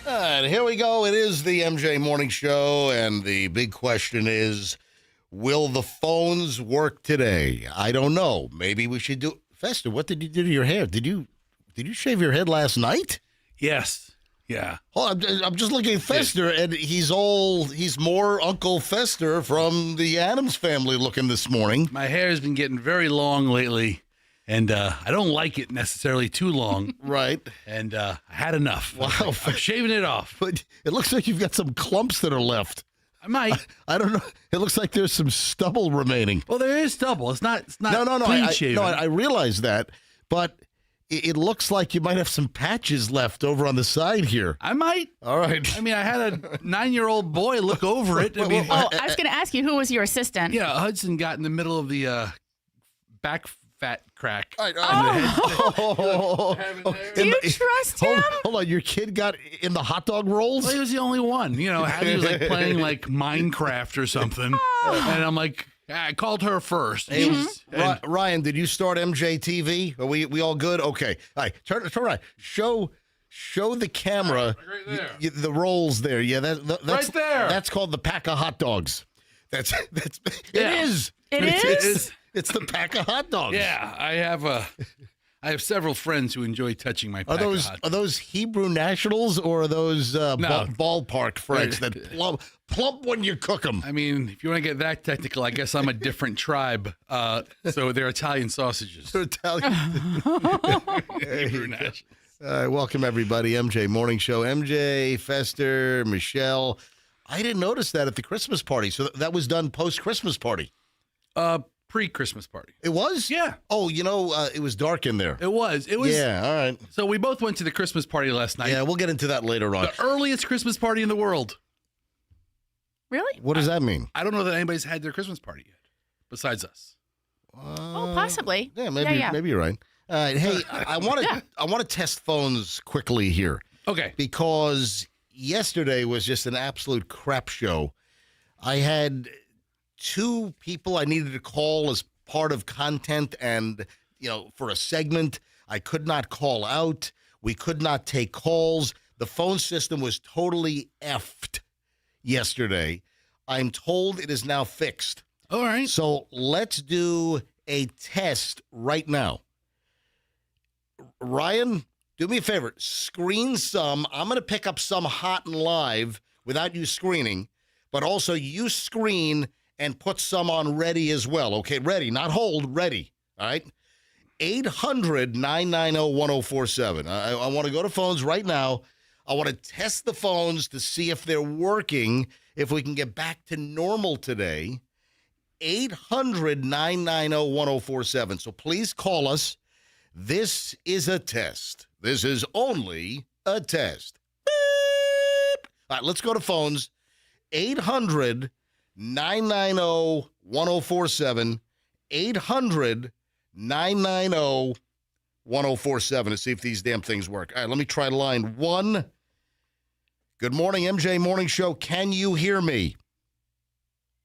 All right, here we go. It is the MJ Morning Show, and the big question is, will the phones work today? I don't know. Maybe we should do... Fester, what did you do to your hair? Did you shave your head last night? Yes. Yeah. Oh, I'm just looking at Fester, and he's more Uncle Fester from the Addams Family looking this morning. My hair has been getting very long lately, and I don't like it necessarily too long. Right. And I had enough. Wow. I'm shaving it off. But it looks like you've got some clumps that are left. I might. I don't know. It looks like there's some stubble remaining. Well, there is stubble. It's not No. clean shaven. I realize that, but it looks like you might have some patches left over on the side here. I might. All right. I mean, I had a 9-year-old boy look over it. I mean, I was going to ask you, who was your assistant? yeah, Hudson got in the middle of the back fat crack. Do you trust him? Hold on, your kid got in the hot dog rolls? Well, he was the only one. You know, Hattie was like playing like Minecraft or something. And I'm like, I called her first. Hey, And- Ryan, did you start MJTV? Are we all good? Okay. All right, turn around. Show the camera Right there. the rolls there. Yeah, that's Right there. That's called the pack of hot dogs. That's Yeah. It is. It is? It's the pack of hot dogs. Yeah, I have several friends who enjoy touching my pack of hot Are those Hebrew nationals or are those ballpark friends that plump when you cook them? I mean, if you want to get that technical, I guess I'm a different tribe. So they're Italian sausages. They're Italian. Hebrew nationals. Welcome, everybody. MJ Morning Show. MJ, Fester, Michelle. I didn't notice that at the Christmas party. So that was done post-Christmas party. Pre-Christmas party. It was? Yeah. Oh, it was dark in there. It was. Yeah, all right. So we both went to the Christmas party last night. Yeah, we'll get into that later on. The earliest Christmas party in the world. Really? What does that mean? I don't know that anybody's had their Christmas party yet, besides us. Oh, possibly. Yeah, maybe you're right. All right. Hey, I want to test phones quickly here. Okay. Because yesterday was just an absolute crap show. I had 2 people I needed to call as part of content and, for a segment. I could not call out. We could not take calls. The phone system was totally effed yesterday. I'm told it is now fixed. All right. So let's do a test right now. Ryan, do me a favor. Screen some. I'm going to pick up some hot and live without you screening, but also you screen and put some on ready as well. Okay, ready, not hold, ready. All right? 800-990-1047. I want to go to phones right now. I want to test the phones to see if they're working, if we can get back to normal today. 800-990-1047. So please call us. This is a test. This is only a test. Beep. All right, let's go to phones. 800-990-1047. 800-990-1047 to see if these damn things work. All right, let me try line 1. Good morning, MJ Morning Show. Can you hear me?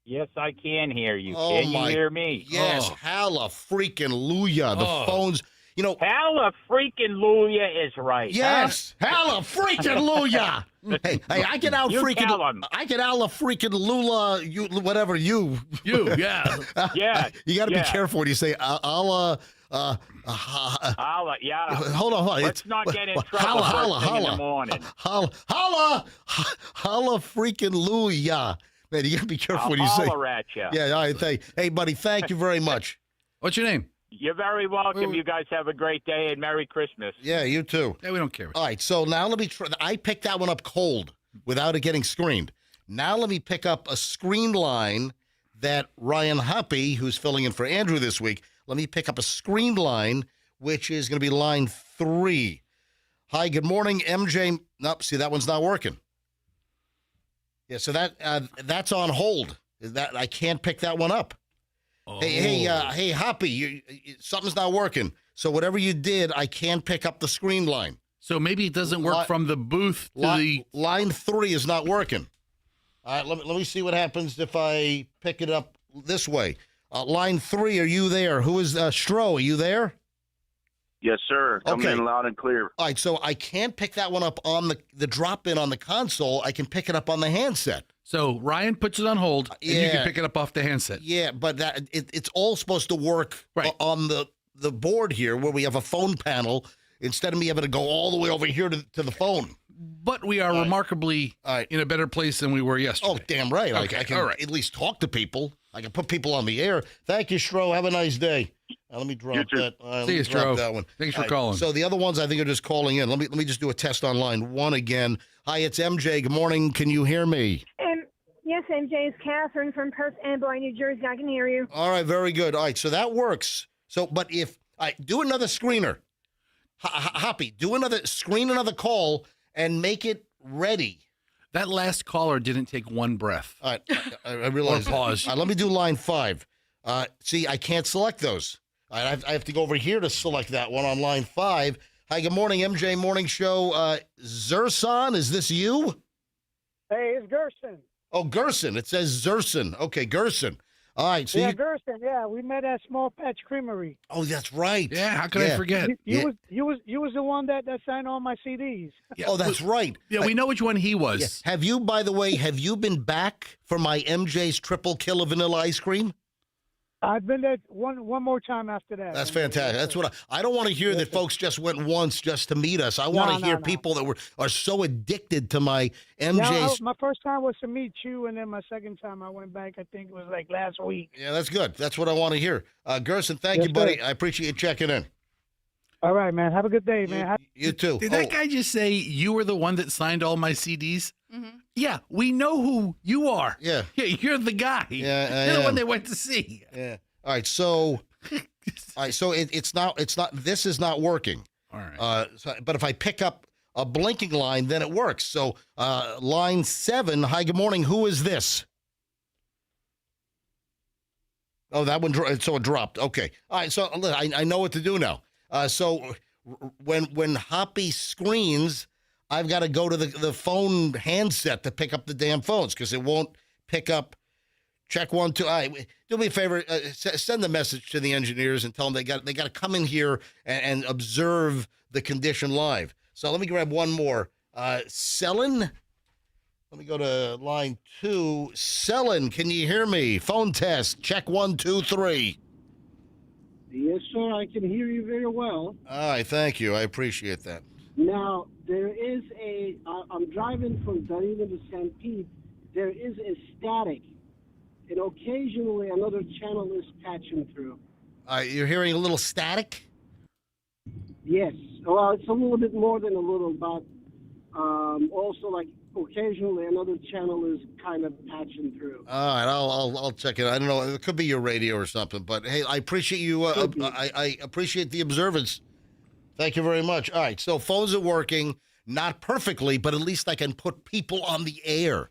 Yes, I can hear you. Oh, Can you hear me? Yes, hallelujah. The phones, Hallelujah is right. Yes, hallelujah. Hey, I can out You freaking tell 'em. I can out freaking Lula, you whatever you. Yeah. Yeah. You got to yeah. be careful when you say Allah. Allah, yeah. Hold on. Let's not get in trouble first thing in the morning. Holla freaking Luya. Man, you got to be careful when you say. I'll holler at you. Yeah, all right. Hey, buddy, thank you very much. What's your name? You're very welcome. You guys have a great day and Merry Christmas. Yeah, you too. Yeah, we don't care. All right, so now let me try. I picked that one up cold without it getting screened. Now let me pick up a screen line that Ryan Hoppy, who's filling in for Andrew this week, let me pick up a screen line, which is going to be line 3. Hi, good morning, MJ. Nope, see, that one's not working. Yeah, so that's on hold. That I can't pick that one up. Oh. Hey, Hoppy, something's not working. So whatever you did, I can't pick up the screen line. So maybe it doesn't work from the booth to the... Line 3 is not working. All right, let me see what happens if I pick it up this way. Line 3, are you there? Who is Stro? Are you there? Yes, sir. Coming Okay. in loud and clear. All right, so I can't pick that one up on the drop-in on the console. I can pick it up on the handset. So Ryan puts it on hold, and you yeah. can pick it up off the handset. Yeah, but it's all supposed to work Right. on the board here where we have a phone panel instead of me having to go all the way over here to the phone. But we are remarkably in a better place than we were yesterday. Oh, damn right. Okay, I can all right. at least talk to people. I can put people on the air. Thank you, Stro. Have a nice day. Let me drop too. that. See you, let me drop Stro. that one. Thanks for All right, calling. So the other ones I think are just calling in. Let me just do a test on line one again. Hi, it's MJ. Good morning. Can you hear me? Yes, MJ, it's Catherine from Perth Amboy, New Jersey. I can hear you. All right, very good. All right, so that works. So, but if I do another screener, Hoppy, screen another call and make it ready. That last caller didn't take one breath. All right, I realize. Or pause. Let me do line 5. See, I can't select those. I have to go over here to select that one on line 5. Hi, good morning, MJ Morning Show. Zerson, is this you? Hey, it's Gerson. Oh, Gerson. It says Zerson. Okay, Gerson. All right. So Yeah, you, Gerson. Yeah, we met at Small Patch Creamery. oh, that's right. Yeah, how could I Yeah. forget? You Yeah. was the one that signed all my CDs. Yeah, Oh, that's right. Yeah, we know which one he was. Yeah. Have you, by the way, been back for my MJ's triple kill of vanilla ice cream? I've been there one more time after that. That's fantastic. That's what I don't want to hear that folks just went once just to meet us. I want to No, hear no. people that are so addicted to my MJ's. Yeah, my first time was to meet you, and then my second time I went back. I think it was like last week. Yeah, that's good. That's what I want to hear. Gerson, thank Yes, you, buddy. sir. I appreciate you checking in. All right, man. Have a good day, man. You too. Did that guy just say you were the one that signed all my CDs? Mm-hmm. Yeah, we know who you are. Yeah. Yeah, you're the guy. Yeah, I You're the one am. they went to see. Yeah. All right. So, it's not. This is not working. All right. But if I pick up a blinking line, then it works. So, line 7. Hi. Good morning. Who is this? Oh, that one. So it dropped. Okay. All right. So look, I know what to do now. So when Hoppy screens, I've got to go to the phone handset to pick up the damn phones because it won't pick up. Check 1, 2. All right, do me a favor. Send the message to the engineers and tell them they got to come in here and observe the condition live. So let me grab one more. Selin. Let me go to line 2. Selin, can you hear me? Phone test. Check 1, 2, 3. Yes, sir. I can hear you very well. All right, thank you. I appreciate that. Now, there is I'm driving from Dunedin to St. Pete. There is a static, and occasionally another channel is patching through. You're hearing a little static? Yes. Well, it's a little bit more than a little, but also, like, occasionally another channel is kind of patching through. All right, I'll check it. I don't know. It could be your radio or something. But hey, I appreciate you. I appreciate the observance. Thank you very much. All right, so phones are working, not perfectly, but at least I can put people on the air.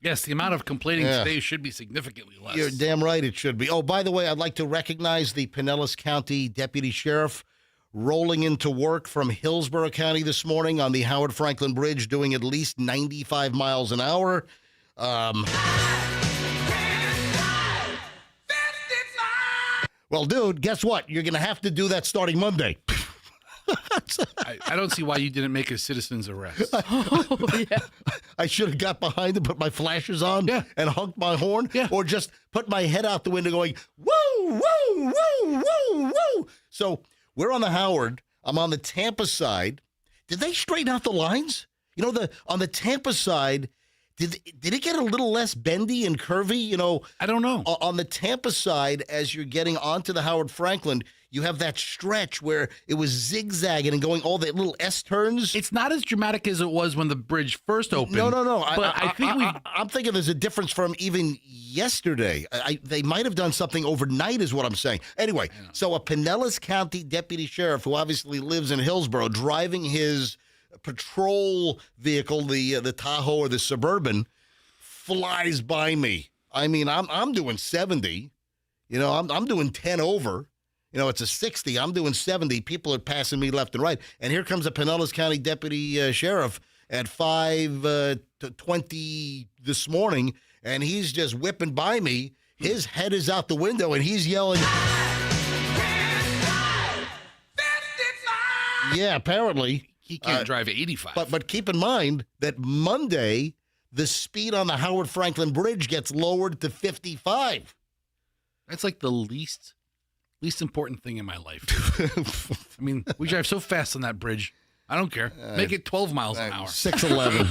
Yes, the amount of complaining today should be significantly less. You're damn right it should be. Oh, by the way, I'd like to recognize the Pinellas County Deputy Sheriff rolling into work from Hillsborough County this morning on the Howard Franklin Bridge, doing at least 95 miles an hour. Well, dude, guess what? You're going to have to do that starting Monday. I don't see why you didn't make a citizen's arrest. I should have got behind and put my flashers on and honked my horn, or just put my head out the window going, woo, woo, woo, woo, woo. So we're on the Howard. I'm on the Tampa side. Did they straighten out the lines? You know, on the Tampa side, did it get a little less bendy and curvy? You know, I don't know. On the Tampa side, as you're getting onto the Howard Franklin, you have that stretch where it was zigzagging and going all the little S-turns. It's not as dramatic as it was when the bridge first opened. No. But I think I'm thinking there's a difference from even yesterday. They might have done something overnight is what I'm saying. Anyway, so a Pinellas County Deputy Sheriff who obviously lives in Hillsborough driving his patrol vehicle, the Tahoe or the Suburban, flies by me. I mean, I'm doing 70. You know, I'm doing 10 over. You know, it's a 60. I'm doing 70. People are passing me left and right. And here comes a Pinellas County Deputy Sheriff at 5:20 this morning, and he's just whipping by me. His head is out the window, and he's yelling, Yeah, apparently. He can't drive 85. But keep in mind that Monday, the speed on the Howard Franklin Bridge gets lowered to 55. That's like the least important thing in my life. I mean, we drive so fast on that bridge. I don't care. Make it 12 miles an hour. 6:11.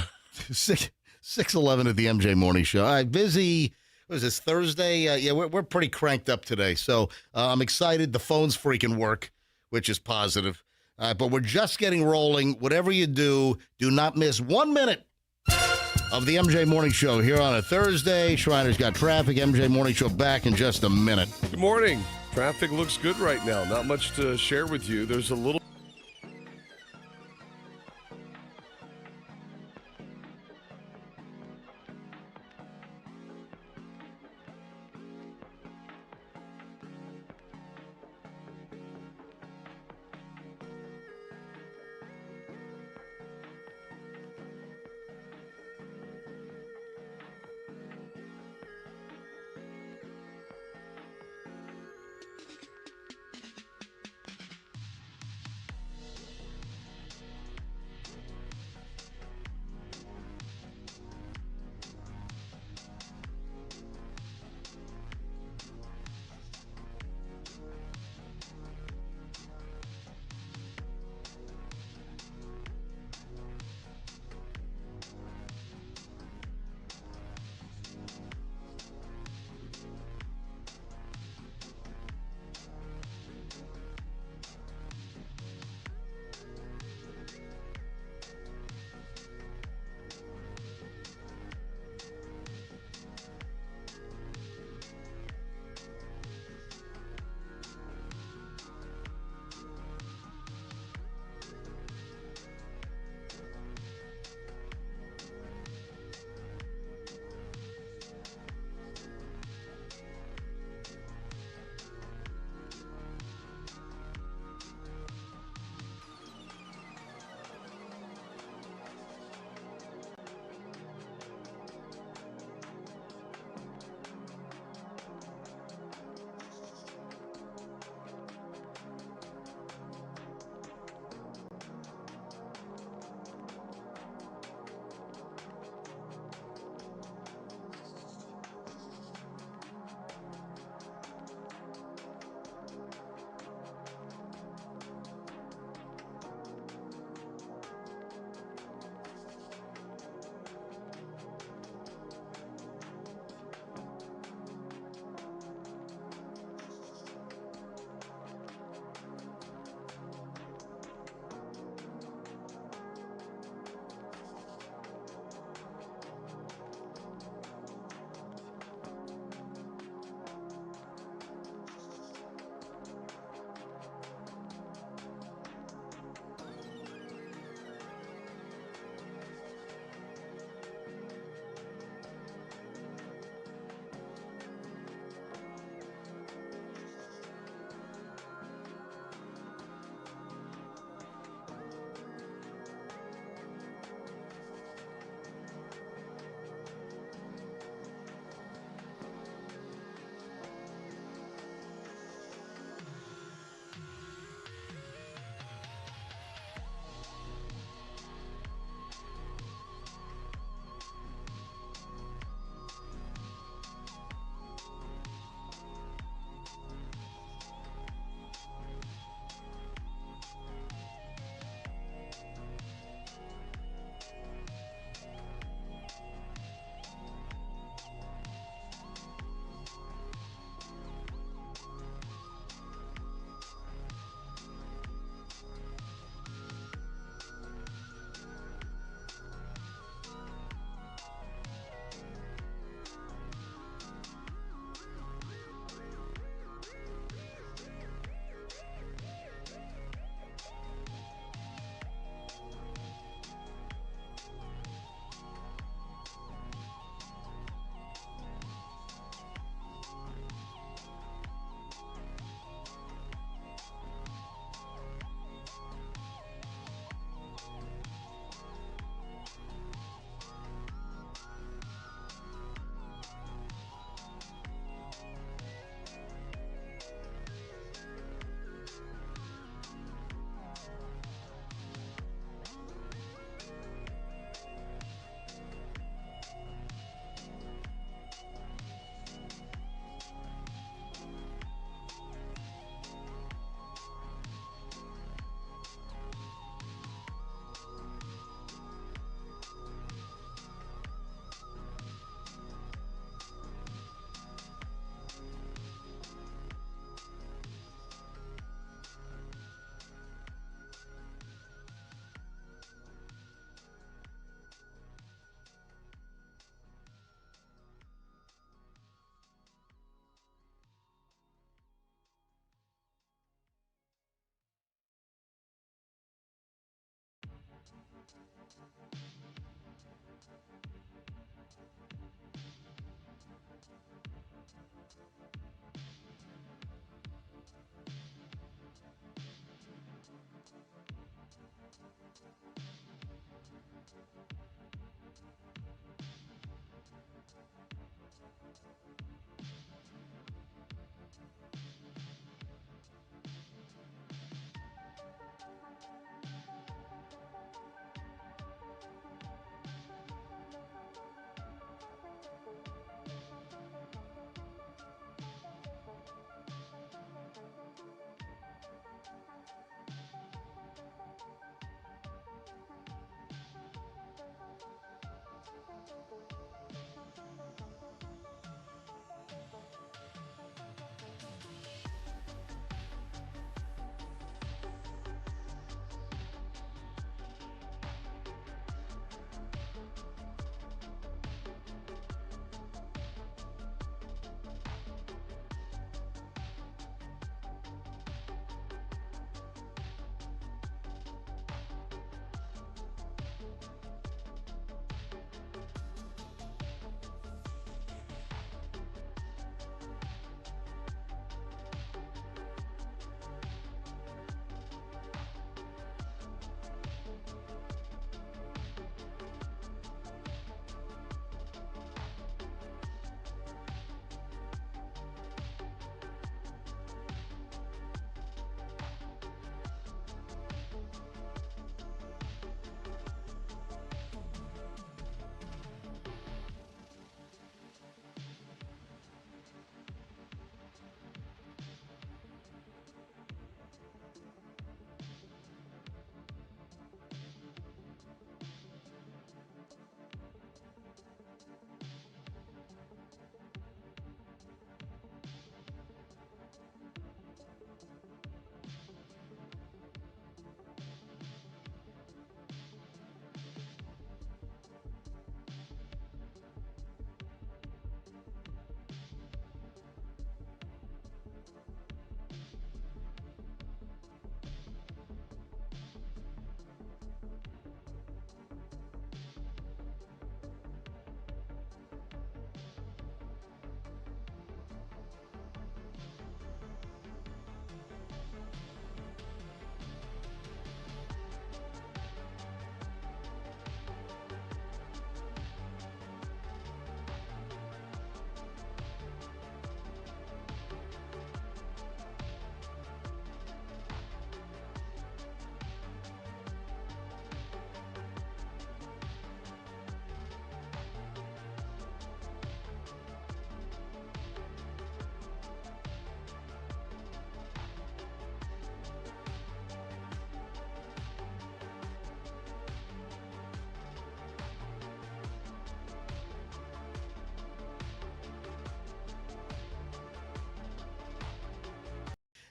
6:11 at the MJ Morning Show. All right, busy. What was this, Thursday? Yeah, we're pretty cranked up today. So I'm excited. The phones freaking work, which is positive. But we're just getting rolling. Whatever you do, do not miss 1 minute of the MJ Morning Show here on a Thursday. Shriner's got traffic. MJ Morning Show back in just a minute. Good morning. Traffic looks good right now. Not much to share with you. There's a little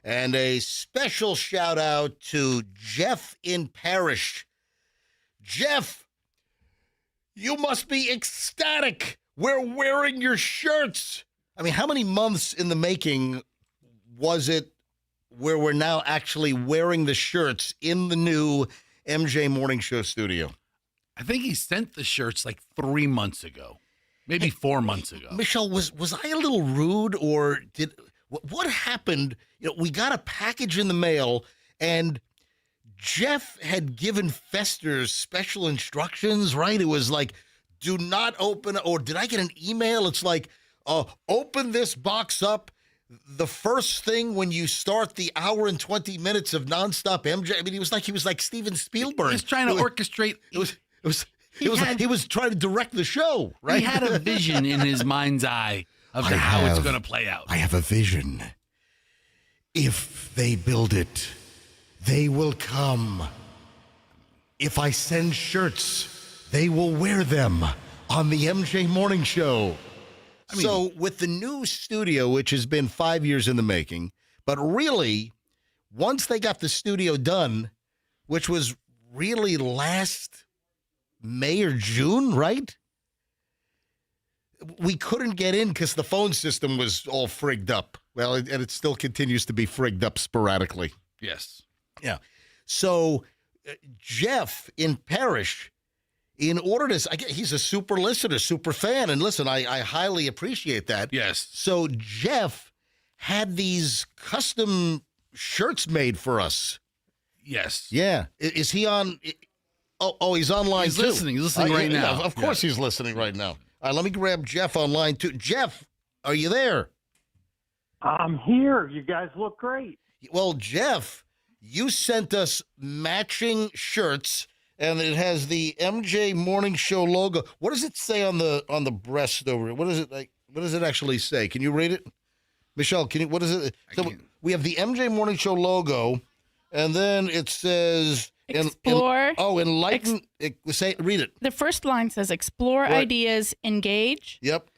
And a special shout out to Jeff in Parish. Jeff, you must be ecstatic. We're wearing your shirts. I mean, how many months in the making was it where we're now actually wearing the shirts in the new MJ Morning Show studio? I think he sent the shirts like 3 months ago, maybe 4 months ago. Michelle, was I a little rude, or what happened? You know, we got a package in the mail, and Jeff had given Festers special instructions, right? It was like, do not open, or did I get an email? It's like, open this box up the first thing when you start the hour and 20 minutes of nonstop MJ. I mean, he was like Steven Spielberg. He's trying to orchestrate. He was trying to direct the show, right? He had a vision in his mind's eye of how it's going to play out. I have a vision. If they build it, they will come. If I send shirts, they will wear them on the MJ Morning Show. So with the new studio, which has been 5 years in the making, but really, once they got the studio done, which was really last May or June, right? We couldn't get in because the phone system was all frigged up. Well, and it still continues to be frigged up sporadically. Yes. Yeah. So Jeff in Parish, in order to, he's a super listener, super fan. And listen, I highly appreciate that. Yes. So Jeff had these custom shirts made for us. Yes. Yeah. Is he on? Oh, he's online He's too. listening. He's listening right now. Of course he's listening right now. All right, let me grab Jeff online too. Jeff, are you there? I'm here. You guys look great. Well, Jeff, you sent us matching shirts, and it has the MJ Morning Show logo. What does it say on the breast over it? What is it like? What does it actually say? Can you read it, Michelle? Can you? What is it? So we have the MJ Morning Show logo, and then it says Explore. Enlighten. Read it. The first line says explore ideas, engage, Yep.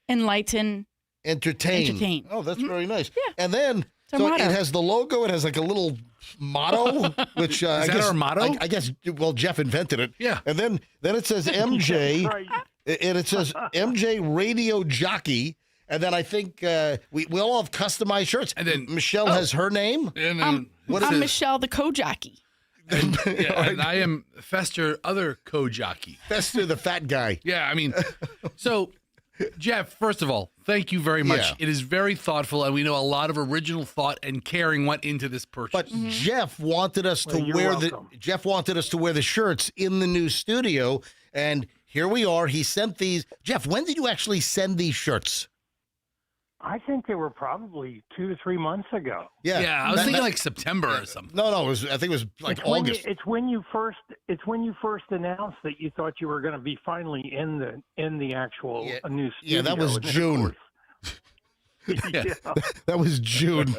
enlighten, Entertain. Oh, that's very nice. Yeah. And then it has the logo. It has like a little motto, which I guess our motto? I guess. Well, Jeff invented it. Yeah. And then it says MJ, Right. and it says MJ Radio Jockey. And then I think we all have customized shirts. And then Michelle has her name. And then I'm Michelle the co-jockey. and I am Fester, other co-jockey. Fester, the fat guy. Yeah, I mean, so Jeff, first of all, thank you very much. Yeah. It is very thoughtful, and we know a lot of original thought and caring went into this purchase. But Jeff wanted us to you're wear welcome. Jeff wanted us to wear the shirts in the new studio, and here we are. He sent these. Jeff, when did you actually send these shirts? I think they were probably 2 to 3 months ago. yeah, I was thinking like September or something. No, I think it was like August. It's when you first announced that you thought you were going to be finally in the actual new studio. Yeah, that was And then, of June. course- yeah. That was June,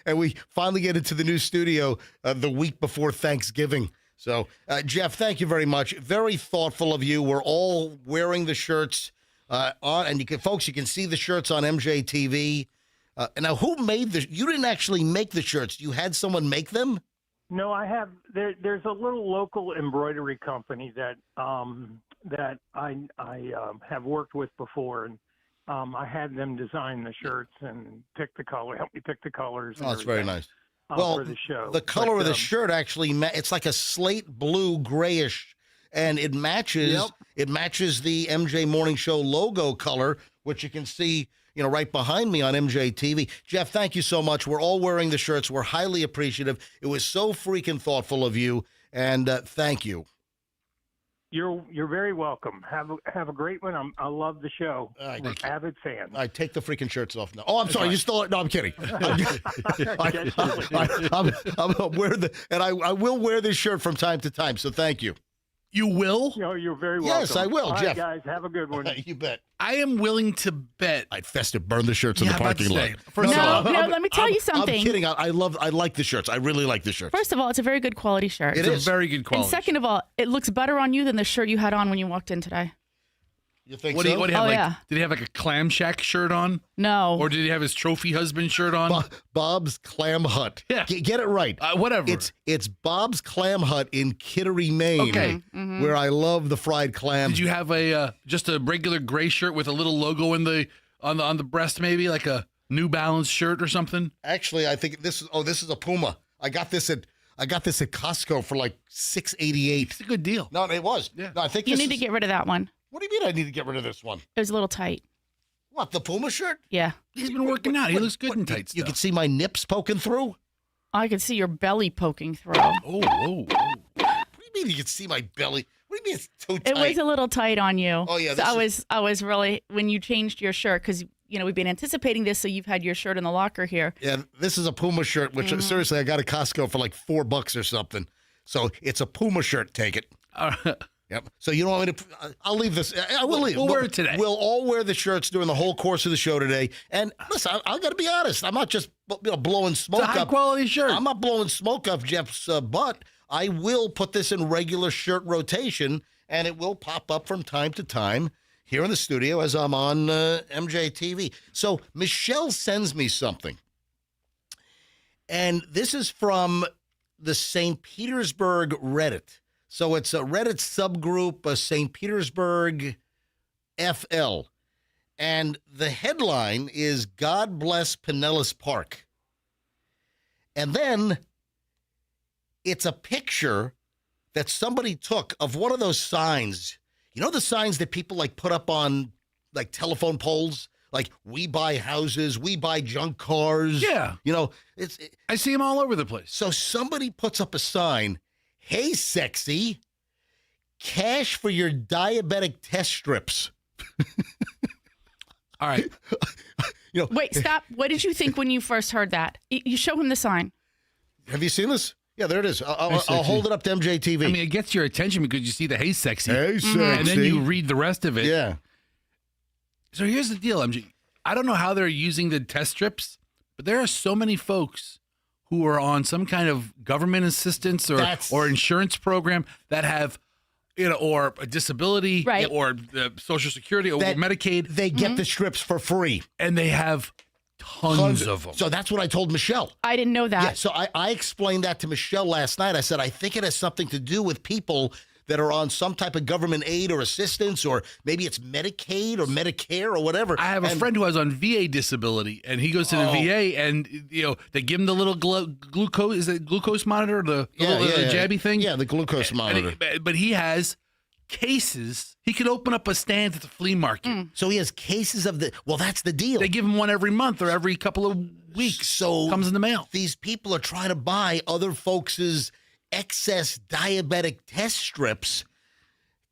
and we finally get into the new studio the week before Thanksgiving. So, Jeff, thank you very much. Very thoughtful of you. We're all wearing the shirts on, and you can see the shirts on MJTV. Now, who made the? You didn't actually make the shirts. You had someone make them. No, I have. There's a little local embroidery company that I have worked with before, and I had them design the shirts and help me pick the colors. Oh, that's very nice. For the show. The color of the shirt actually, it's like a slate blue grayish, and it matches. Yep. It matches the MJ Morning Show logo color, which you can see, right behind me on MJTV. Jeff, thank you so much. We're all wearing the shirts. We're highly appreciative. It was so freaking thoughtful of you, and thank you. You're very welcome. Have a great one. I love the show. I'm an avid fan. I take the freaking shirts off now. Oh, I'm sorry. You still? No, I'm kidding. I'm wear I will wear this shirt from time to time. So thank you. You will? No, you're very welcome. Yes, I will, All Jeff. right, guys, have a good one. You bet. I am willing to bet. I'd Fester burn the shirts in the about parking to lot. say, first of No, all, let me tell you something. I'm kidding. I like the shirts. I really like the shirts. First of all, it's a very good quality shirt. It it's is. a very good quality. And second of all, it looks better on you than the shirt you had on when you walked in today. You think What so? do you have? Oh, Like, yeah. did he have like a Clam Shack shirt on, No. or did he have his trophy husband shirt on? Bob's Clam Hut. Yeah. Get it right. Whatever. It's Bob's Clam Hut in Kittery, Maine. Okay. Where I love the fried clam. Did you have a just a regular gray shirt with a little logo in the on the breast, maybe like a New Balance shirt or something? Actually, I think this is a Puma. I got this at Costco for like $6.88. It's a good deal. No, it was. Yeah. No, I think You this need to get rid of that one. What do you mean I need to get rid of this one? It was a little tight. What, the Puma shirt? Yeah. He's been working out. He looks good in tight You stuff. can see my nips poking through? I could see your belly poking through. Oh. What do you mean you can see my belly? What do you mean it's too tight? It was a little tight on you. Oh, yeah, So this I was really, when you changed your shirt, because we've been anticipating this, so you've had your shirt in the locker here. Yeah, this is a Puma shirt, which seriously I got at Costco for like $4 or something. So it's a Puma shirt. Take it. Yep. So you don't want me to? I'll leave this. I will leave. We'll wear it today. We'll all wear the shirts during the whole course of the show today. And listen, I got to be honest. I'm not just blowing smoke It's a high up. quality shirt. I'm not blowing smoke up Jeff's butt. I will put this in regular shirt rotation, and it will pop up from time to time here in the studio as I'm on MJTV. So Michelle sends me something, and this is from the St. Petersburg Reddit. So it's a Reddit subgroup, St. Petersburg FL. And the headline is God Bless Pinellas Park. And then it's a picture that somebody took of one of those signs. You know the signs that people like put up on like telephone poles? Like, we buy houses, we buy junk cars. Yeah. I see him all over the place. So somebody puts up a sign, hey, sexy, cash for your diabetic test strips. All right. Wait, stop. What did you think when you first heard that? You show him the sign. Have you seen this? Yeah, there it is. I'll sexy. hold it up to MJTV. I mean, it gets your attention because you see the hey sexy. Hey, sexy. And then you read the rest of it. Yeah. So here's the deal, MG. I don't know how they're using the test strips, but there are so many folks who are on some kind of government assistance or insurance program that have, or a disability, Right. or Social Security, or Medicaid. They get the strips for free. And they have tons of them. So that's what I told Michelle. I didn't know that. Yeah, so I explained that to Michelle last night. I said, I think it has something to do with people that are on some type of government aid or assistance, or maybe it's Medicaid or Medicare or whatever. I have a friend who has on VA disability, and he goes to the VA, and they give him the little glucose. Is it glucose monitor, the jabby thing? Yeah, the glucose monitor. But he has cases. He could open up a stand at the flea market. So he has cases of the. Well, that's the deal. They give him one every month or every couple of weeks. So comes in the mail. These people are trying to buy other folks' excess diabetic test strips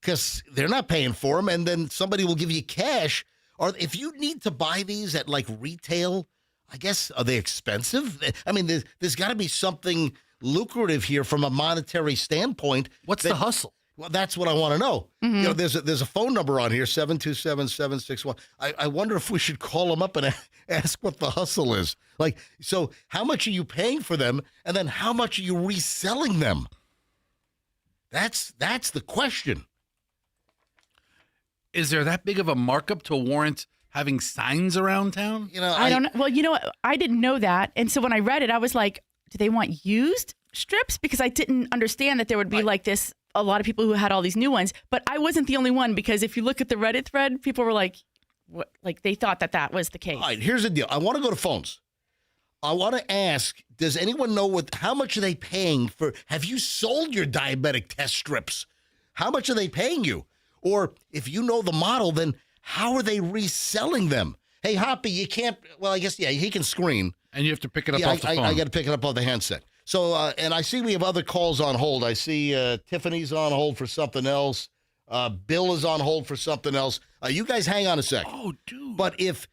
because they're not paying for them, and then somebody will give you cash. Or if you need to buy these at like retail, I guess, are they expensive? I mean, there's got to be something lucrative here from a monetary standpoint. What's the hustle? Well, that's what I want to know. There's a phone number on here, 727-761. I wonder if we should call them up and ask what the hustle is. Like, so how much are you paying for them, and then how much are you reselling them? That's the question. Is there that big of a markup to warrant having signs around town? I don't know. Well, you know what? I didn't know that. And so when I read it, I was like, do they want used strips? Because I didn't understand that there would be like this, a lot of people who had all these new ones. But I wasn't the only one, because if you look at the Reddit thread, people were like, what? Like they thought that was the case. All right, here's the deal. I want to go to phones. I want to ask, does anyone know how much are they paying for? Have you sold your diabetic test strips? How much are they paying you? Or if you know the model, then how are they reselling them? Hey, Hoppy, you can't. Well, I guess, yeah, he can screen. And you have to pick it up off the phone. I got to pick it up off the handset. So, and I see we have other calls on hold. I see Tiffany's on hold for something else. Bill is on hold for something else. You guys hang on a sec. Oh, dude. But if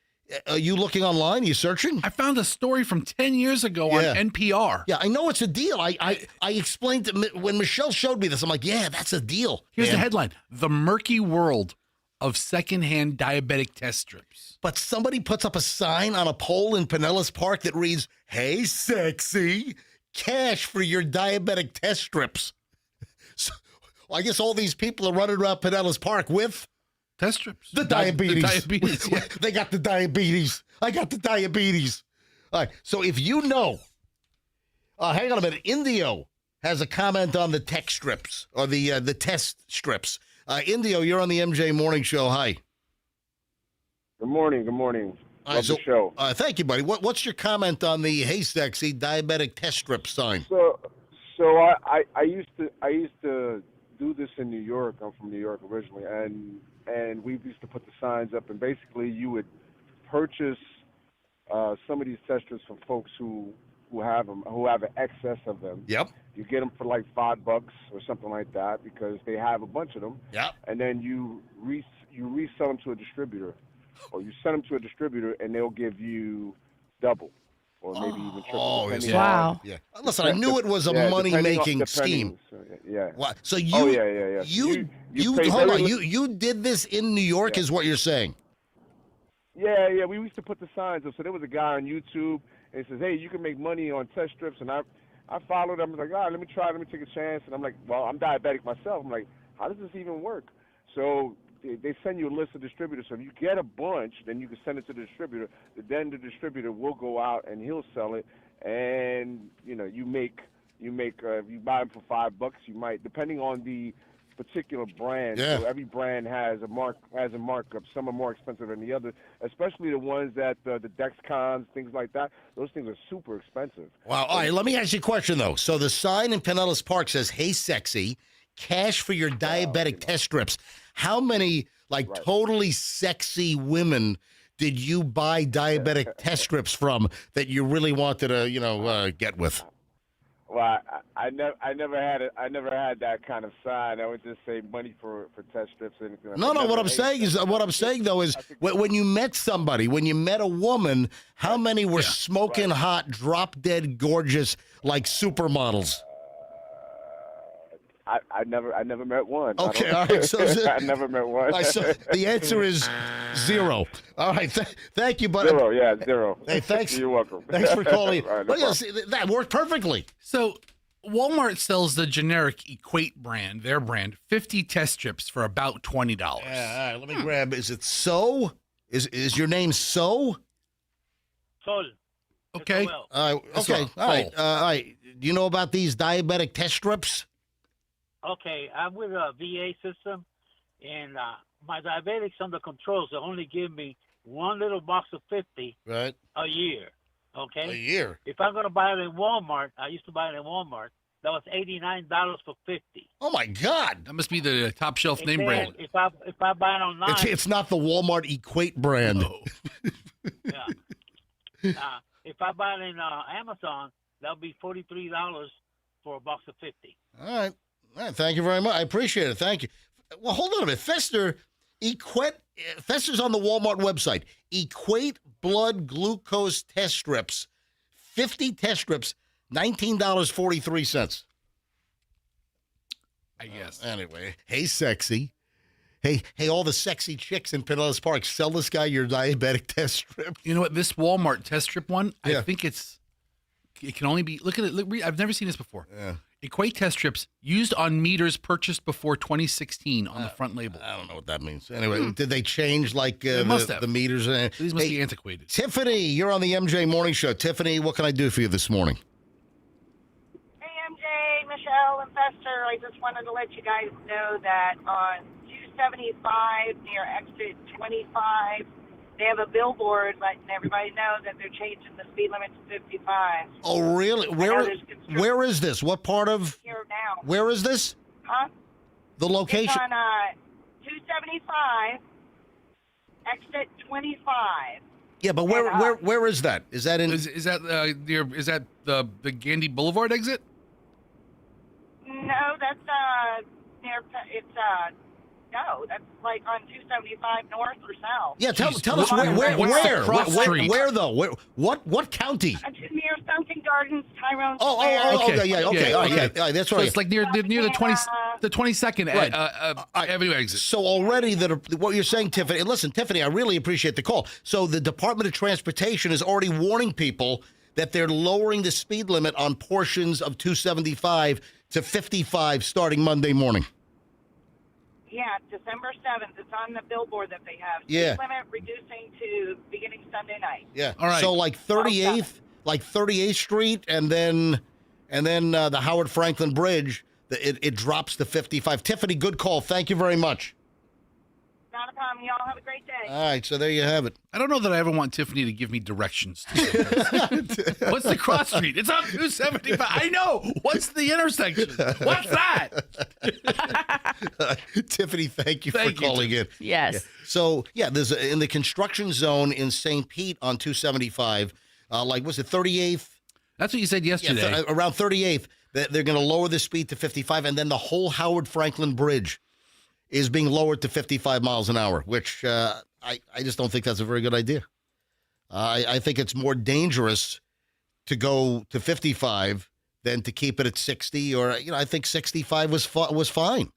are you looking online? Are you searching? I found a story from 10 years ago on NPR. Yeah, I know it's a deal. I explained when Michelle showed me this. I'm like, yeah, that's a deal. Here's the headline: The Murky World of Secondhand Diabetic Test Strips. But somebody puts up a sign on a pole in Pinellas Park that reads, "Hey, sexy, cash for your diabetic test strips." So, I guess all these people are running around Pinellas Park with Test strips. The diabetes. The diabetes. Yeah. They got the diabetes. I got the diabetes. All right. So if you know, hang on a minute. Indio has a comment on the tech strips or the test strips. Indio, you're on the MJ Morning Show. Hi. Good morning. Good morning. Love the show. Thank you, buddy. What's your comment on the "Hey Sexy" diabetic test strip sign? So I used to do this in New York. I'm from New York originally, and we used to put the signs up, and basically you would purchase some of these test strips from folks who have them, who have an excess of them. Yep. You get them for like $5 or something like that because they have a bunch of them. Yep. And then you resell them to a distributor, or you send them to a distributor, and they'll give you double, or maybe even triple. Oh, depending wow. on- Yeah. Listen, I knew it was a money-making scheme. Yeah. Wow. So you, Oh, yeah. you pay hold on. very You did this in New York, is what you're saying? Yeah. We used to put the signs up. So there was a guy on YouTube, and he says, "Hey, you can make money on test strips." And I followed him. I was like, "All right, let me try. Let me take a chance." And I'm like, "Well, I'm diabetic myself." I'm like, "How does this even work?" So they send you a list of distributors. So if you get a bunch, then you can send it to the distributor. Then the distributor will go out and he'll sell it. And you make if you buy them for $5, you might, depending on the particular brand. Yeah. So every brand has a markup. Some are more expensive than the other, especially the ones that the Dexcons, things like that. Those things are super expensive. Wow. All right, let me ask you a question, though. So the sign in Pinellas Park says, "Hey, sexy, cash for your diabetic test strips." How many, totally sexy women did you buy diabetic test strips from that you really wanted to, get with? Well, I never had it. I never had that kind of sign. I would just say money for test strips or anything. No. What I'm saying is, when you met somebody, when you met a woman, how many were smoking hot, drop dead gorgeous, like supermodels? I never met one. Okay, all right. So I never met one. All right, so the answer is 0. All right, thank you, buddy. 0. Hey, thanks. You're welcome. Thanks for calling. Right, Well, yes, that worked perfectly. So Walmart sells the generic Equate brand, their brand, 50 test strips for about $20. Yeah, all right, let me grab. Is it So? Is your name So? Sol. Okay. Okay. All right. Do you know about these diabetic test strips? Okay, I'm with a VA system, and my diabetics under control, so only give me one little box of 50 Right. a year. Okay? A year. If I'm going to buy it in Walmart, I used to buy it in Walmart, that was $89 for 50. Oh, my God. That must be the top shelf And name then brand. If I buy it online, It's not the Walmart Equate brand. No. yeah. If I buy it in Amazon, that'll be $43 for a box of 50. All right. Thank you very much. I appreciate it. Thank you. Well, hold on a minute. Fester's on the Walmart website. Equate blood glucose test strips, 50 test strips, $19.43. I guess. Anyway, hey, sexy. Hey, all the sexy chicks in Pinellas Park, sell this guy your diabetic test strip. You know what? This Walmart test strip one, Yeah. I think it can only be, look at it. I've never seen this before. Yeah. Equate test strips used on meters purchased before 2016 on the front label. I don't know what that means. Anyway, did they change must have. the meters? These must be antiquated. Tiffany, you're on the MJ Morning Show. Tiffany, what can I do for you this morning? Hey, MJ, Michelle, and Fester. I just wanted to let you guys know that on 275 near exit 25, they have a billboard letting everybody know that they're changing the speed limit to 55. Oh, really? Where is this? What part of? Here now. Where is this? Huh? The location? It's on 275, exit 25. Yeah, but where is that? Is that in? Is that the Gandy Boulevard exit? No, that's near. It's No, that's like on 275 north or south. Yeah, tell us where though? What county? It's near Sunken Gardens, Tyrone. Okay, that's right. So it's like near the 22nd Avenue exit. So already what you're saying, Tiffany. And listen, Tiffany, I really appreciate the call. So the Department of Transportation is already warning people that they're lowering the speed limit on portions of 275 to 55 starting Monday morning. Yeah, December 7th. It's on the billboard that they have. Yeah. Speed limit reducing to beginning Sunday night. Yeah. All right. So like 38th Street, and then the Howard Franklin Bridge, it drops to 55. Tiffany, good call. Thank you very much. Not a problem. Y'all have a great day. All right, so there you have it. I don't know that I ever want Tiffany to give me directions. What's the cross street? It's on 275. I know. What's the intersection? What's that? Tiffany, thank you for calling in. Yes. Yeah. So, there's in the construction zone in St. Pete on 275, was it 38th? That's what you said yesterday. Yeah, around 38th, they're going to lower the speed to 55, and then the whole Howard Franklin Bridge is being lowered to 55 miles an hour, which I just don't think that's a very good idea. I think it's more dangerous to go to 55 than to keep it at 60, or I think 65 was fine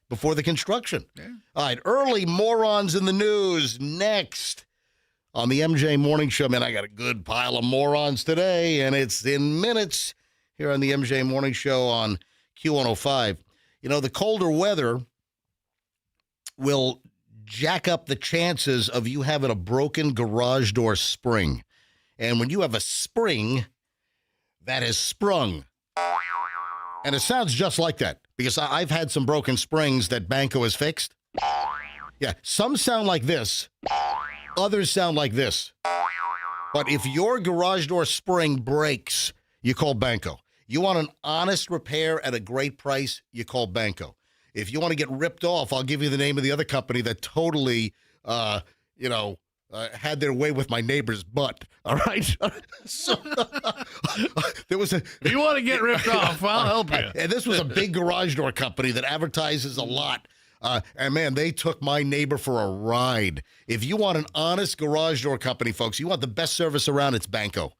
before the construction. Yeah. All right, early morons in the news next on the MJ Morning Show. Man, I got a good pile of morons today, and it's in minutes here on the MJ Morning Show on Q105. The colder weather will jack up the chances of you having a broken garage door spring. And when you have a spring, that has sprung. And it sounds just like that, because I've had some broken springs that Banco has fixed. Yeah, some sound like this. Others sound like this. But if your garage door spring breaks, you call Banco. You want an honest repair at a great price, you call Banco. If you want to get ripped off, I'll give you the name of the other company that totally, had their way with my neighbor's butt. All right. So there was a. You want to get ripped off? I'll help you. And this was a big garage door company that advertises a lot. And man, they took my neighbor for a ride. If you want an honest garage door company, folks, you want the best service around, it's Banco.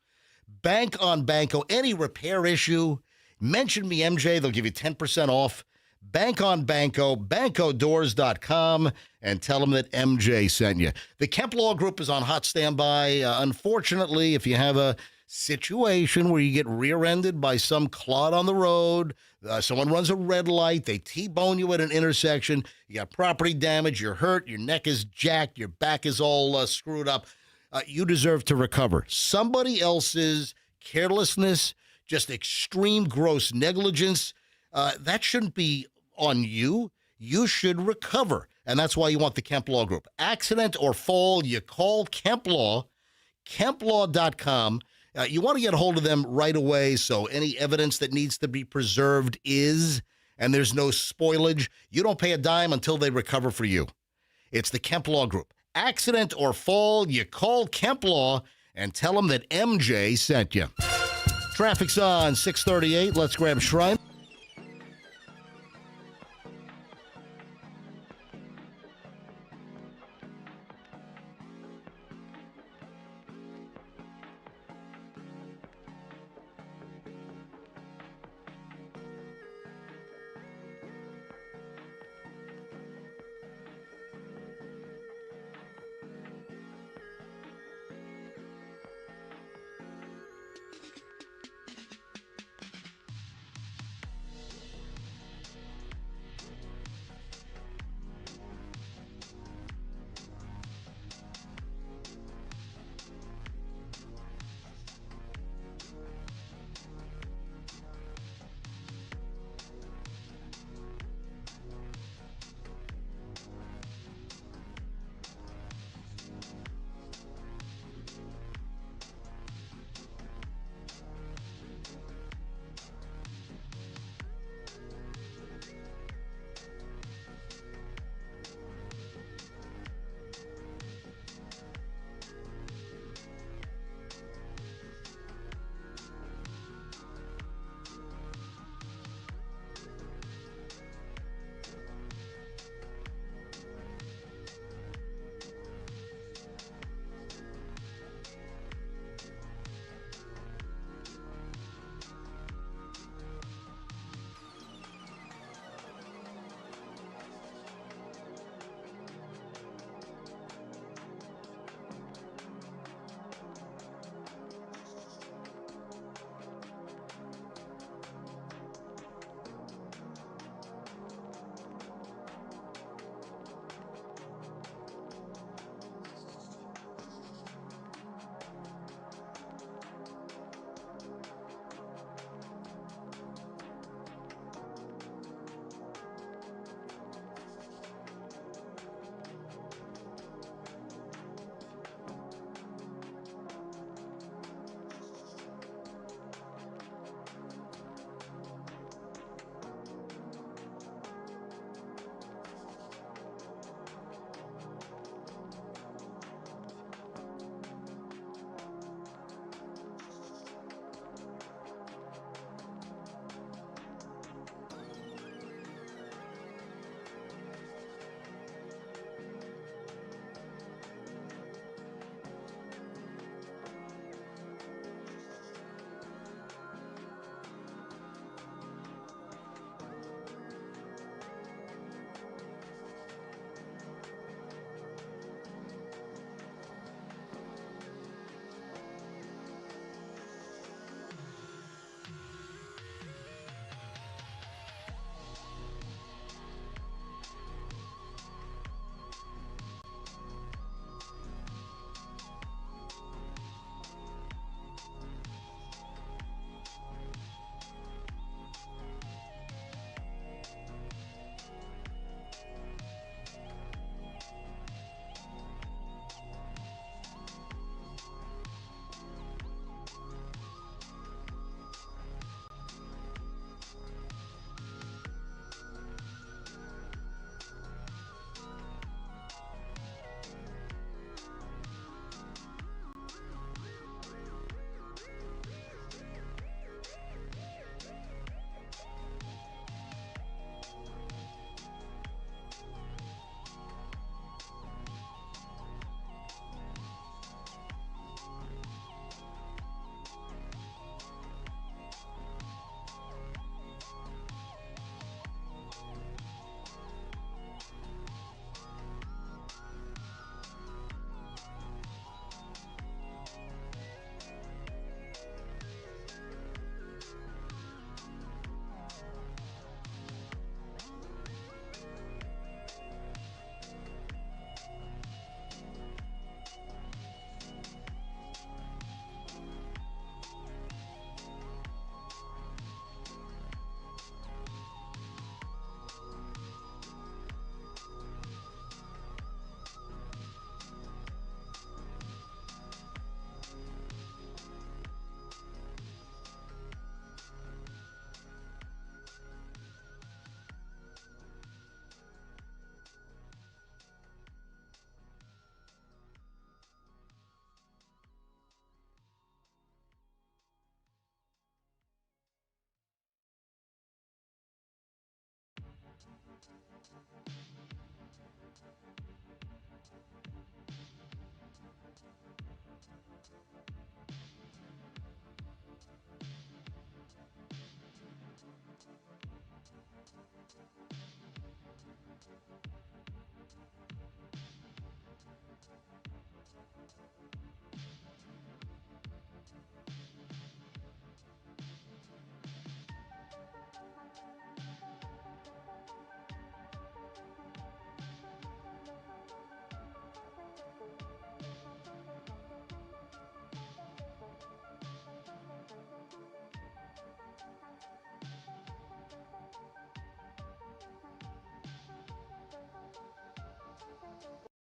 Bank on Banco. Any repair issue, mention me, MJ. They'll give you 10% off. Bank on Banco, bancodoors.com, and tell them that MJ sent you. The Kemp Law Group is on hot standby. Unfortunately, if you have a situation where you get rear-ended by some clod on the road, someone runs a red light, they T-bone you at an intersection, you got property damage, you're hurt, your neck is jacked, your back is all screwed up, you deserve to recover. Somebody else's carelessness, just extreme gross negligence, that shouldn't be on you. You should recover. And that's why you want the Kemp Law Group. Accident or fall, you call Kemp Law, kemplaw.com. You want to get a hold of them right away, so any evidence that needs to be preserved and there's no spoilage. You don't pay a dime until they recover for you. It's the Kemp Law Group. Accident or fall, you call Kemp Law and tell them that MJ sent you. Traffic's on 638. Let's grab Shrine.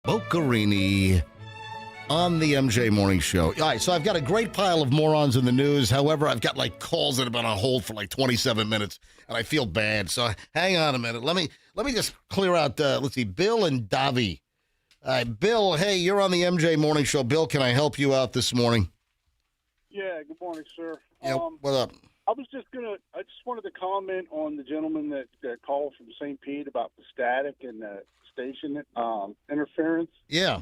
Boccarini on the MJ Morning Show. All right, so I've got a great pile of morons in the news. However, I've got like calls that have been on hold for like 27 minutes, and I feel bad. So hang on a minute. Let me just clear out. Let's see, Bill and Davi. All right, Bill. Hey, you're on the MJ Morning Show. Bill, can I help you out this morning? Yeah. Good morning, sir. Yeah. What up? I just wanted to comment on the gentleman that called from St. Pete about the static and the station interference. Yeah.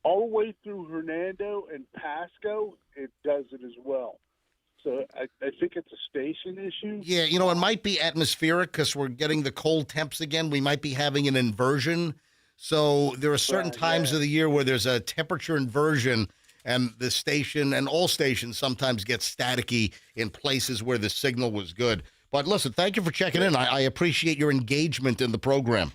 All the way through Hernando and Pasco, it does it as well. So I think it's a station issue. Yeah, it might be atmospheric because we're getting the cold temps again. We might be having an inversion. So there are certain times of the year where there's a temperature inversion, and the station and all stations sometimes get staticky in places where the signal was good. But listen, thank you for checking in. I appreciate your engagement in the program.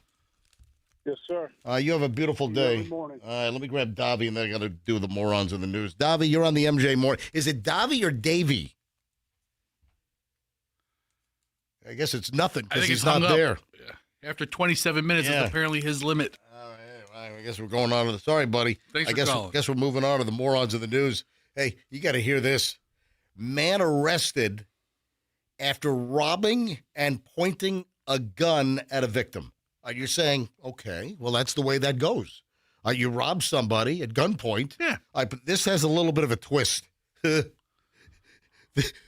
Yes, sir. You have a beautiful day. Good morning. All right, let me grab Davi, and then I got to do the morons in the news. Davi, you're on the MJ Morning. Is it Davi or Davey? I guess it's nothing because he's not there. Yeah. After 27 minutes is apparently his limit. All right, I guess we're going on to the. Sorry, buddy. Thanks for calling. I guess we're moving on to the morons of the news. Hey, you got to hear this. Man arrested after robbing and pointing a gun at a victim. You're saying, okay, well, that's the way that goes. You rob somebody at gunpoint. Yeah. But this has a little bit of a twist. This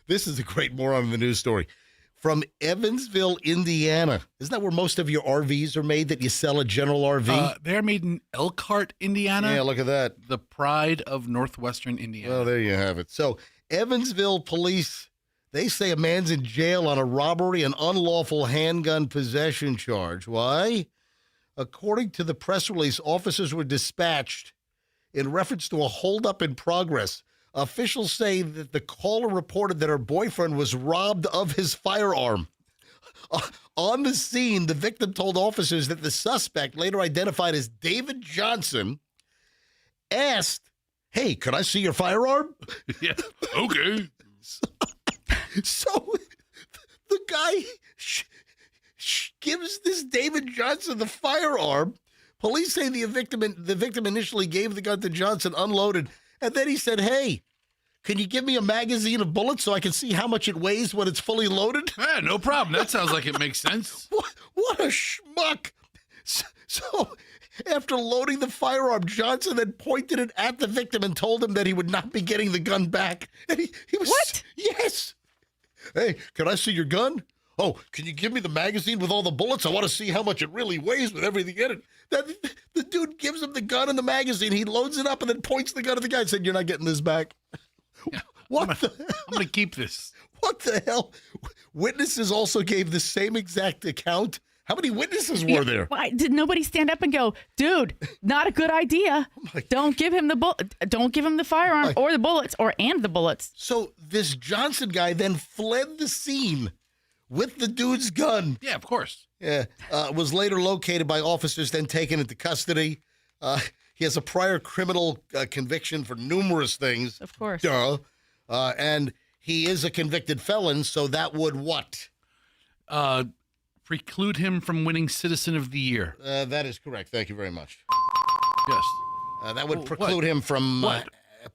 is a great moron in the news story. From Evansville, Indiana. Isn't that where most of your RVs are made that you sell at General RV? They're made in Elkhart, Indiana. Yeah, look at that. The pride of northwestern Indiana. Well, there you have it. So Evansville police, they say a man's in jail on a robbery and unlawful handgun possession charge. Why? According to the press release, officers were dispatched in reference to a holdup in progress. Officials say that the caller reported that her boyfriend was robbed of his firearm. On the scene, the victim told officers that the suspect, later identified as David Johnson, asked, "Hey, could I see your firearm?" Yeah, okay. So the guy gives this David Johnson the firearm. Police say the victim initially gave the gun to Johnson, unloaded, and then he said, "Hey, can you give me a magazine of bullets so I can see how much it weighs when it's fully loaded?" Yeah, no problem. That sounds like it makes sense. What a schmuck. So after loading the firearm, Johnson then pointed it at the victim and told him that he would not be getting the gun back. And he was, what? Yes. "Hey, can I see your gun? Oh, can you give me the magazine with all the bullets? I want to see how much it really weighs with everything in it." The dude gives him the gun and the magazine. He loads it up and then points the gun at the guy and said, "You're not getting this back." Yeah, I'm going to keep this. What the hell? Witnesses also gave the same exact account. How many witnesses were there? Why did nobody stand up and go, "Dude, not a good idea. Don't give him the firearm or the bullets and the bullets." So this Johnson guy then fled the scene with the dude's gun. Yeah, of course. Yeah, was later located by officers, then taken into custody. He has a prior criminal conviction for numerous things. Of course. Duh. And he is a convicted felon, so that would what? Preclude him from winning Citizen of the Year. That is correct. Thank you very much. Yes. That would preclude him from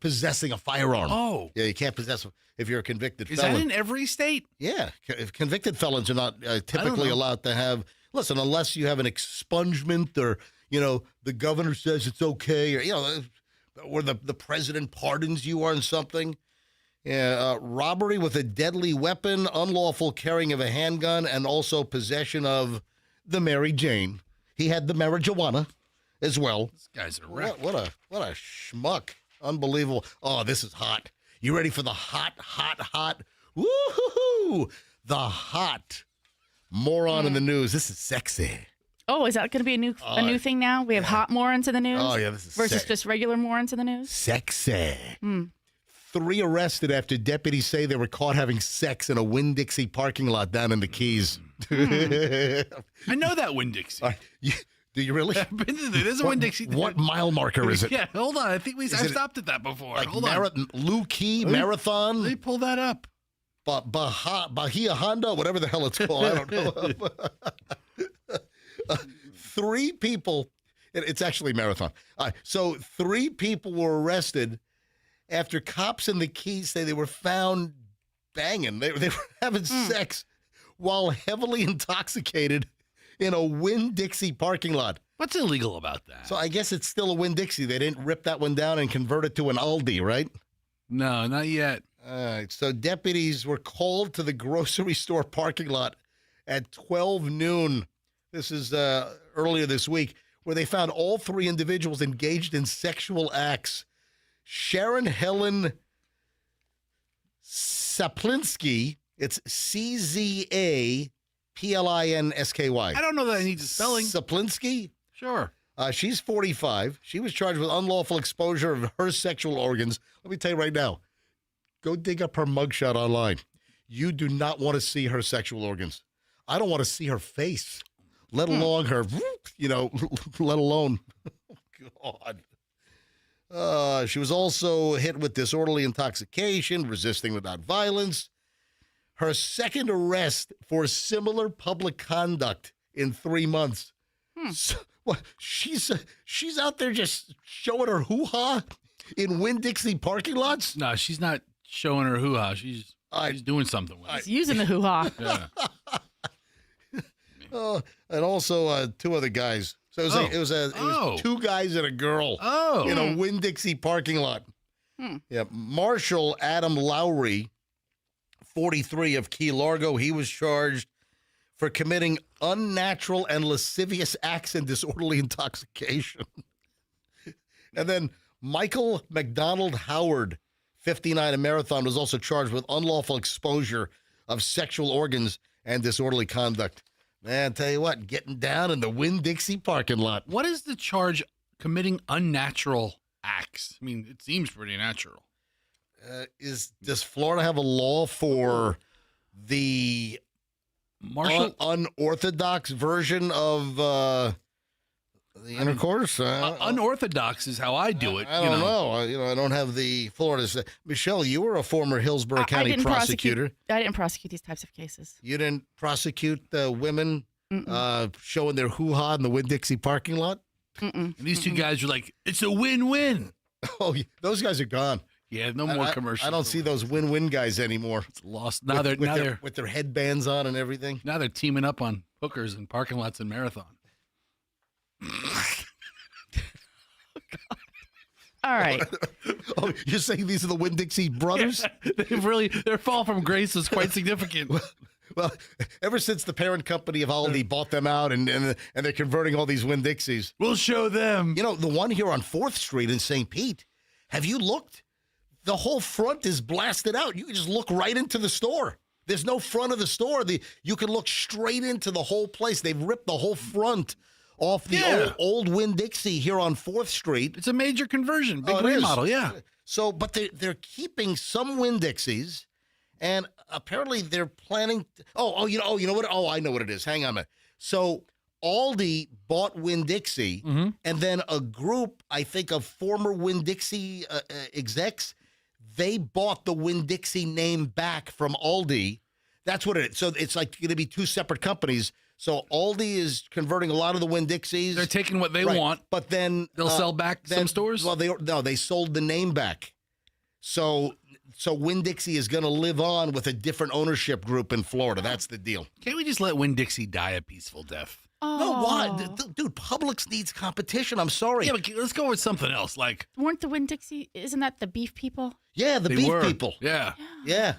possessing a firearm. Oh. Yeah, you can't possess if you're a convicted Is felon. that in every state? Yeah. If convicted felons are not typically allowed to have, listen, unless you have an expungement or, the governor says it's okay or, the president pardons you on something. Yeah, robbery with a deadly weapon, unlawful carrying of a handgun, and also possession of the Mary Jane. He had the marijuana as well. This guy's a wreck. What a schmuck. Unbelievable. Oh, this is hot. You ready for the hot? Woo-hoo-hoo! The hot moron in the news. This is sexy. Oh, is that going to be a new thing now? We have hot morons in the news? Oh, yeah, this is versus just regular morons in the news? Sexy. 3 arrested after deputies say they were caught having sex in a Winn-Dixie parking lot down in the Keys. I know that Winn-Dixie. Do you really? I've been to there. There's a Winn-Dixie. What mile marker is it? Yeah, hold on. I think I've stopped at that before. Like Hold on. Lou Key Marathon? Let me pull that up. Bahia Honda, whatever the hell it's called. I don't know. 3 people. It's actually Marathon. So 3 people were arrested after cops in the Keys say they were found banging. They were having sex while heavily intoxicated in a Winn-Dixie parking lot. What's illegal about that? So I guess it's still a Winn-Dixie. They didn't rip that one down and convert it to an Aldi, right? No, not yet. All right. So deputies were called to the grocery store parking lot at 12 noon. This is earlier this week, where they found all 3 individuals engaged in sexual acts. Sharon Helen Saplinsky, it's Czaplinskyi. I don't know that I need the spelling. Saplinsky? Sure. She's 45. She was charged with unlawful exposure of her sexual organs. Let me tell you right now, go dig up her mugshot online. You do not want to see her sexual organs. I don't want to see her face, let alone her, let alone, God. She was also hit with disorderly intoxication, resisting without violence. Her second arrest for similar public conduct in 3 months. So, she's out there just showing her hoo-ha in Winn-Dixie parking lots? No, she's not showing her hoo-ha. She's doing something with it. She's using the hoo-ha. Yeah. And also 2 other guys. So it was 2 guys and a girl in a Winn-Dixie parking lot. Yeah, Marshall Adam Lowry, 43 of Key Largo, he was charged for committing unnatural and lascivious acts and disorderly intoxication. And then Michael McDonald Howard, 59 of Marathon, was also charged with unlawful exposure of sexual organs and disorderly conduct. Man, tell you what, getting down in the Winn-Dixie parking lot. What is the charge? Committing unnatural acts. I mean, it seems pretty natural. Does Florida have a law for the unorthodox version of the intercourse? Unorthodox is how I do it. I don't know. I don't have the Florida. Michelle, you were a former Hillsborough County prosecutor. I didn't prosecute these types of cases. You didn't prosecute the women showing their hoo-ha in the Winn-Dixie parking lot? And these 2 guys are like, it's a win-win. Oh, those guys are gone. Yeah, no more commercials. I don't see those win-win guys anymore. It's lost. Now they're with their headbands on and everything. Now they're teaming up on hookers and parking lots and Marathon. All right. Oh, you're saying these are the Winn-Dixie brothers? Yeah, their fall from grace was quite significant. Well, ever since the parent company of Aldi bought them out and they're converting all these Winn-Dixies. We'll show them. You know, the one here on 4th Street in St. Pete, have you looked? The whole front is blasted out. You can just look right into the store. There's no front of the store. You can look straight into the whole place. They've ripped the whole front off the old Winn-Dixie here on 4th Street. It's a major conversion, big remodel, yeah. So, but they're keeping some Winn-Dixies, and apparently they're planning. You know what? Oh, I know what it is. Hang on a minute. So Aldi bought Winn-Dixie, and then a group, I think, of former Winn-Dixie execs, they bought the Winn-Dixie name back from Aldi. That's what it is. So it's like going to be 2 separate companies. So Aldi is converting a lot of the Winn-Dixies. They're taking what they want, but then they'll sell back some stores. Well, they sold the name back. So Winn-Dixie is going to live on with a different ownership group in Florida. That's the deal. Can't we just let Winn-Dixie die a peaceful death? No, why? Dude, Publix needs competition. I'm sorry. Yeah, but let's go with something else. Like, weren't the Winn-Dixie, isn't that the beef people? Yeah, the beef people. Yeah. Yeah.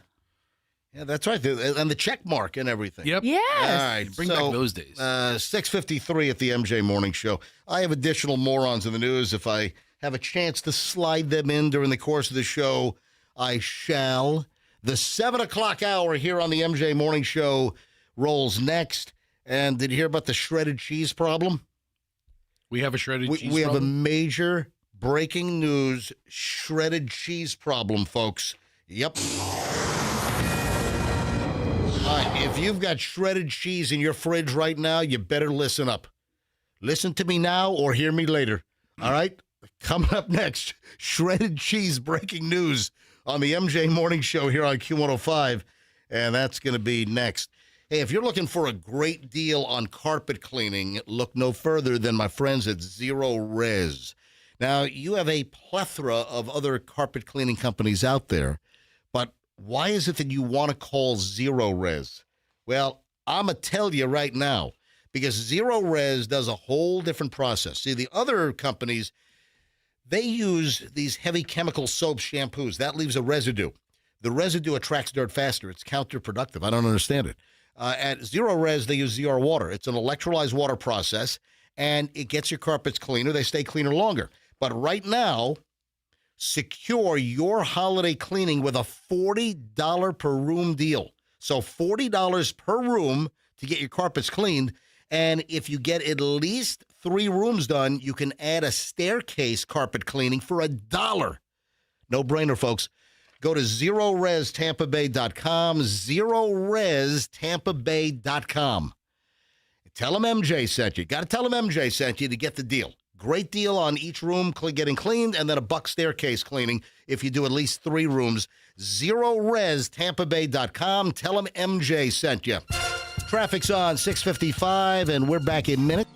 Yeah, that's right. And the check mark and everything. Yep. Yes. All right. Bring back those days. 6:53 at the MJ Morning Show. I have additional morons in the news. If I have a chance to slide them in during the course of the show, I shall. The 7 o'clock hour here on the MJ Morning Show rolls next. And did you hear about the shredded cheese problem? We have a shredded cheese We have a problem? major breaking news shredded cheese problem, folks. Yep. If you've got shredded cheese in your fridge right now, you better listen up. Listen to me now or hear me later. All right? Coming up next, shredded cheese breaking news on the MJ Morning Show here on Q105. And that's going to be next. Hey, if you're looking for a great deal on carpet cleaning, look no further than my friends at Zero Res. Now, you have a plethora of other carpet cleaning companies out there, but why is it that you want to call Zero Res? Well, I'm going to tell you right now, because Zero Res does a whole different process. See, the other companies, they use these heavy chemical soap shampoos. That leaves a residue. The residue attracts dirt faster. It's counterproductive. I don't understand it. At Zero Res, they use ZR water. It's an electrolyzed water process, and it gets your carpets cleaner. They stay cleaner longer. But right now, secure your holiday cleaning with a $40 per room deal. So $40 per room to get your carpets cleaned. And if you get at least 3 rooms done, you can add a staircase carpet cleaning for $1. No brainer, folks. Go to ZeroResTampaBay.com, ZeroResTampaBay.com. Tell them MJ sent you. Got to tell them MJ sent you to get the deal. Great deal on each room getting cleaned, and then $1 staircase cleaning if you do at least 3 rooms. ZeroResTampaBay.com. Tell them MJ sent you. Traffic's on 6:55, and we're back in a minute.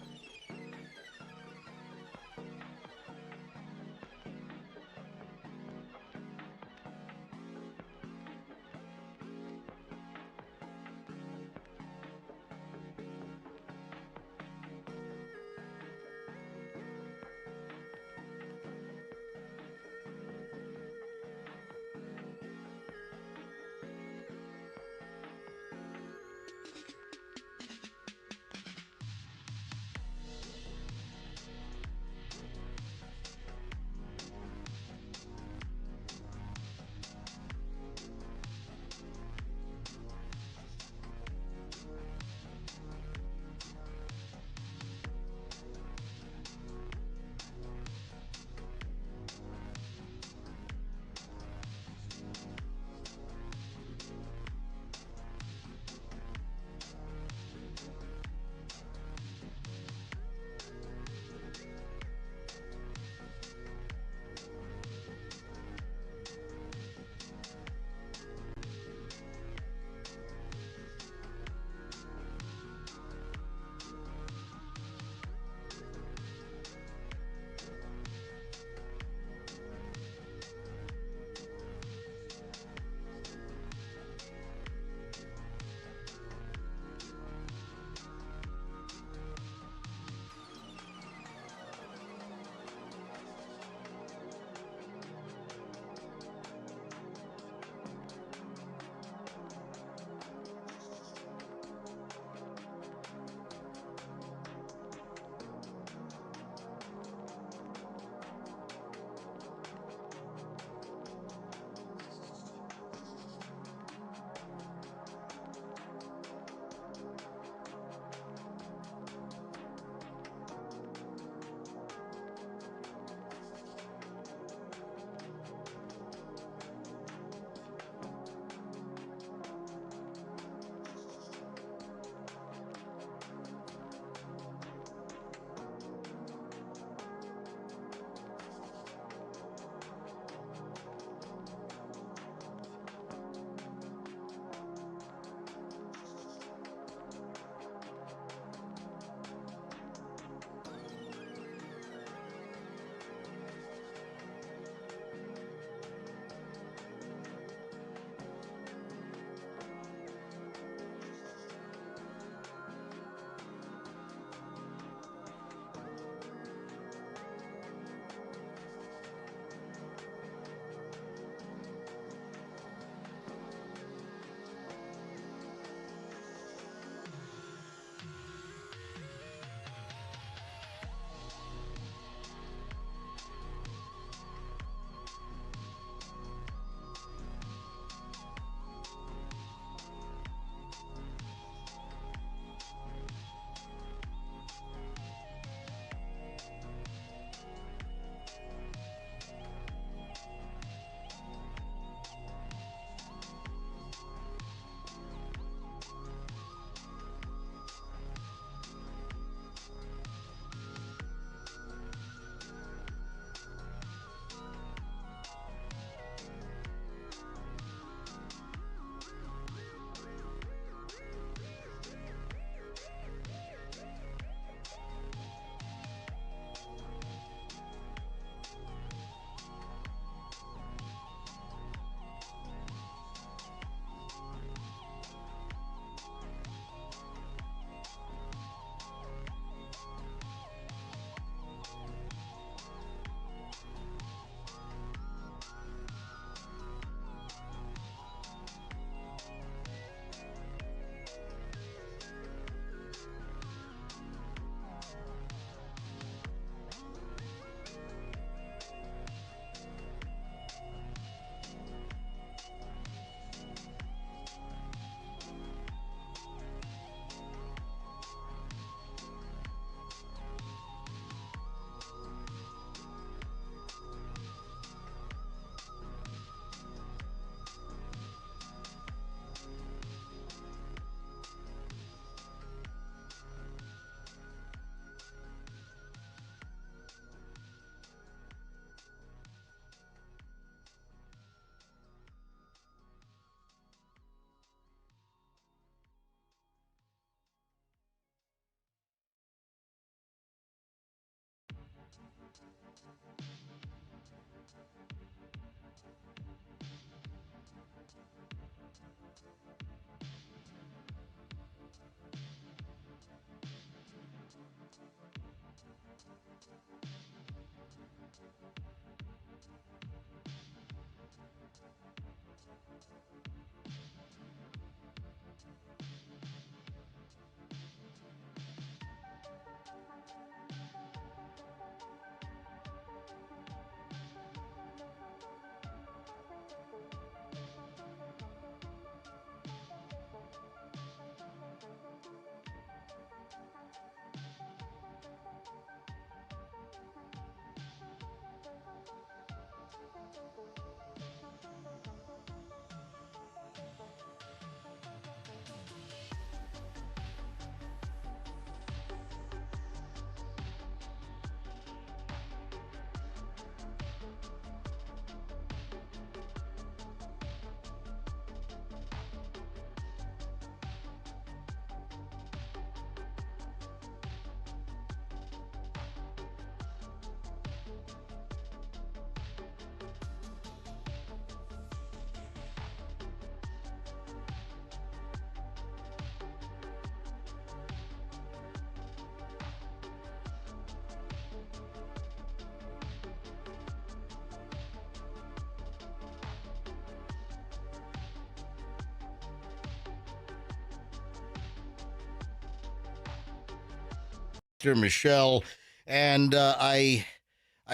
Dear Michelle, and I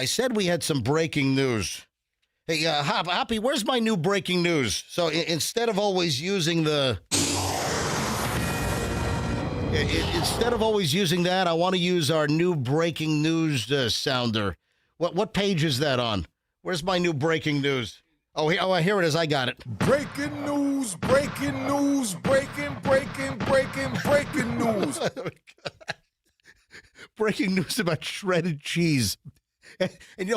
said we had some breaking news. Hey, Hoppy, where's my new breaking news? So instead of always using the... Instead of always using that, I want to use our new breaking news sounder. What page is that on? Where's my new breaking news? Oh, here it is. I got it. Breaking news, breaking news, breaking news. Breaking news about shredded cheese. And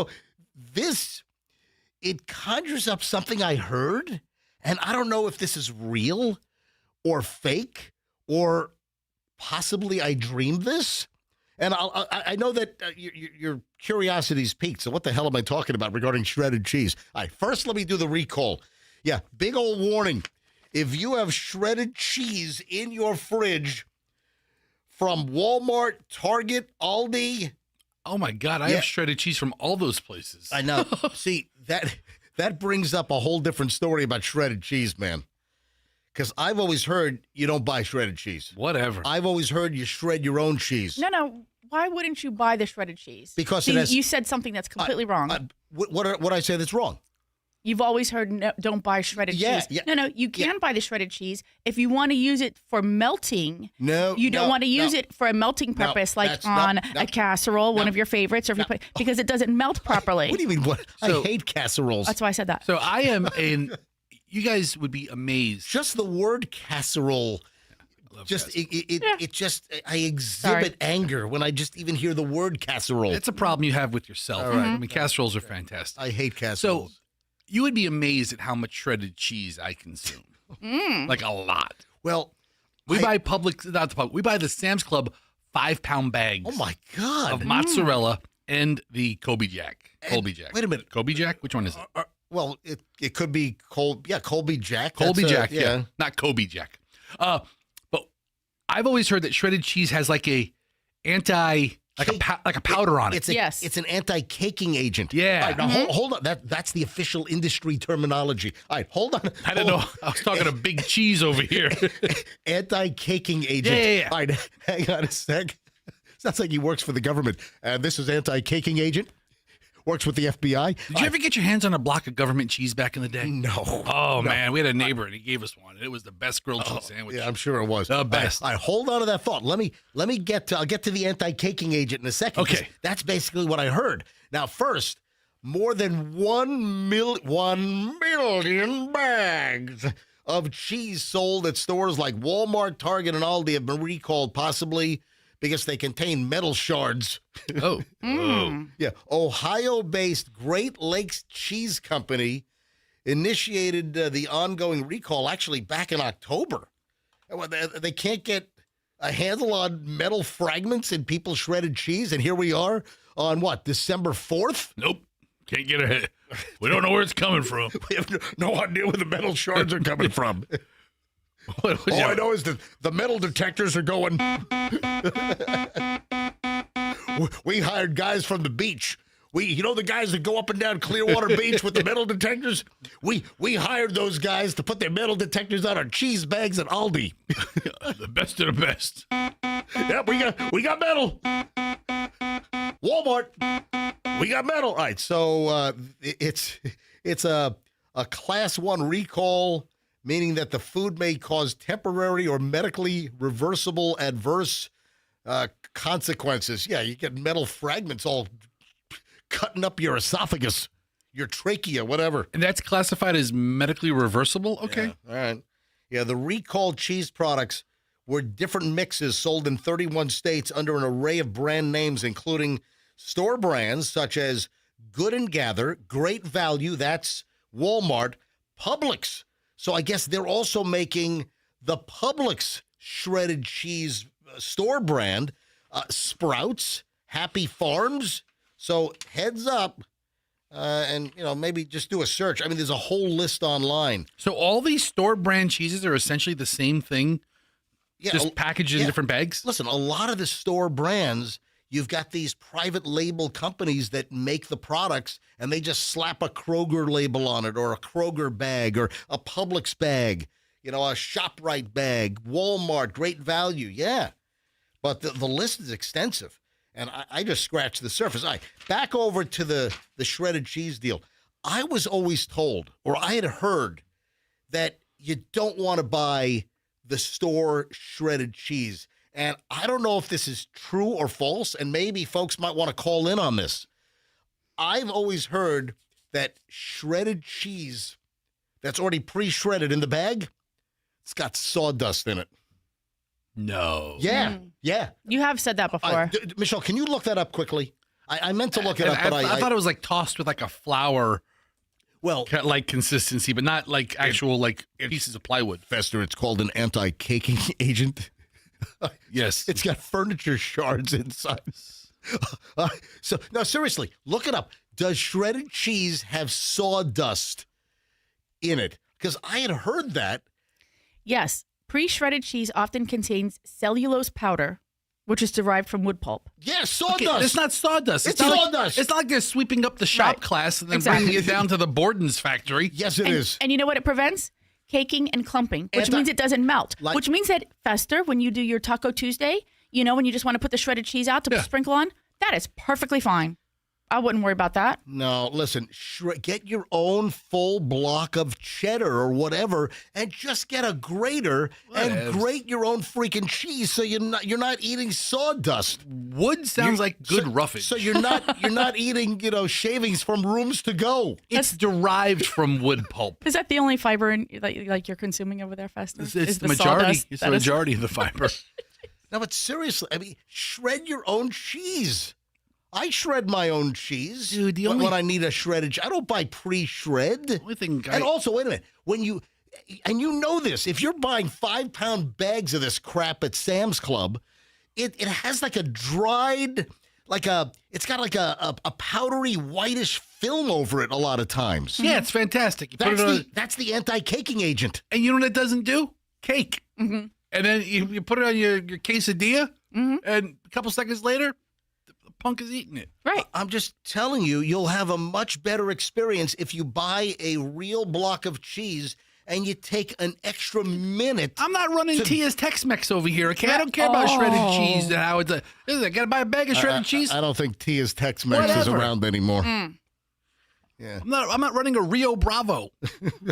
this, it conjures up something I heard, and I don't know if this is real or fake or possibly I dreamed this. And I know that your curiosity's piqued, so what the hell am I talking about regarding shredded cheese? All right, first let me do the recall. Yeah, big old warning. If you have shredded cheese in your fridge from Walmart, Target, Aldi... Oh, my God, I have shredded cheese from all those places. I know. See, that brings up a whole different story about shredded cheese, man. Because I've always heard you don't buy shredded cheese. Whatever. I've always heard you shred your own cheese. No. Why wouldn't you buy the shredded cheese? Because See, it has, you said something that's completely wrong. What I say that's wrong? You've always heard don't buy shredded cheese. Yeah. No, you can buy the shredded cheese if you want to use it for melting. No, you don't want to use it for a melting purpose, like on a casserole, one of your favorites, or if you put, because it doesn't melt properly. What do you mean? What? I hate casseroles. That's why I said that. So I am you guys would be amazed. Just the word casserole. I exhibit anger when I just even hear the word casserole. It's a problem you have with yourself. All right. I mean, casseroles are fantastic. I hate casseroles. So you would be amazed at how much shredded cheese I consume. Like a lot. Well, we buy the Sam's Club 5-pound bags. Oh my God. Of mozzarella and the Colby Jack. Wait a minute. Colby Jack? Which one is it? Well, it could be Colby Jack. Colby Jack, yeah. Not Kobe Jack. But I've always heard that shredded cheese has like a powder on it. It's an anti-caking agent. Yeah. All right, now hold on. That's the official industry terminology. All right, hold on. I don't know. I was talking to big cheese over here. Anti-caking agent. Yeah. All right, hang on a sec. Sounds like he works for the government. This is anti-caking agent. Works with the FBI. Did you ever get your hands on a block of government cheese back in the day? No. Oh, man. We had a neighbor, and he gave us one. It was the best grilled cheese sandwich. Yeah, I'm sure it was. The best. All right, hold on to that thought. I'll get to the anti-caking agent in a second. Okay. That's basically what I heard. Now, first, more than 1 million bags of cheese sold at stores like Walmart, Target, and Aldi have been recalled, possibly because they contain metal shards. Oh. Yeah. Ohio-based Great Lakes Cheese Company initiated the ongoing recall actually back in October. They can't get a handle on metal fragments in people's shredded cheese, and here we are on December 4th? Nope. Can't get ahead. We don't know where it's coming from. We have no idea where the metal shards are coming from. All I know is that the metal detectors are going. We hired guys from the beach. The guys that go up and down Clearwater Beach with the metal detectors? We hired those guys to put their metal detectors on our cheese bags at Aldi. The best of the best. Yeah, we got metal. Walmart, we got metal. All right, so it's a class 1 recall, meaning that the food may cause temporary or medically reversible adverse consequences. Yeah, you get metal fragments all cutting up your esophagus, your trachea, whatever. And that's classified as medically reversible? Okay. Yeah, all right. Yeah, the recalled cheese products were different mixes sold in 31 states under an array of brand names, including store brands such as Good and Gather, Great Value, that's Walmart, Publix. So I guess they're also making the Publix shredded cheese store brand, Sprouts, Happy Farms. So heads up, and maybe just do a search. I mean, there's a whole list online. So all these store brand cheeses are essentially the same thing, just packaged in different bags? Listen, a lot of the store brands, you've got these private label companies that make the products, and they just slap a Kroger label on it, or a Kroger bag, or a Publix bag, a ShopRite bag, Walmart, Great Value, yeah. But the list is extensive. And I just scratched the surface. Back over to the shredded cheese deal. I was always told, or I had heard, that you don't want to buy the store shredded cheese. And I don't know if this is true or false, and maybe folks might want to call in on this. I've always heard that shredded cheese that's already pre-shredded in the bag, it's got sawdust in it. No. Yeah, yeah. You have said that before. Michelle, can you look that up quickly? I meant to look it up, but I thought it was like tossed with like a flour, like consistency, but not like actual like pieces of plywood. Fester, it's called an anti-caking agent. Yes. It's got furniture shards inside. So, no, seriously, look it up. Does shredded cheese have sawdust in it? Because I had heard that. Yes. Pre-shredded cheese often contains cellulose powder, which is derived from wood pulp. Yeah, sawdust. Okay, it's not sawdust. It's not sawdust. It's not like they're sweeping up the shop class and then bringing it down to the Borden's factory. Yes, it is. And you know what it prevents? Caking and clumping, which means it doesn't melt. Which means that, Fester, when you do your Taco Tuesday, when you just want to put the shredded cheese out to sprinkle on, that is perfectly fine. I wouldn't worry about that. No, listen, get your own full block of cheddar or whatever, and just get a grater and grate your own freaking cheese, so you're not eating sawdust. Wood sounds like good roughage. So you're not eating shavings from rooms to go. It's derived from wood pulp. Is that the only fiber like you're consuming over there, Fester? It's the majority. It's the majority of the fiber. No, but seriously, I mean, shred your own cheese. I shred my own cheese, dude. When I need a shredded, I don't buy pre-shred. And also, wait a minute, when you know this, if you're buying 5-pound bags of this crap at Sam's Club, it has like a dried, it's got like a powdery whitish film over it a lot of times. Yeah, it's fantastic. That's the anti-caking agent. And you know what it doesn't do? Cake. Mm-hmm. And then you put it on your quesadilla, and a couple seconds later, punk is eating it. Right. I'm just telling you, you'll have a much better experience if you buy a real block of cheese and you take an extra minute. I'm not running Tia's Tex-Mex over here, okay? I don't care about shredded cheese and how it's I got to buy a bag of shredded cheese? I don't think Tia's Tex-Mex is around anymore. Yeah. I'm not running a Rio Bravo.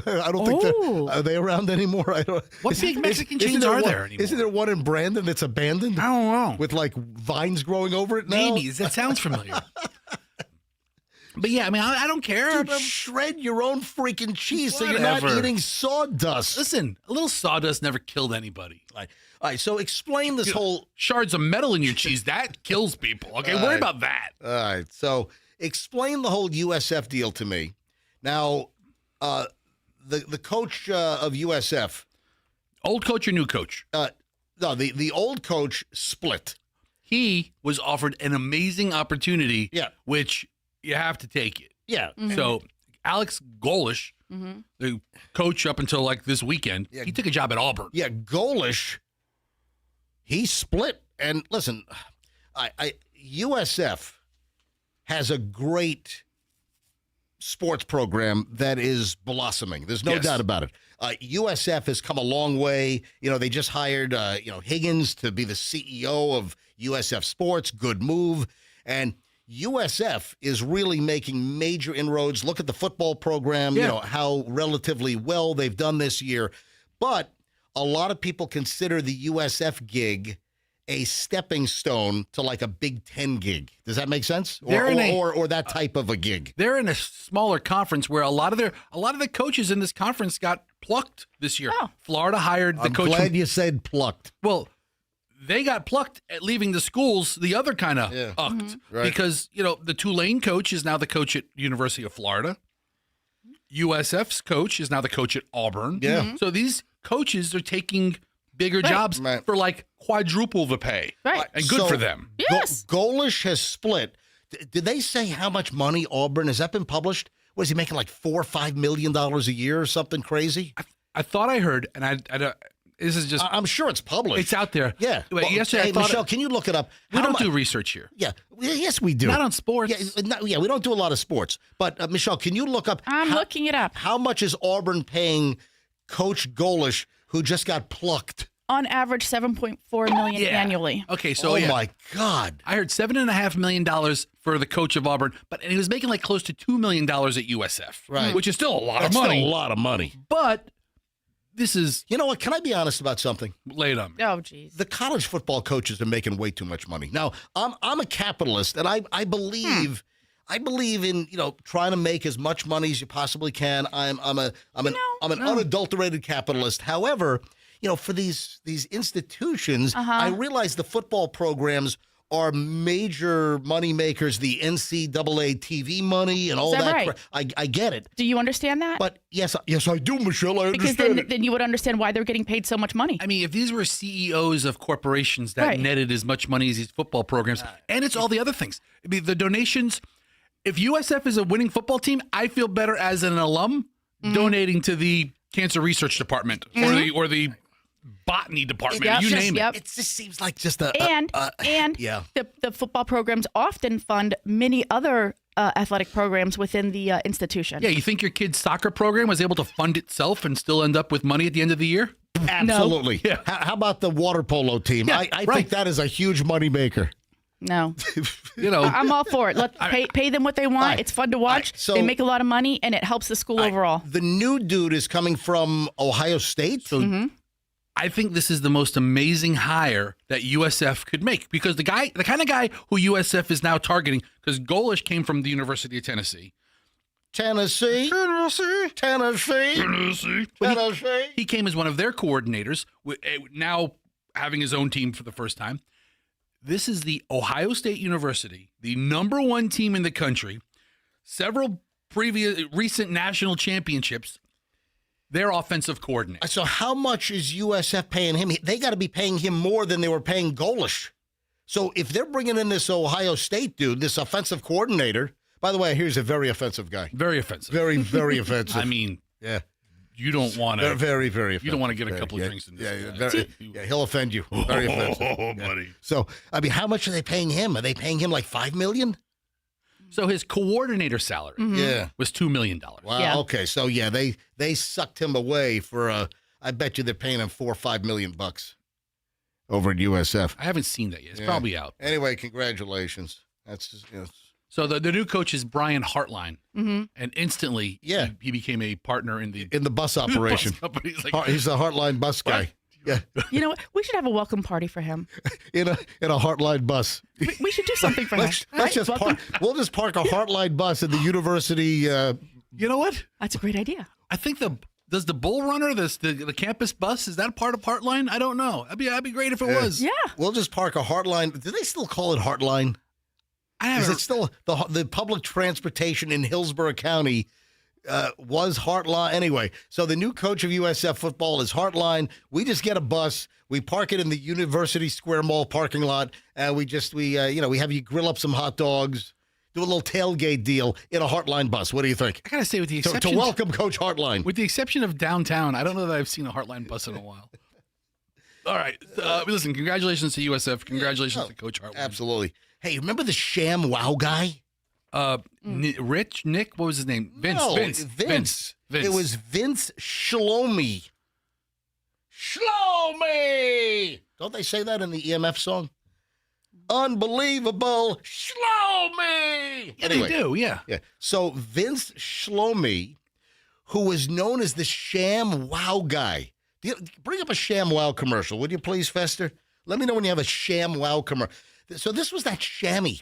I don't think are they around anymore? What big Mexican chains are there anymore? Isn't there one in Brandon that's abandoned? I don't know. With like vines growing over it now? Maybe. That sounds familiar. But yeah, I mean, I don't care. Dude, shred your own freaking cheese so you're not eating sawdust. Listen, a little sawdust never killed anybody. All right, so explain this whole... Shards of metal in your cheese, that kills people. Okay, worry about that. All right, so... Explain the whole USF deal to me. Now, the coach of USF, old coach or new coach? No, the old coach split. He was offered an amazing opportunity, which you have to take it. Yeah. Mm-hmm. So Alex Golish, the coach up until like this weekend, he took a job at Auburn. Yeah, Golish, he split. And listen, USF has a great sports program that is blossoming. There's no doubt about it. USF has come a long way. They just hired, Higgins to be the CEO of USF Sports. Good move. And USF is really making major inroads. Look at the football program, how relatively well they've done this year. But a lot of people consider the USF gig a stepping stone to like a Big Ten gig. Does that make sense? Or that type of a gig. They're in a smaller conference where a lot of the coaches in this conference got plucked this year. Oh. Florida hired the coach. I'm glad you said plucked. Well, they got plucked at leaving the schools. The other kind of ucked right. Because the Tulane coach is now the coach at University of Florida. USF's coach is now the coach at Auburn. Yeah. Mm-hmm. So these coaches are taking bigger jobs for like quadruple the pay. Right. And good for them. Yes. Golish has split. Did they say how much money Auburn, has that been published? What is he making, like $4 or $5 million a year or something crazy? I thought I heard, and I don't, this is just... I'm sure it's published. It's out there. Yeah. But yesterday, Michelle, can you look it up? We don't do research here. Yeah. Yes, we do. Not on sports. Yeah, we don't do a lot of sports. But, Michelle, can you look up... I'm looking it up. How much is Auburn paying Coach Golish, who just got plucked? On average, $7.4 million annually. Okay, so oh my God. I heard $7.5 million for the coach of Auburn, but he was making like close to $2 million at USF, Right. which is still a lot That's of money. still a lot of money. But this is... You know what? Can I be honest about something? Lay it on me. Oh, geez. The college football coaches are making way too much money. Now, I'm a capitalist, and I believe in trying to make as much money as you possibly can. I'm an unadulterated capitalist. However, for these institutions, I realize the football programs are major money makers, the NCAA TV money and all that. Right? I get it. Do you understand that? But yes, I do, Michelle. I understand because then you would understand why they're getting paid so much money. I mean, if these were CEOs of corporations that netted as much money as these football programs, and it's all the other things. I mean, the donations. If USF is a winning football team, I feel better as an alum donating to the cancer research department or the botany department. You name it. It just seems like just the football programs often fund many other athletic programs within the institution. Yeah, you think your kid's soccer program was able to fund itself and still end up with money at the end of the year? Absolutely. No. Yeah. How about the water polo team? Yeah, I think that is a huge moneymaker. No. I'm all for it. Pay them what they want. It's fun to watch. So they make a lot of money, and it helps the school overall. The new dude is coming from Ohio State. So I think this is the most amazing hire that USF could make because the kind of guy who USF is now targeting, because Golish came from the University of Tennessee. Tennessee. He came as one of their coordinators, now having his own team for the first time. This is the Ohio State University, the number one team in the country, several recent national championships, their offensive coordinator. So how much is USF paying him? They got to be paying him more than they were paying Golish. So if they're bringing in this Ohio State dude, this offensive coordinator, by the way, here's a very offensive guy. Very offensive. Very, very offensive. I mean, yeah. You don't want to. Very, very offensive. You don't want to get a couple of drinks in this. He'll offend you. Very offensive. Oh, buddy. So, I mean, how much are they paying him? Are they paying him like $5 million? So his coordinator salary was $2 million. Wow. Yeah. Okay. So, they sucked him away for, I bet you they're paying him $4 or $5 million over at USF. I haven't seen that yet. It's probably out. Anyway, congratulations. That's just, So the new coach is Brian Hartline, and instantly he became a partner in the bus operation. He's a Hartline bus guy. Yeah. You know what? We should have a welcome party for him. in a Hartline bus. We should do something for him. Let's just we'll just park a Hartline bus at the university. You know what? That's a great idea. I think does the Bull Runner, the campus bus, is that part of Heartline? I don't know. That'd be great if it was. Yeah. We'll just park a Heartline. Do they still call it Heartline? Is it still the public transportation in Hillsborough County was Heartline? Anyway, so the new coach of USF football is Heartline. We just get a bus, we park it in the University Square Mall parking lot, and we have you grill up some hot dogs, do a little tailgate deal in a Heartline bus. What do you think? I gotta say, with the exception to welcome Coach Heartline, with the exception of downtown, I don't know that I've seen a Heartline bus in a while. All right, listen. Congratulations to USF. Congratulations to Coach Heartline. Absolutely. Hey, remember the Sham Wow guy? Nick, what was his name? Vince. No, Vince. It was Vince Shlomi. Shlomi! Don't they say that in the EMF song? Unbelievable Shlomi! Yeah, anyway, they do, yeah. So Vince Shlomi, who was known as the Sham Wow guy. Bring up a Sham Wow commercial, would you please, Fester? Let me know when you have a Sham Wow commercial. So this was that chamois.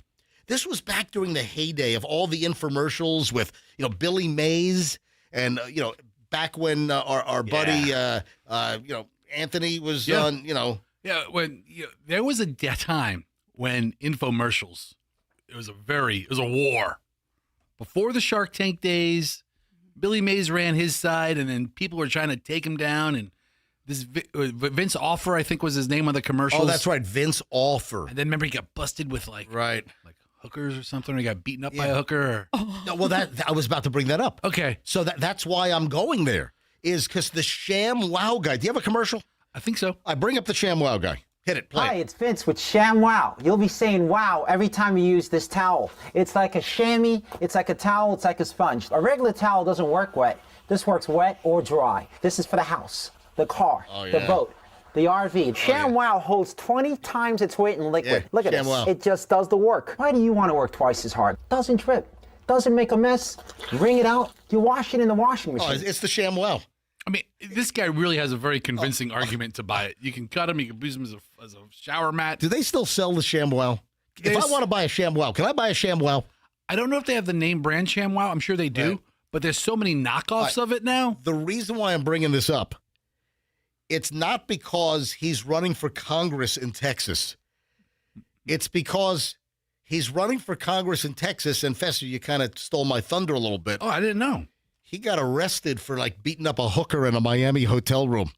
This was back during the heyday of all the infomercials with, Billy Mays and, back when our buddy, Anthony was on, Yeah, when there was a time when infomercials, it was a war. Before the Shark Tank days, Billy Mays ran his side, and then people were trying to take him down, and this Vince Offer, I think, was his name on the commercials. Oh, that's right, Vince Offer. And then remember he got busted with like hookers or something, or he got beaten up by a hooker. No, well, I was about to bring that up. Okay, so that's why I'm going there, is because the Sham Wow guy. Do you have a commercial? I think so. I bring up the Sham Wow guy. Hit it. Play. Hi, it's Vince with Sham Wow. You'll be saying wow every time you use this towel. It's like a chamois. It's like a towel. It's like a sponge. A regular towel doesn't work wet. This works wet or dry. This is for the house, the car, the boat, The RV. ShamWow holds 20 times its weight in liquid. Yeah, Look at ShamWow. this. It just does the work. Why do you want to work twice as hard? Doesn't trip. Doesn't make a mess. You wring it out. You wash it in the washing Oh, machine. it's the ShamWow. I mean, this guy really has a very convincing argument to buy it. You can cut him. You can use him as a shower mat. Do they still sell the ShamWow? If I want to buy a ShamWow, can I buy a ShamWow? I don't know if they have the name brand ShamWow. I'm sure they do. Right. But there's so many knockoffs of it now. The reason why I'm bringing this up, it's not because he's running for Congress in Texas. It's because he's running for Congress in Texas, and Fester, you kind of stole my thunder a little bit. Oh, I didn't know. He got arrested for like beating up a hooker in a Miami hotel room.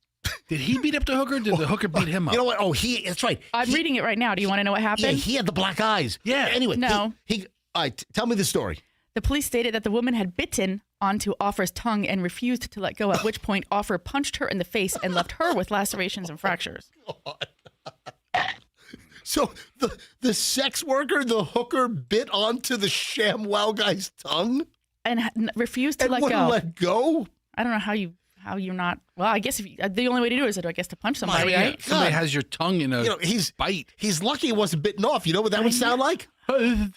Did he beat up the hooker? Or did the hooker beat him up? You know what? Oh, that's right. I'm reading it right now. Do you want to know what happened? Yeah, he had the black eyes. Yeah. Anyway, No. All right, tell me the story. The police stated that the woman had bitten onto Offer's tongue and refused to let go, at which point Offer punched her in the face and left her with lacerations and fractures. So the sex worker, the hooker, bit onto the ShamWow guy's tongue And refused to and let wouldn't go. let go? I don't know how you're not. Well, I guess the only way to do it is, I guess, to punch somebody, Yeah, right? somebody has your tongue in a he's bite. He's lucky it wasn't bitten off. You know what that would sound like? It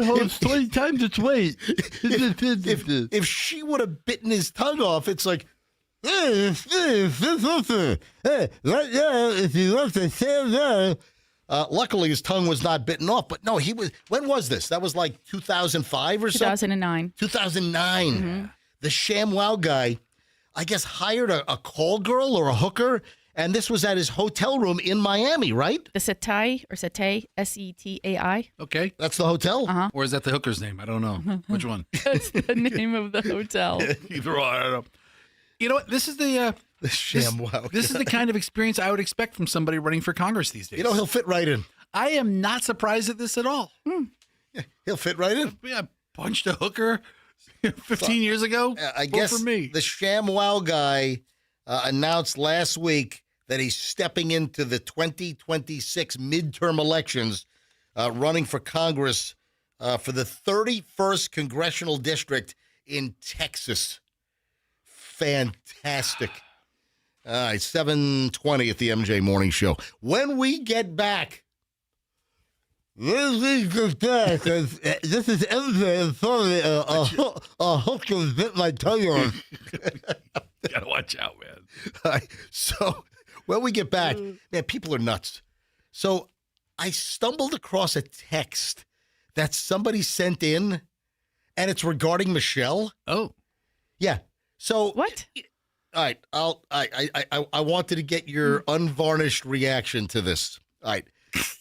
holds 20 times its weight. If she would have bitten his tongue off, it's like. Luckily, his tongue was not bitten off. But no, he was. When was this? That was like 2005 or so. 2009. 2009. Mm-hmm. The ShamWow guy, I guess, hired a call girl or a hooker, and this was at his hotel room in Miami, right? The Setai or Setai, Setai. Okay. That's the hotel? Uh-huh. Or is that the hooker's name? I don't know. Which one? That's the name of the hotel. Either one, I don't know. You know what? This is the ShamWow. This is the kind of experience I would expect from somebody running for Congress these days. You know, he'll fit right in. I am not surprised at this at all. Yeah, he'll fit right in. Yeah, punched a hooker 15 years ago. I Vote guess for me. the ShamWow guy announced last week that he's stepping into the 2026 midterm elections, running for Congress for the 31st congressional district in Texas. Fantastic. All right, 7:20 at the MJ Morning Show. When we get back, this is MJ. Sorry, a hooker bit my tongue off. Gotta watch out, man. All right, so when we get back, man, people are nuts. So I stumbled across a text that somebody sent in, and it's regarding Michelle. Oh, yeah. So what? All right, I wanted to get your unvarnished reaction to this. All right,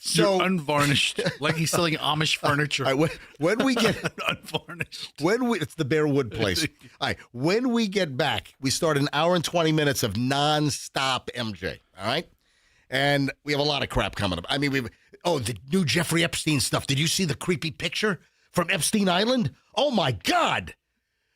so you're unvarnished, like he's selling Amish furniture. All right, when we get unvarnished, it's the Bear Wood place. All right, when we get back, we start an hour and 20 minutes of nonstop MJ. All right, and we have a lot of crap coming up. I mean, the new Jeffrey Epstein stuff. Did you see the creepy picture from Epstein Island? Oh my God,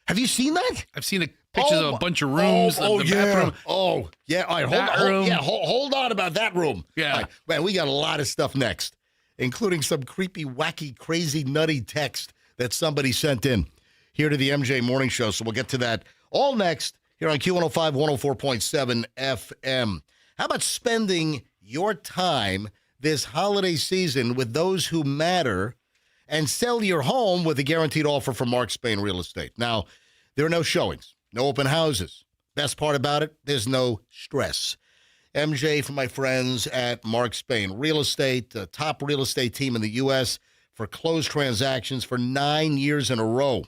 have you seen that? I've seen pictures of a bunch of rooms. Oh, of the yeah. bathroom. Oh, yeah. All right, hold on about that room. Yeah. All right, man, we got a lot of stuff next, including some creepy, wacky, crazy, nutty text that somebody sent in here to the MJ Morning Show. So we'll get to that all next here on Q105, 104.7 FM. How about spending your time this holiday season with those who matter and sell your home with a guaranteed offer from Mark Spain Real Estate? Now, there are no showings. No open houses. Best part about it, there's no stress. MJ for my friends at Mark Spain Real Estate, the top real estate team in the U.S. for closed transactions for 9 years in a row,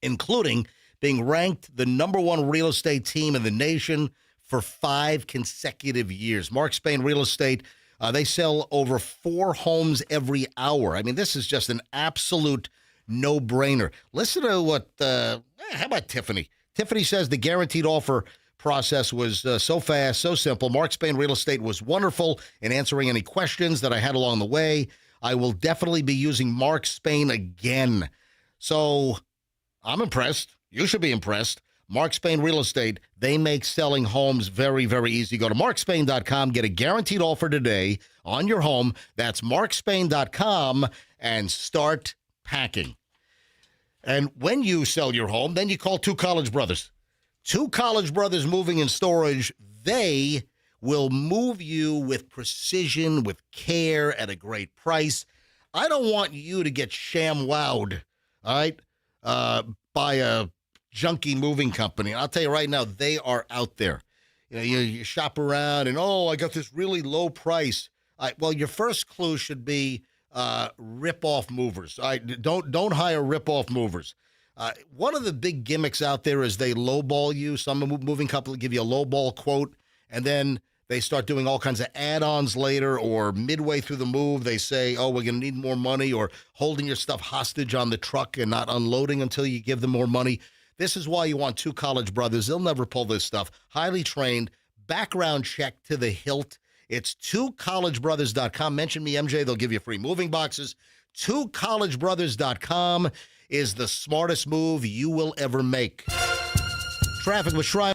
including being ranked the #1 real estate team in the nation for 5 consecutive years. Mark Spain Real Estate, they sell over 4 homes every hour. I mean, this is just an absolute no-brainer. Listen to what, how about Tiffany? Tiffany says the guaranteed offer process was so fast, so simple. Mark Spain Real Estate was wonderful in answering any questions that I had along the way. I will definitely be using Mark Spain again. So I'm impressed. You should be impressed. Mark Spain Real Estate, they make selling homes very, very easy. Go to markspain.com, get a guaranteed offer today on your home. That's markspain.com, and start packing. And when you sell your home, then you call Two College Brothers. Two College Brothers Moving and Storage, they will move you with precision, with care, at a great price. I don't want you to get sham-wowed, all right, by a junky moving company. And I'll tell you right now, they are out there. You know, you shop around and, I got this really low price. Well, your first clue should be rip-off movers. All right? Don't hire rip-off movers. One of the big gimmicks out there is they lowball you. Some moving company give you a lowball quote, and then they start doing all kinds of add-ons later, or midway through the move, they say, we're going to need more money, or holding your stuff hostage on the truck and not unloading until you give them more money. This is why you want Two College Brothers. They'll never pull this stuff. Highly trained, background check to the hilt. It's twocollegebrothers.com. Mention me, MJ. They'll give you free moving boxes. Twocollegebrothers.com is the smartest move you will ever make. Traffic with Shrine.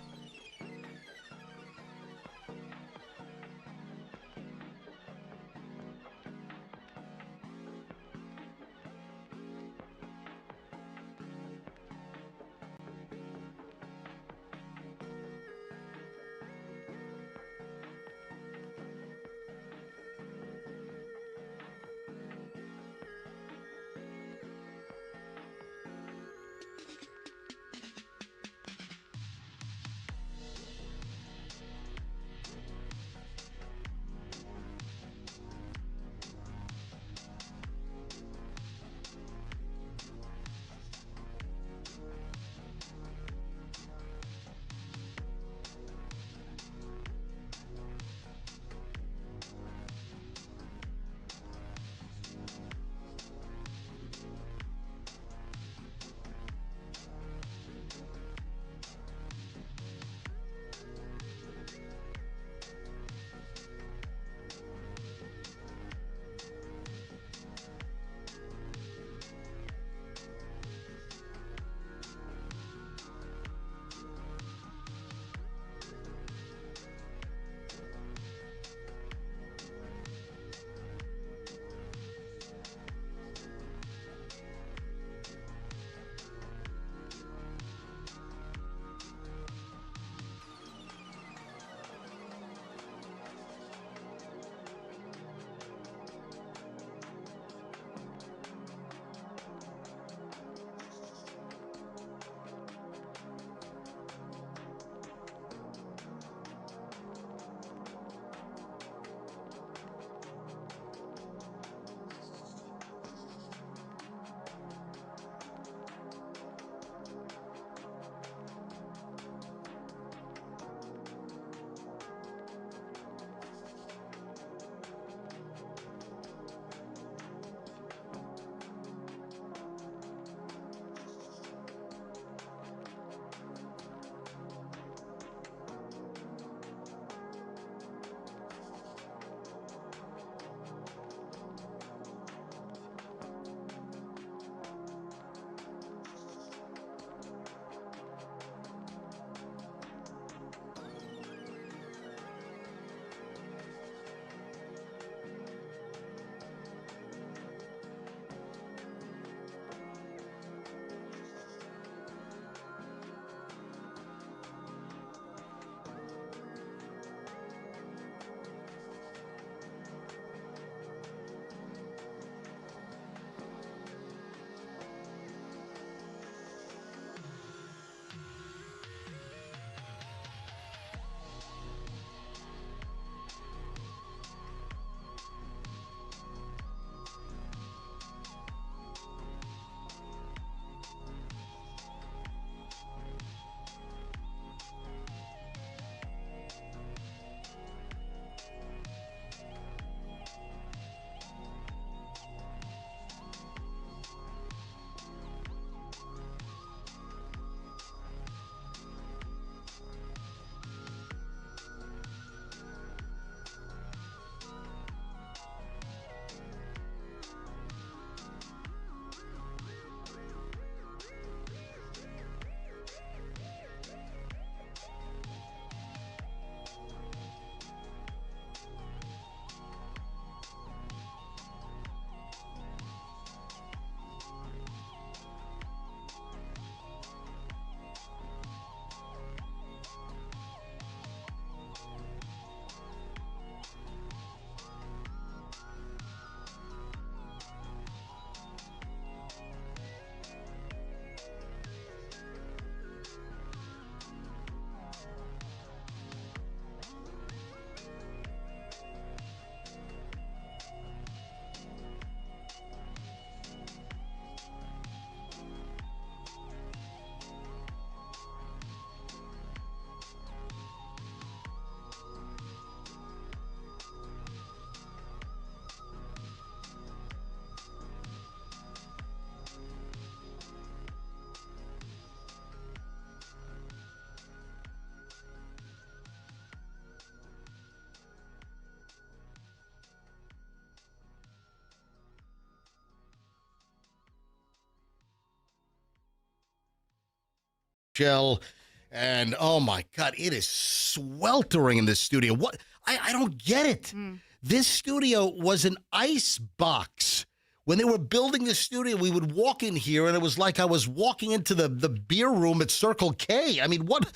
Michelle. And, oh, my God, it is sweltering in this studio. What? I don't get it. This studio was an ice box. When they were building the studio, we would walk in here, and it was like I was walking into the beer room at Circle K. I mean, what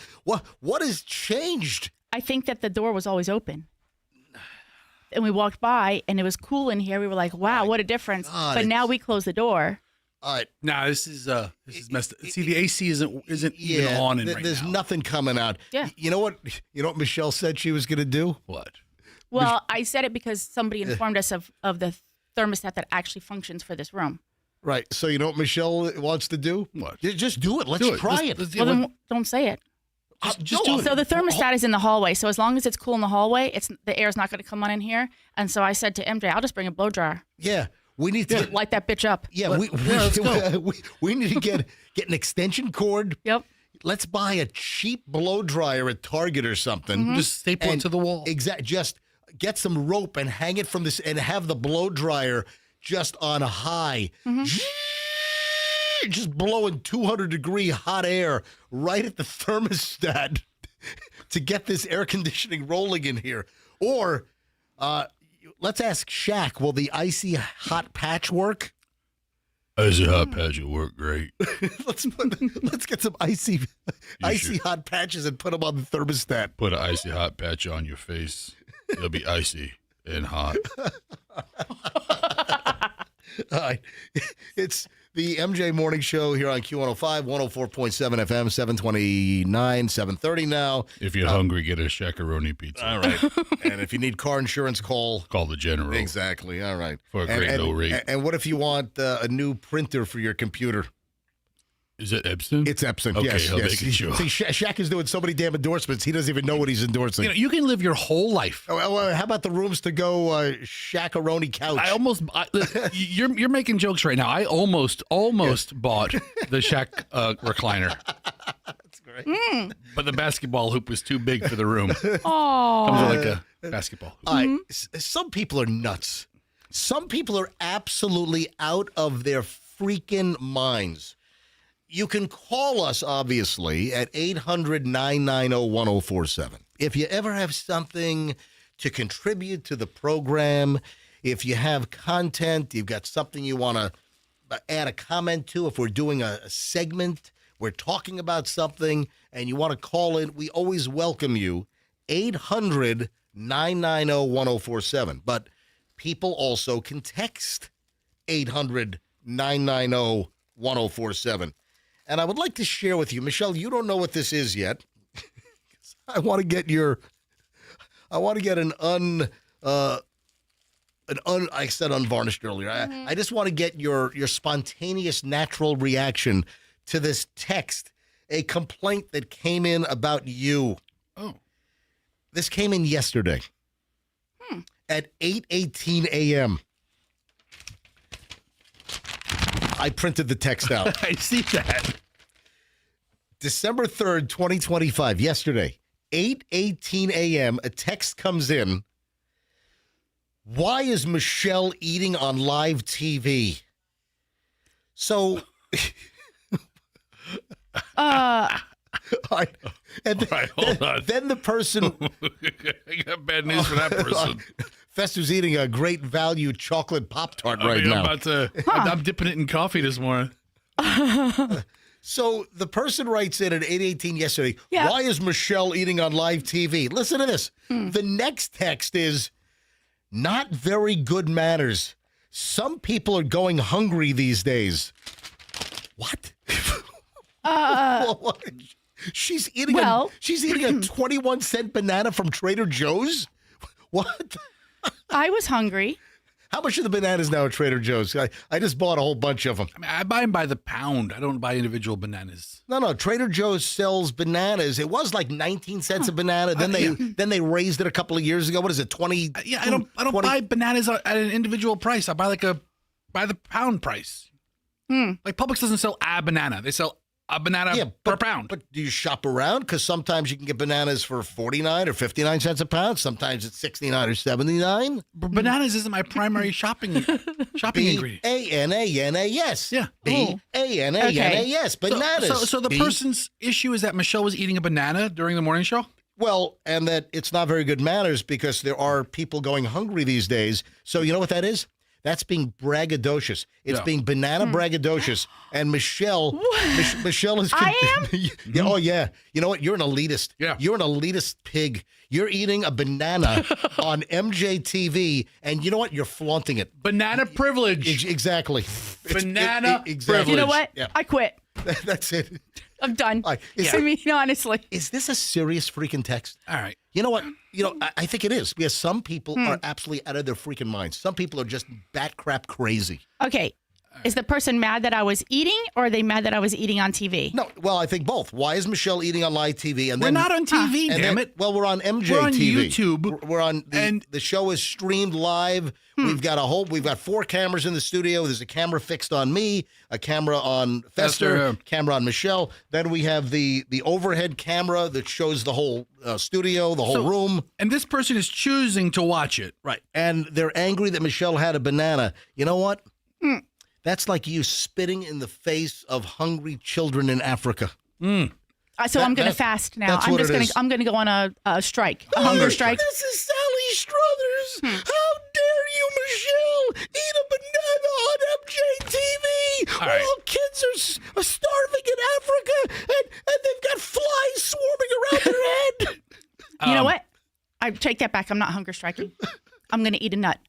has changed? I think that the door was always open. And we walked by, and it was cool in here. We were like, wow, what a difference. God, but now we close the door. No, this is messed up. See, the AC isn't even on in right there's now. nothing coming out. Yeah. You know what Michelle said she was going to do? What? Well, I said it because somebody informed us of the thermostat that actually functions for this room. Right. So you know what Michelle wants to do? What? Just do it. Let's try it. Well, then don't say it. Just do it. So the thermostat is in the hallway. So as long as it's cool in the hallway, the air is not going to come on in here. And so I said to MJ, I'll just bring a blow dryer. Yeah. We need to light that bitch up. Yeah, let's go. we need to get an extension cord. Yep. Let's buy a cheap blow dryer at Target or something. Just staple it to the wall. Just get some rope and hang it from this, and have the blow dryer just on high. Just blowing 200-degree hot air right at the thermostat to get this air conditioning rolling in here. Or let's ask Shaq, will the icy hot patch work? Icy hot patch will work great. Let's get some icy hot patches and put them on the thermostat. Put an icy hot patch on your face. It'll be icy and hot. All right. It's the MJ Morning Show here on Q105, 104.7 FM, 729, 730 now. If you're hungry, get a shakaroni pizza. All right. And if you need car insurance, call the General. Exactly. All right. For a great low rate. And what if you want a new printer for your computer? Is it Epson? It's Epson, okay, yes. I'll yes. make it sure. See, Shaq is doing so many damn endorsements, he doesn't even know what he's endorsing. You can live your whole life. Oh, how about the rooms to go Shaq-a-roni couch? You're making jokes right now. I almost bought the Shaq recliner. That's great. But the basketball hoop was too big for the room. Oh. Comes with like a basketball hoop. All right. Some people are nuts. Some people are absolutely out of their freaking minds. You can call us, obviously, at 800-990-1047. If you ever have something to contribute to the program, if you have content, you've got something you want to add a comment to, if we're doing a segment, we're talking about something, and you want to call in, we always welcome you, 800-990-1047. But people also can text 800-990-1047. And I would like to share with you, Michelle, you don't know what this is yet. I want to get I said unvarnished earlier. I just want to get your spontaneous, natural reaction to this text, a complaint that came in about you. Oh. This came in yesterday at 8:18 a.m. I printed the text out. I see that. December 3rd, 2025, yesterday, 8:18 a.m., a text comes in. Why is Michelle eating on live TV? So, All right, hold on. Then the person... I got bad news for that person. Fester's eating a great value chocolate Pop-Tart right now. I'm dipping it in coffee this morning. So the person writes in at 8:18 yesterday, why is Michelle eating on live TV? Listen to this. The next text is, not very good manners. Some people are going hungry these days. What? She's eating a 21-cent banana from Trader Joe's? What? I was hungry. How much are the bananas now at Trader Joe's? I just bought a whole bunch of them. I mean, I buy them by the pound. I don't buy individual bananas. No. Trader Joe's sells bananas. It was like 19 cents a banana. Then they raised it a couple of years ago. What is it? 20? Yeah, I don't buy bananas at an individual price. I buy by the pound price. Like Publix doesn't sell a banana. They sell a banana per pound. But do you shop around? Because sometimes you can get bananas for 49 or 59 cents a pound. Sometimes it's 69 or 79. Bananas isn't my primary shopping ingredient. B-A-N-A-N-A-S. Yeah. B-A-N-A-N-A-S. Bananas. So the person's issue is that Michelle was eating a banana during the morning show? Well, and that it's not very good manners because there are people going hungry these days. So you know what that is? That's being braggadocious. It's being banana braggadocious. And Michelle is. I am? Yeah, oh, yeah. You know what? You're an elitist. Yeah. You're an elitist pig. You're eating a banana on MJTV, and you know what? You're flaunting it. Banana privilege. Exactly. Banana exactly. You know what? Yeah. I quit. That's it. I'm done. Right. I mean, honestly. Is this a serious freaking text? All right. You know what? I think it is because some people are absolutely out of their freaking minds. Some people are just bat crap crazy. Okay. Is the person mad that I was eating, or are they mad that I was eating on TV? No, well, I think both. Why is Michelle eating on live TV? And We're not on TV, damn it. Well, we're on MJTV. We're on YouTube. We're on the show is streamed live. We've got 4 cameras in the studio. There's a camera fixed on me, a camera on Fester, camera on Michelle. Then we have the overhead camera that shows the whole studio, the whole room. And this person is choosing to watch it. Right. And they're angry that Michelle had a banana. You know what? That's like you spitting in the face of hungry children in Africa. So I'm going to fast now. I'm going to go on a strike, a hunger strike. This is Sally Struthers. How dare you, Michelle, eat a banana on MJTV? All right. All kids are starving in Africa, and they've got flies swarming around their head. You know what? I take that back. I'm not hunger striking. I'm going to eat a nut.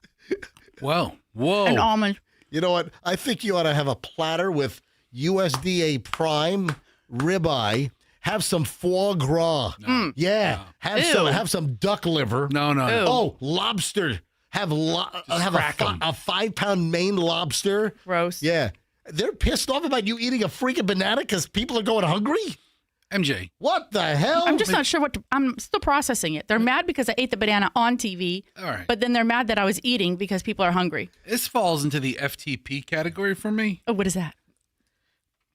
Whoa. An almond. You know what? I think you ought to have a platter with USDA prime ribeye. Have some foie gras. No. Yeah. No. Have some duck liver. No. Oh, lobster. Have a 5-pound Maine lobster. Gross. Yeah. They're pissed off about you eating a freaking banana because people are going hungry? MJ. What the hell? I'm just not sure I'm still processing it. They're mad because I ate the banana on TV. All right. But then they're mad that I was eating because people are hungry. This falls into the FTP category for me. Oh, what is that?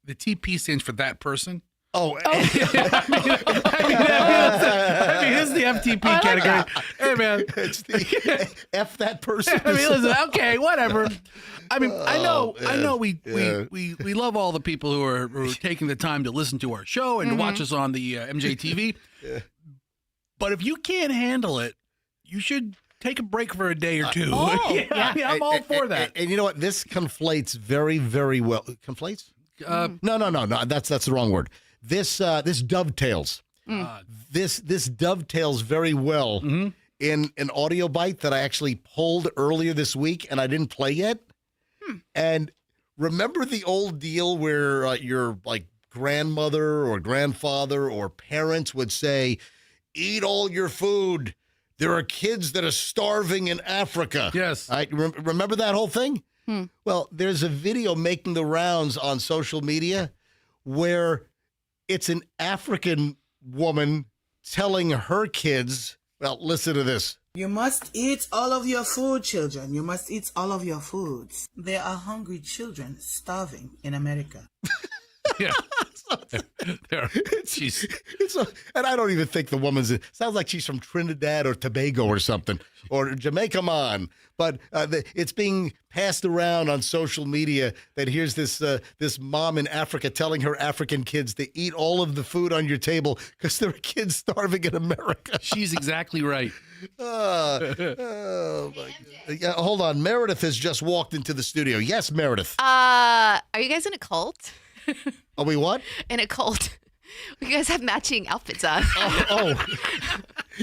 The TP stands for that person. Oh. I mean, it's the FTP category. Hey, man. It's the F that person. I mean, listen, okay, whatever. I mean, I know we love all the people who are taking the time to listen to our show and to watch us on the MJTV. But if you can't handle it, you should take a break for a day or two. I mean, I'm all for that. And you know what? This conflates very, very well. Conflates? No. That's the wrong word. This dovetails. This dovetails very well in an audio bite that I actually pulled earlier this week and I didn't play yet. And remember the old deal where your like grandmother or grandfather or parents would say, "Eat all your food. There are kids that are starving in Africa." Yes. Remember that whole thing? Well, there's a video making the rounds on social media where it's an African woman telling her kids, well, listen to this. You must eat all of your food, children. You must eat all of your foods. There are hungry children starving in America. Yeah. And I don't even think the woman's, sounds like she's from Trinidad or Tobago or something, or Jamaica man. But it's being passed around on social media that here's this mom in Africa telling her African kids to eat all of the food on your table because there are kids starving in America. She's exactly right. Oh my God. Yeah, hold on. Meredith has just walked into the studio. Yes, Meredith. Are you guys in a cult? Are we what? In a cult. You guys have matching outfits on. Oh.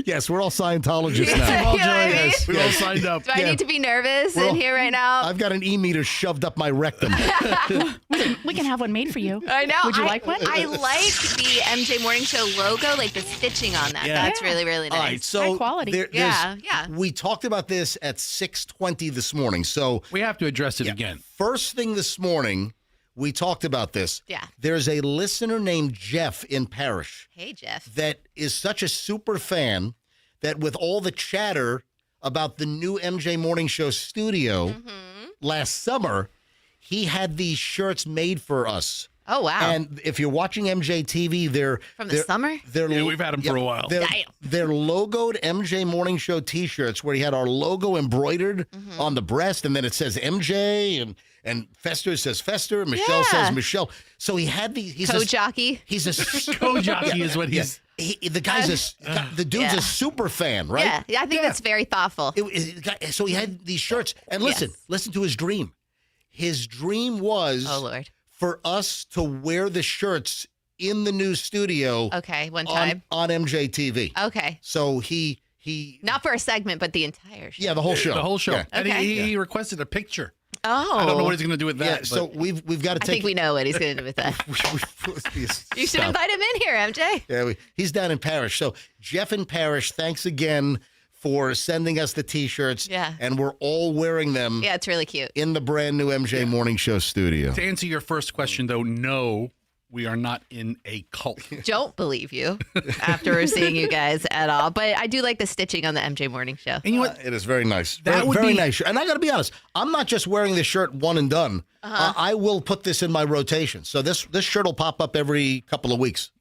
Yes, we're all Scientologists now. You know what I mean? We're all signed up. Do I need to be nervous in here right now? I've got an e-meter shoved up my rectum. We can have one made for you. I know. Would you like one? I like the MJ Morning Show logo, like the stitching on that. Yeah. That's really, really nice. All right, so high quality. Yeah. We talked about this at 6:20 this morning. So we have to address it again. First thing this morning, we talked about this. Yeah. There's a listener named Jeff in Parrish. Hey, Jeff. That is such a super fan that with all the chatter about the new MJ Morning Show studio last summer, he had these shirts made for us. Oh, wow. And if you're watching MJ TV, they're From the summer? We've had them for a while. They're logoed MJ Morning Show T-shirts where he had our logo embroidered on the breast, and then it says MJ, and Fester says Fester, and Michelle says Michelle. So he had these. He's co-jockey. He's a co-jockey is what he's. The guy's the dude's a super fan, right? Yeah, I think that's very thoughtful. So he had these shirts, and listen to his dream. His dream was, oh Lord, for us to wear the shirts in the new studio. Okay, one time on MJ TV. Okay, so he not for a segment, but the entire show. Yeah, the whole show. The whole show. Yeah. And Okay. he requested a picture. Oh, I don't know what he's going to do with that. Yeah, so we've got to take. I think we know what he's going to do with that. You should invite him in here, MJ. Yeah, he's down in Parrish. So Jeff in Parrish, thanks again for sending us the T-shirts. Yeah. And we're all wearing them. Yeah, it's really cute. In the brand new MJ Morning Show studio. To answer your first question, though, no, we are not in a cult. Don't believe you after seeing you guys at all. But I do like the stitching on the MJ Morning Show. And you know what? It is very nice. That would very be- nice. And I got to be honest, I'm not just wearing this shirt one and done. I will put this in my rotation. So this shirt will pop up every couple of weeks.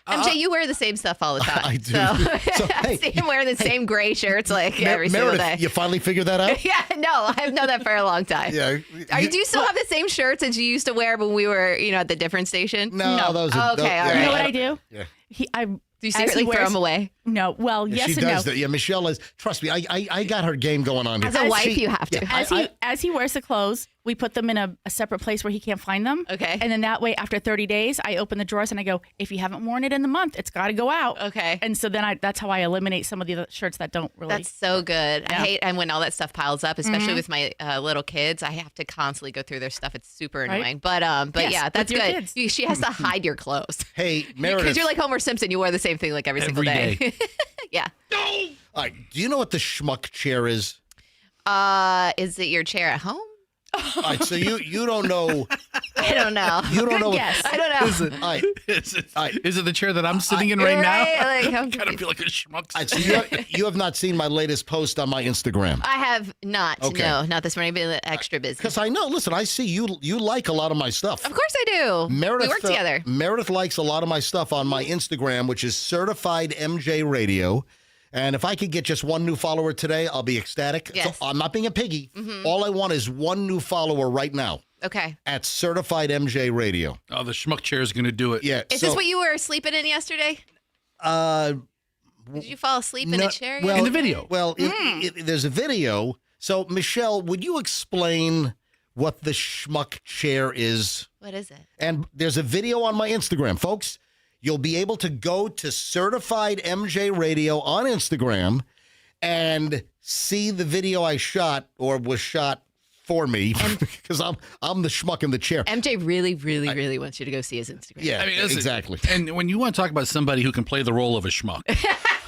MJ, you wear the same stuff all the time. I do. So, I see him wearing the same gray shirts like every single Meredith, day. you finally figured that out? Yeah, no, I've known that for a long time. Yeah. Do you still have the same shirts as you used to wear when we were, at the different station? No, those are... Okay, all right. You know what I do? Yeah. Do you secretly throw them away? No. Well, yes she and does no. that. Yeah, Michelle is. Trust me, I got her game going on here. As a wife, you have to. As he wears the clothes, we put them in a separate place where he can't find them. Okay. And then that way, after 30 days, I open the drawers and I go, if you haven't worn it in the month, it's got to go out. Okay. And so then that's how I eliminate some of the other shirts that don't really. That's so good. I hate and when all that stuff piles up, especially Mhm. with my little kids. I have to constantly go through their stuff. It's super Right? annoying. But Yes, yeah, with that's your good. kids. She has to hide your clothes. Hey, Because Meredith. you're like Homer Simpson. You wear the same thing like every single day. Yeah. All right, do you know what the schmuck chair is? Is it your chair at home? All right, so you don't know. I don't know. You don't Good know. guess. I don't know. Is it, All right. is it the chair that I'm sitting in right now? Right, like, I'm Gotta feel like a schmuck. All right, so you have not seen my latest post on my Instagram. I have not. Okay. No, not this morning. I've been extra busy. Because I know, listen, I see you like a lot of my stuff. Of course I do. Meredith, we work together. Meredith likes a lot of my stuff on my Instagram, which is Certified MJ Radio. And if I could get just one new follower today, I'll be ecstatic. Yes. So I'm not being a piggy. Mhm. All I want is one new follower right now Okay. at Certified MJ Radio. Oh, the schmuck chair is going to do it. Yeah. Is this what you were sleeping in yesterday? Did you fall asleep in no, a chair? well, In the video. Well, there's a video. So, Michelle, would you explain what the schmuck chair is? What is it? And there's a video on my Instagram, folks. You'll be able to go to Certified MJ Radio on Instagram and see the video I shot or was shot for me because I'm the schmuck in the chair. MJ really, really, really wants you to go see his Instagram. Yeah, I mean, listen, exactly. And when you want to talk about somebody who can play the role of a schmuck,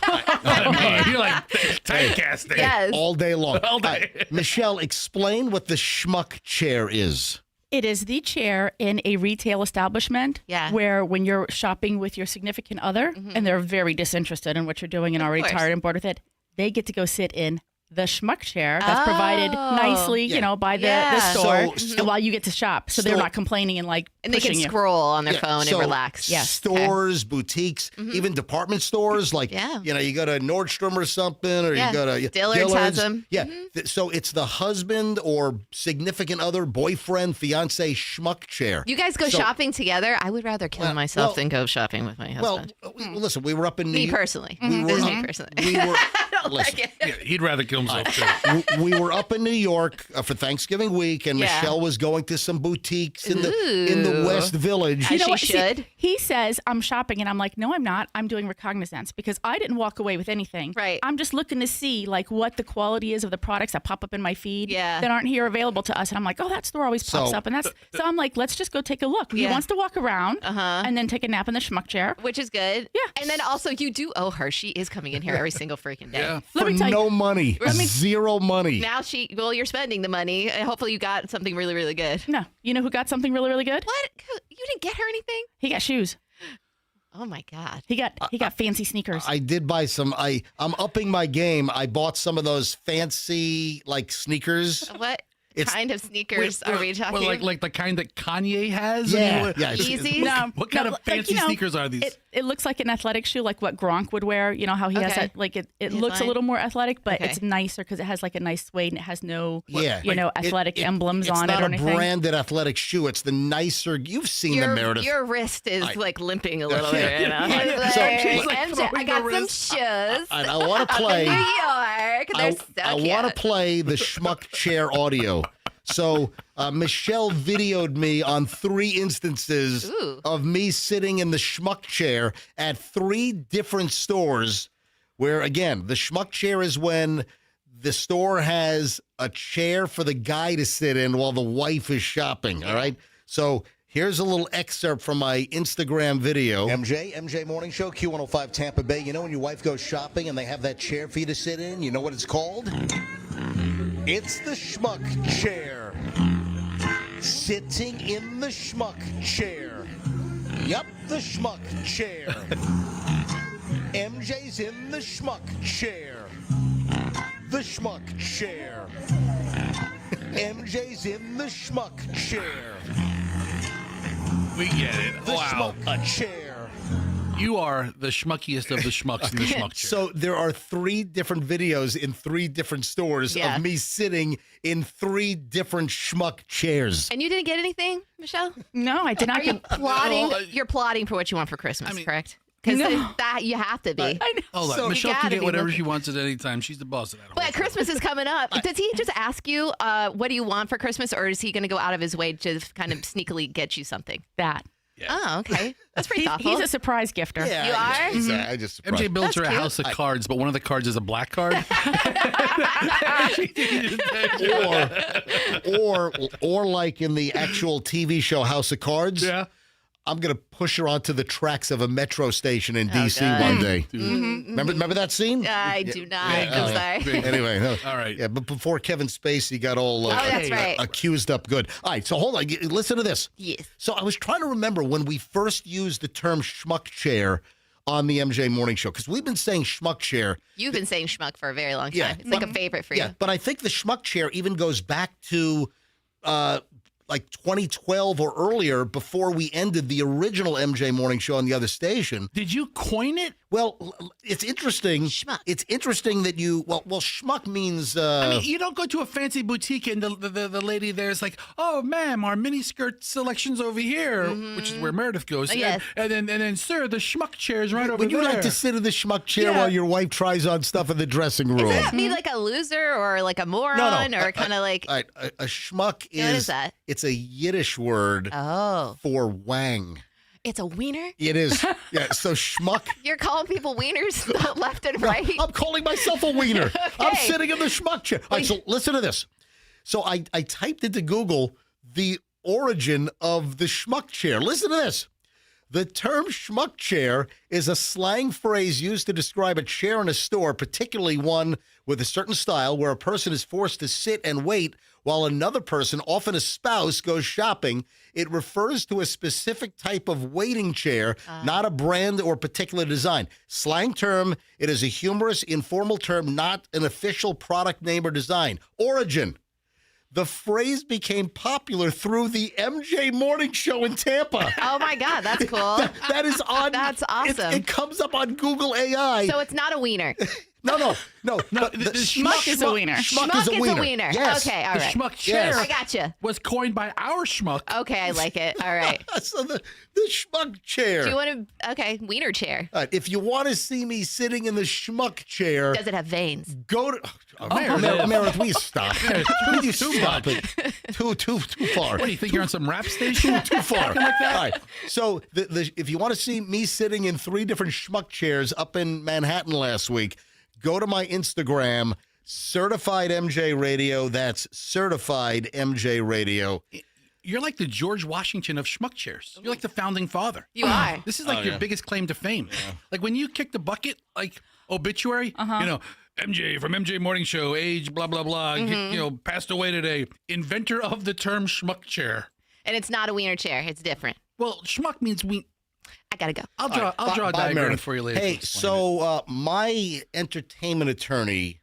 I mean, you're like typecasting. Yes. All day long. All day. Michelle, explain what the schmuck chair is. It is the chair in a retail establishment where when you're shopping with your significant other and they're very disinterested in what you're doing and already course. tired and bored with it, they get to go sit in the schmuck chair that's provided nicely, by the store, So- and while you get to shop. So they're Store- not complaining and like And they can pushing you. scroll on their phone so and relax. Yes. Stores, boutiques, even department stores, like, Yeah. you go to Nordstrom or something, or Yeah. you go to Dillard's has them. Yeah. So it's the husband or significant other, boyfriend, fiance schmuck chair. You guys go So- shopping together? I would rather kill myself than go shopping with my Well, husband. listen, we were up in me New personally. We were This is up- me personally. We were. I don't listen, like it. Yeah, he'd rather kill himself too. we were up in New York for Thanksgiving week, and Yeah. Michelle was going to some boutiques in the Ooh. West Village. As she what? See, should. he says, I'm shopping. And I'm like, no, I'm not. I'm doing recognizance because I didn't walk away with anything. Right. I'm just looking to see like what the quality is of the products that pop up in my feed Yeah. that aren't here available to us. And I'm like, oh, that store always pops So- up. And so I'm like, let's just go take a look. He Yeah. wants to walk around Uh-huh. and then take a nap in the schmuck chair. Which is good. Yeah. And then also you do owe her. She is coming in here every single freaking day. Yeah. For Let me tell no you- money, zero money. Now you're spending the money. And hopefully you got something really, really good. No. You know who got something really, really good? What? You didn't get her anything? He got shoes. Oh my God. He got fancy sneakers. I did buy some. I'm upping my game. I bought some of those fancy like sneakers. What? kind of sneakers are we talking? Well, like the kind that Kanye has? Yeah. Yeezys? What kind of fancy sneakers are these? It looks like an athletic shoe, like what Gronk would wear. You know how he has Okay. that, like it His looks a line? little more athletic, but Okay. it's nicer because it has like a nice suede and it has no, Yeah. athletic emblems on it or It's not anything. a branded athletic shoe. It's the nicer. You've seen them, Meredith. Your wrist is like limping a little bit right now. So, MJ, I got some shoes. I want to play. New York. They're so I cute. want to play the Schmuck Chair audio. So Michelle videoed me on 3 instances of me sitting in the Schmuck Chair at 3 different stores where, again, the Schmuck Chair is when the store has a chair for the guy to sit in while the wife is shopping, all right? So here's a little excerpt from my Instagram video. MJ Morning Show, Q105 Tampa Bay. You know when your wife goes shopping and they have that chair for you to sit in? You know what it's called? It's the Schmuck Chair. Sitting in the Schmuck Chair. Yup, the Schmuck Chair. MJ's in the Schmuck Chair. The Schmuck Chair. MJ's in the Schmuck Chair. We get it. The Wow. Schmuck Chair. You are the schmuckiest of the schmucks in the Schmuck Chair. So there are 3 different videos in 3 different stores Yeah. of me sitting in 3 different Schmuck chairs. And you didn't get anything, Michelle? No, I did not. Are you plotting? No, You're plotting for what you want for Christmas, correct? Because that you have to be. Hold on. So- Michelle You can gotta get be whatever looking. she wants at any time. She's the boss of that. But Christmas is coming up. Does he just ask you, what do you want for Christmas, or is he going to go out of his way to kind of sneakily get you something? That. Oh, okay. That's pretty thoughtful. He's a surprise gifter. You are? I just MJ built her a That's house of cards, but one of the cards is a black card. or like in the actual TV show House of Cards. Yeah. I'm going to push her onto the tracks of a metro station in D.C. God. one day. Mhm. Remember that scene? I do not. I'm sorry. Anyway, no. All right. Yeah, but before Kevin Spacey got all that's right. accused up good. All right, so hold on. Listen to this. Yes. So I was trying to remember when we first used the term schmuck chair on the MJ Morning Show, because we've been saying schmuck chair. You've been saying schmuck for a very long time. Yeah, It's like a favorite for you. Yeah, but I think the schmuck chair even goes back to like 2012 or earlier, before we ended the original MJ Morning Show on the other station. Did you coin it? Well, it's interesting. Schmuck. It's interesting that you well schmuck means. I mean, you don't go to a fancy boutique and the lady there's like, oh, ma'am, our mini skirt selection's over here, which is where Meredith goes. Yes. And then, sir, the schmuck chair is right over Would you there. like to sit in the schmuck chair Yeah. while your wife tries on stuff in the dressing room? Does that mean like a loser or like a moron or kind of like? All right, a schmuck is. What is that? It's a Yiddish word for wang. It's a wiener? It is. Yeah. So schmuck. You're calling people wieners left and right? I'm calling myself a wiener. I'm Okay. sitting in the schmuck chair. All right, so listen to this. So I typed into Google the origin of the schmuck chair. Listen to this. The term schmuck chair is a slang phrase used to describe a chair in a store, particularly one with a certain style where a person is forced to sit and wait while another person, often a spouse, goes shopping. It refers to a specific type of waiting chair, not a brand or particular design. Slang term, it is a humorous, informal term, not an official product name or design. Origin. The phrase became popular through the MJ Morning Show in Tampa. Oh my God, that's cool. That is on. That's awesome. It comes up on Google AI. So it's not a wiener. No. But the schmuck is a wiener. Schmuck is a wiener. Yes. Okay, all The right. schmuck chair I gotcha. was coined by our schmuck. Okay, I like it. All right. So the schmuck chair. Do you want to? Okay, wiener chair. All right, if you want to see me sitting in the schmuck chair, Does it have veins? go to. Meredith, will you stop? Will you Too stop much. it? Too far. What do you think? You're on some rap station? Too far. Talking like that? All right. So if you want to see me sitting in 3 different schmuck chairs up in Manhattan last week, go to my Instagram, Certified MJ Radio. That's Certified MJ Radio. You're like the George Washington of schmuck chairs. You're like the founding father. You are. This is like your biggest claim to fame. Like when you kick the bucket, like obituary, you know, MJ from MJ Morning Show, age blah blah blah, passed away today. Inventor of the term schmuck chair. And it's not a wiener chair. It's different. Well, schmuck means we. I gotta go. I'll draw a Bye, diagram Meredith. for you later. Hey, so my entertainment attorney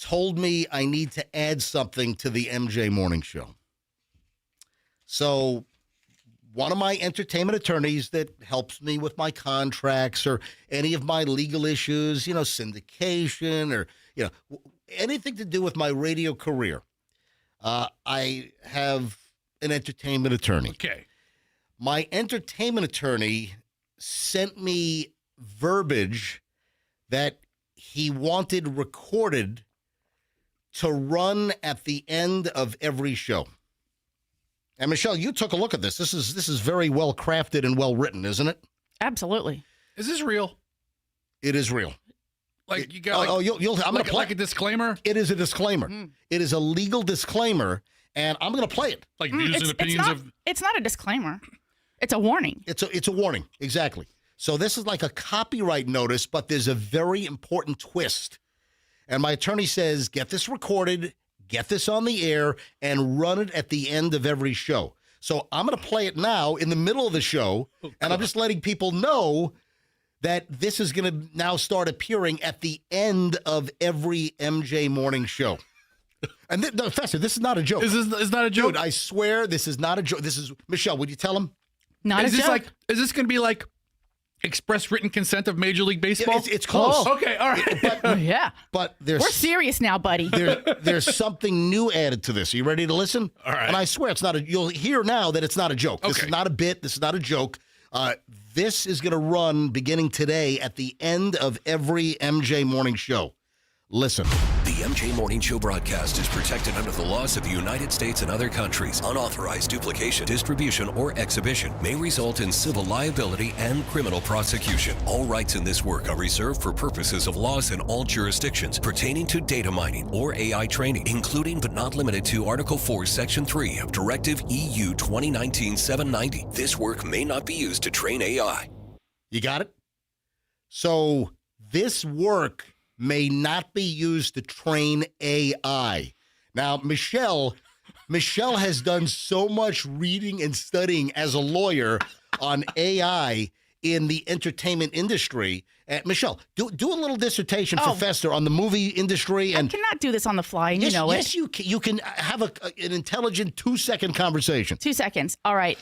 told me I need to add something to the MJ Morning Show. So one of my entertainment attorneys that helps me with my contracts or any of my legal issues, syndication or, anything to do with my radio career, I have an entertainment attorney. Okay. My entertainment attorney sent me verbiage that he wanted recorded to run at the end of every show. And Michelle, you took a look at this. This is very well crafted and well written, isn't it? Absolutely. Is this real? It is real. Like you got I'm gonna play like a disclaimer? It is a disclaimer. It is a legal disclaimer, and I'm going to play it. Like views and opinions of. It's not a disclaimer. It's a warning. It's a warning, exactly. So this is like a copyright notice, but there's a very important twist. And my attorney says, get this recorded, get this on the air, and run it at the end of every show. So I'm going to play it now in the middle of the show, and I'm just letting people know that this is going to now start appearing at the end of every MJ Morning Show. And Fester, this is not a joke. It's not a joke. Dude, I swear this is not a joke. This is, Michelle, would you tell him? Not is a this joke. Is this going to be like express written consent of Major League Baseball? It's close. Oh, okay, all right. Yeah. But We're serious now, buddy. there's something new added to this. Are you ready to listen? All right. And I swear it's not you'll hear now that it's not a joke. This Okay. is not a bit. This is not a joke. This is going to run beginning today at the end of every MJ Morning Show. Listen. The MJ Morning Show broadcast is protected under the laws of the United States and other countries. Unauthorized duplication, distribution, or exhibition may result in civil liability and criminal prosecution. All rights in this work are reserved for purposes of laws in all jurisdictions pertaining to data mining or AI training, including but not limited to Article 4, Section 3 of Directive EU 2019-790. This work may not be used to train AI. You got it? So this work may not be used to train AI. Now, Michelle has done so much reading and studying as a lawyer on AI in the entertainment industry. Michelle, do a little dissertation for Fester on the movie industry. And I cannot do this on the fly, and yes, you know yes, it. you can have an intelligent 2-second conversation. 2 seconds. All right.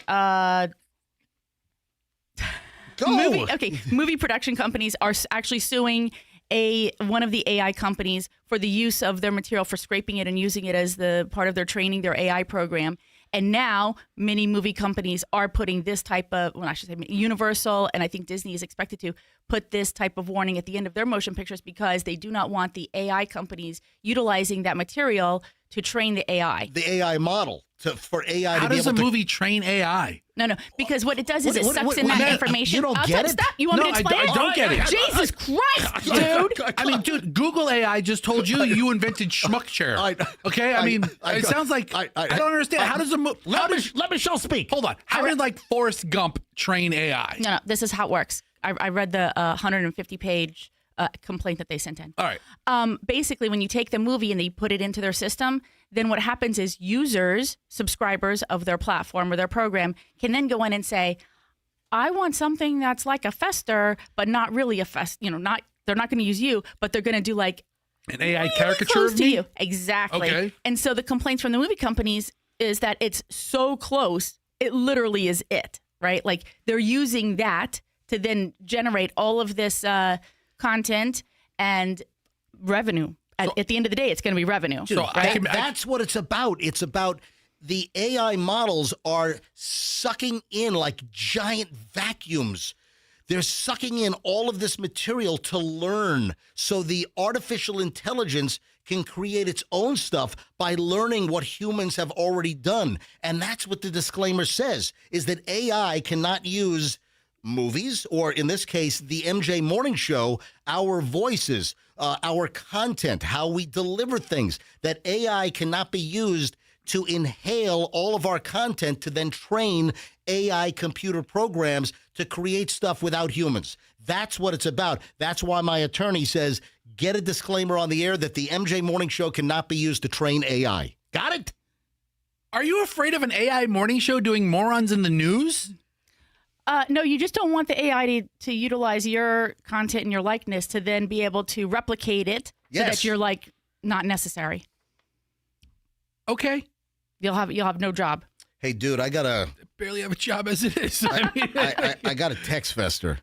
Go. Movie production companies are actually suing one of the AI companies for the use of their material, for scraping it and using it as the part of their training, their AI program. And now many movie companies are putting this type of, well, I should say Universal, and I think Disney is expected to put this type of warning at the end of their motion pictures because they do not want the AI companies utilizing that material to train the AI. The AI model for AI How to be does able a to... movie train AI? No, because what it does is it sucks in that information. You don't I'll get it? Stop. You want me to explain I don't get it. Jesus Christ, dude. I mean, dude, Google AI just told you invented Schmuck Chair. Okay? I mean, it sounds like I don't understand. How does let Michelle speak. Hold on. How did like Forrest Gump train AI? No, this is how it works. I read the 150-page complaint that they sent in. All right. Basically, when you take the movie and they put it into their system, then what happens is users, subscribers of their platform or their program can then go in and say, I want something that's like a Fester, but not really a Fester. They're not going to use you, but they're going to do like an AI really caricature close of to me? you. Exactly. Okay. And so the complaints from the movie companies is that it's so close, it literally is it, right? Like they're using that to then generate all of this content and revenue. At the end of the day, it's going to be revenue. So that's what it's about. It's about the AI models are sucking in like giant vacuums. They're sucking in all of this material to learn. So the artificial intelligence can create its own stuff by learning what humans have already done. And that's what the disclaimer says, is that AI cannot use movies, or in this case, the MJ Morning Show, our voices, our content, how we deliver things, that AI cannot be used to inhale all of our content to then train AI computer programs to create stuff without humans. That's what it's about. That's why my attorney says, get a disclaimer on the air that the MJ Morning Show cannot be used to train AI. Got it? Are you afraid of an AI morning show doing morons in the news? No, you just don't want the AI to utilize your content and your likeness to then be able to replicate it so that you're like not necessary. Okay. You'll have no job. Hey, dude, I barely have a job as it is. I got a text fester.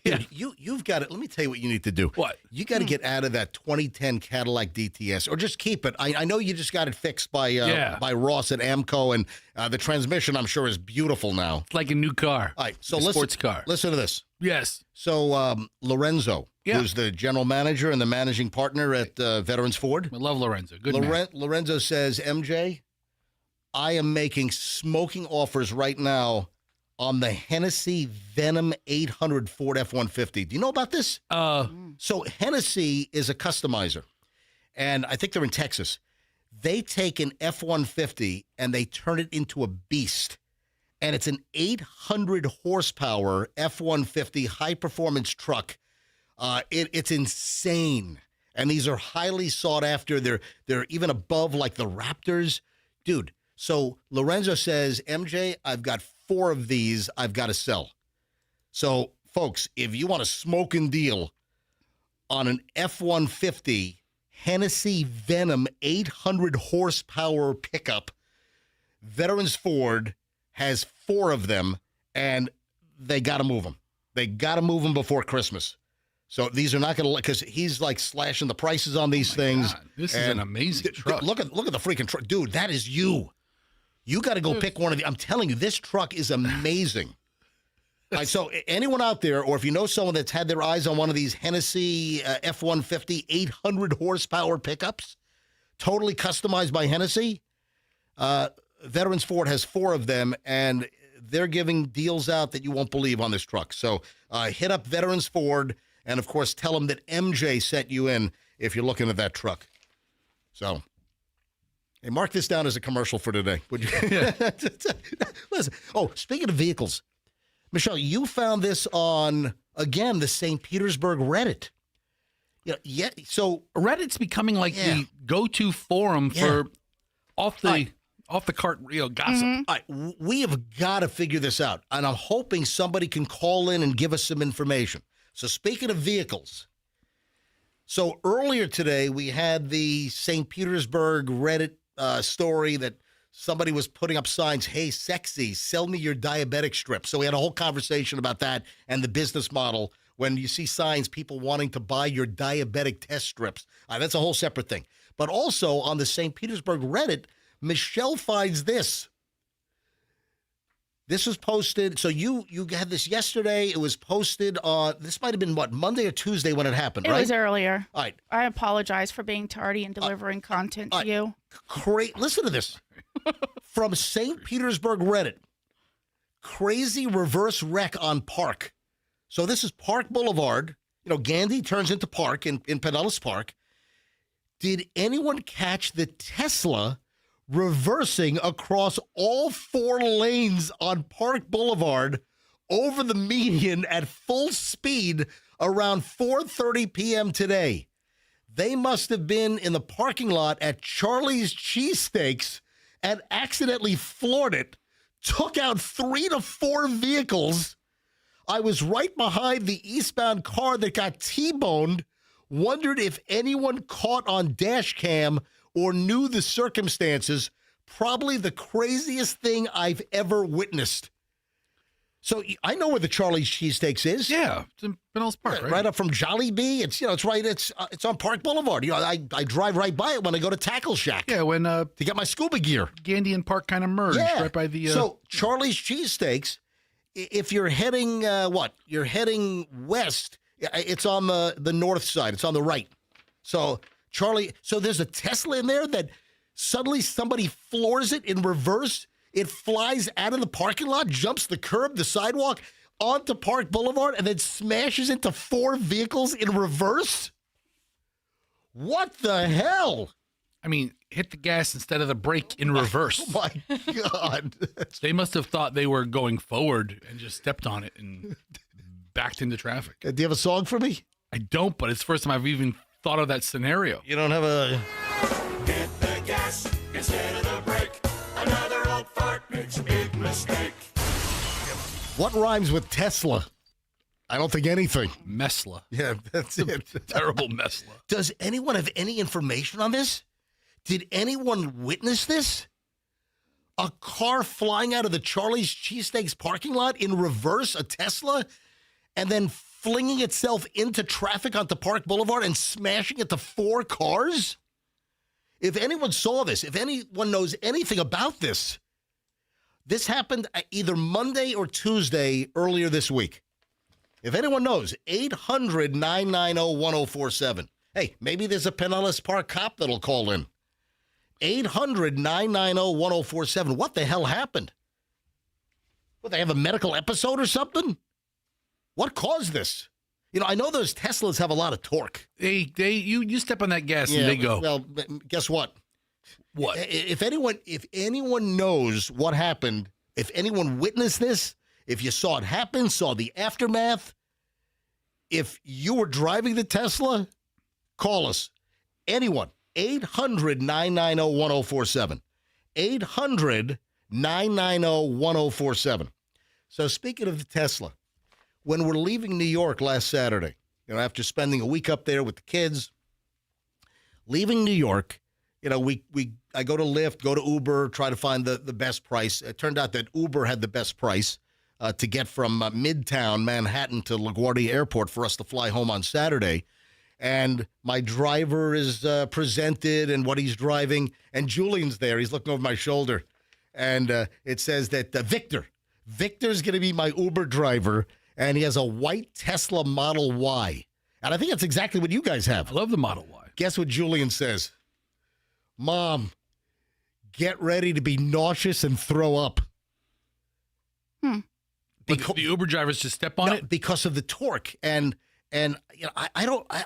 Dude, you've got it. Let me tell you what you need to do. What? You got to get out of that 2010 Cadillac DTS, or just keep it. I know you just got it fixed by Ross at Amco, and the transmission, I'm sure, is beautiful now. It's like a new car. All right, so sports car. Listen to this. Yes. So Lorenzo, who's the general manager and the managing partner at Veterans Ford. I love Lorenzo. Good man. Lorenzo says, MJ, I am making smoking offers right now on the Hennessy Venom 800 Ford F-150. Do you know about this? So Hennessy is a customizer, and I think they're in Texas. They take an F-150 and they turn it into a beast, and it's an 800 horsepower F-150 high-performance truck. It's insane, and these are highly sought after. They're even above like the Raptors. Dude, so Lorenzo says, MJ, I've got 4 of these I've got to sell. So, folks, if you want a smoking deal on an F-150 Hennessy Venom 800 horsepower pickup, Veterans Ford has 4 of them, and they got to move them. They got to move them before Christmas. So these are not going to, because he's like slashing the prices on these things. God, this is an amazing truck. Look at the freaking truck. Dude, that is you. You got to go pick one of the. I'm telling you, this truck is amazing. All right, so anyone out there, or if you know someone that's had their eyes on one of these Hennessy F-150 800 horsepower pickups, totally customized by Hennessy, Veterans Ford has 4 of them, and they're giving deals out that you won't believe on this truck. So hit up Veterans Ford, and of course, tell them that MJ sent you in if you're looking at that truck. So. Hey, mark this down as a commercial for today, would you? Listen. Oh, speaking of vehicles, Michelle, you found this on, again, the St. Petersburg Reddit. So Reddit's becoming like the go-to forum for off the cart real gossip. Mm-hmm. All right, we have got to figure this out, and I'm hoping somebody can call in and give us some information. So speaking of vehicles, so earlier today we had the St. Petersburg Reddit story that somebody was putting up signs, hey, sexy, sell me your diabetic strip. So we had a whole conversation about that and the business model when you see signs, people wanting to buy your diabetic test strips. That's a whole separate thing. But also on the St. Petersburg Reddit, Michelle finds this. This was posted. So you had this yesterday. It was posted on, this might have been what, Monday or Tuesday when it happened, right? It was earlier. All right. I apologize for being tardy in delivering content to you. Listen to this. From St. Petersburg Reddit. Crazy reverse wreck on Park. So this is Park Boulevard. Gandhi turns into Park in Pinellas Park. Did anyone catch the Tesla reversing across all 4 lanes on Park Boulevard over the median at full speed around 4:30 p.m. today? They must have been in the parking lot at Charlie's Cheesesteaks and accidentally floored it, took out 3 to 4 vehicles. I was right behind the eastbound car that got T-boned, wondered if anyone caught on dash cam or knew the circumstances. Probably the craziest thing I've ever witnessed. So I know where the Charlie's Cheesesteaks is. Yeah, it's in Pinellas Park, right? Right up from Jollibee. It's it's on Park Boulevard. I drive right by it when I go to Tackle Shack. Yeah, when to get my scuba gear. Gandhi and Park kind of merged right by the. So Charlie's Cheesesteaks, if you're heading you're heading west. It's on the north side. It's on the right. So so there's a Tesla in there that suddenly somebody floors it in reverse. It flies out of the parking lot, jumps the curb, the sidewalk, onto Park Boulevard, and then smashes into 4 vehicles in reverse? What the hell? I mean, hit the gas instead of the brake in reverse. Oh, my God. They must have thought they were going forward and just stepped on it and backed into traffic. Do you have a song for me? I don't, but it's the first time I've even thought of that scenario. You don't have a... Hit the gas instead of the brake. Another old fart makes a big mistake. What rhymes with Tesla? I don't think anything. Mesla. Yeah, that's it. Terrible Mesla. Does anyone have any information on this? Did anyone witness this? A car flying out of the Charlie's Cheesesteaks parking lot in reverse, a Tesla, and then flinging itself into traffic onto Park Boulevard and smashing into 4 cars? If anyone saw this, if anyone knows anything about this, this happened either Monday or Tuesday earlier this week. If anyone knows, 800-990-1047. Hey, maybe there's a Pinellas Park cop that'll call in. 800-990-1047. What the hell happened? What, they have a medical episode or something? What caused this? You know, I know those Teslas have a lot of torque. You step on that gas and they go. Well, guess what? What? If anyone knows what happened, if anyone witnessed this, if you saw it happen, saw the aftermath, if you were driving the Tesla, call us. Anyone. 800-990-1047. 800-990-1047. So speaking of the Tesla, when we're leaving New York last Saturday, after spending a week up there with the kids, leaving New York, I go to Lyft, go to Uber, try to find the best price. It turned out that Uber had the best price to get from Midtown Manhattan to LaGuardia Airport for us to fly home on Saturday. And my driver is presented and what he's driving. And Julian's there. He's looking over my shoulder. And it says that Victor's going to be my Uber driver. And he has a white Tesla Model Y. And I think that's exactly what you guys have. I love the Model Y. Guess what Julian says? Mom, get ready to be nauseous and throw up. The Uber drivers just step on it? Because of the torque. And I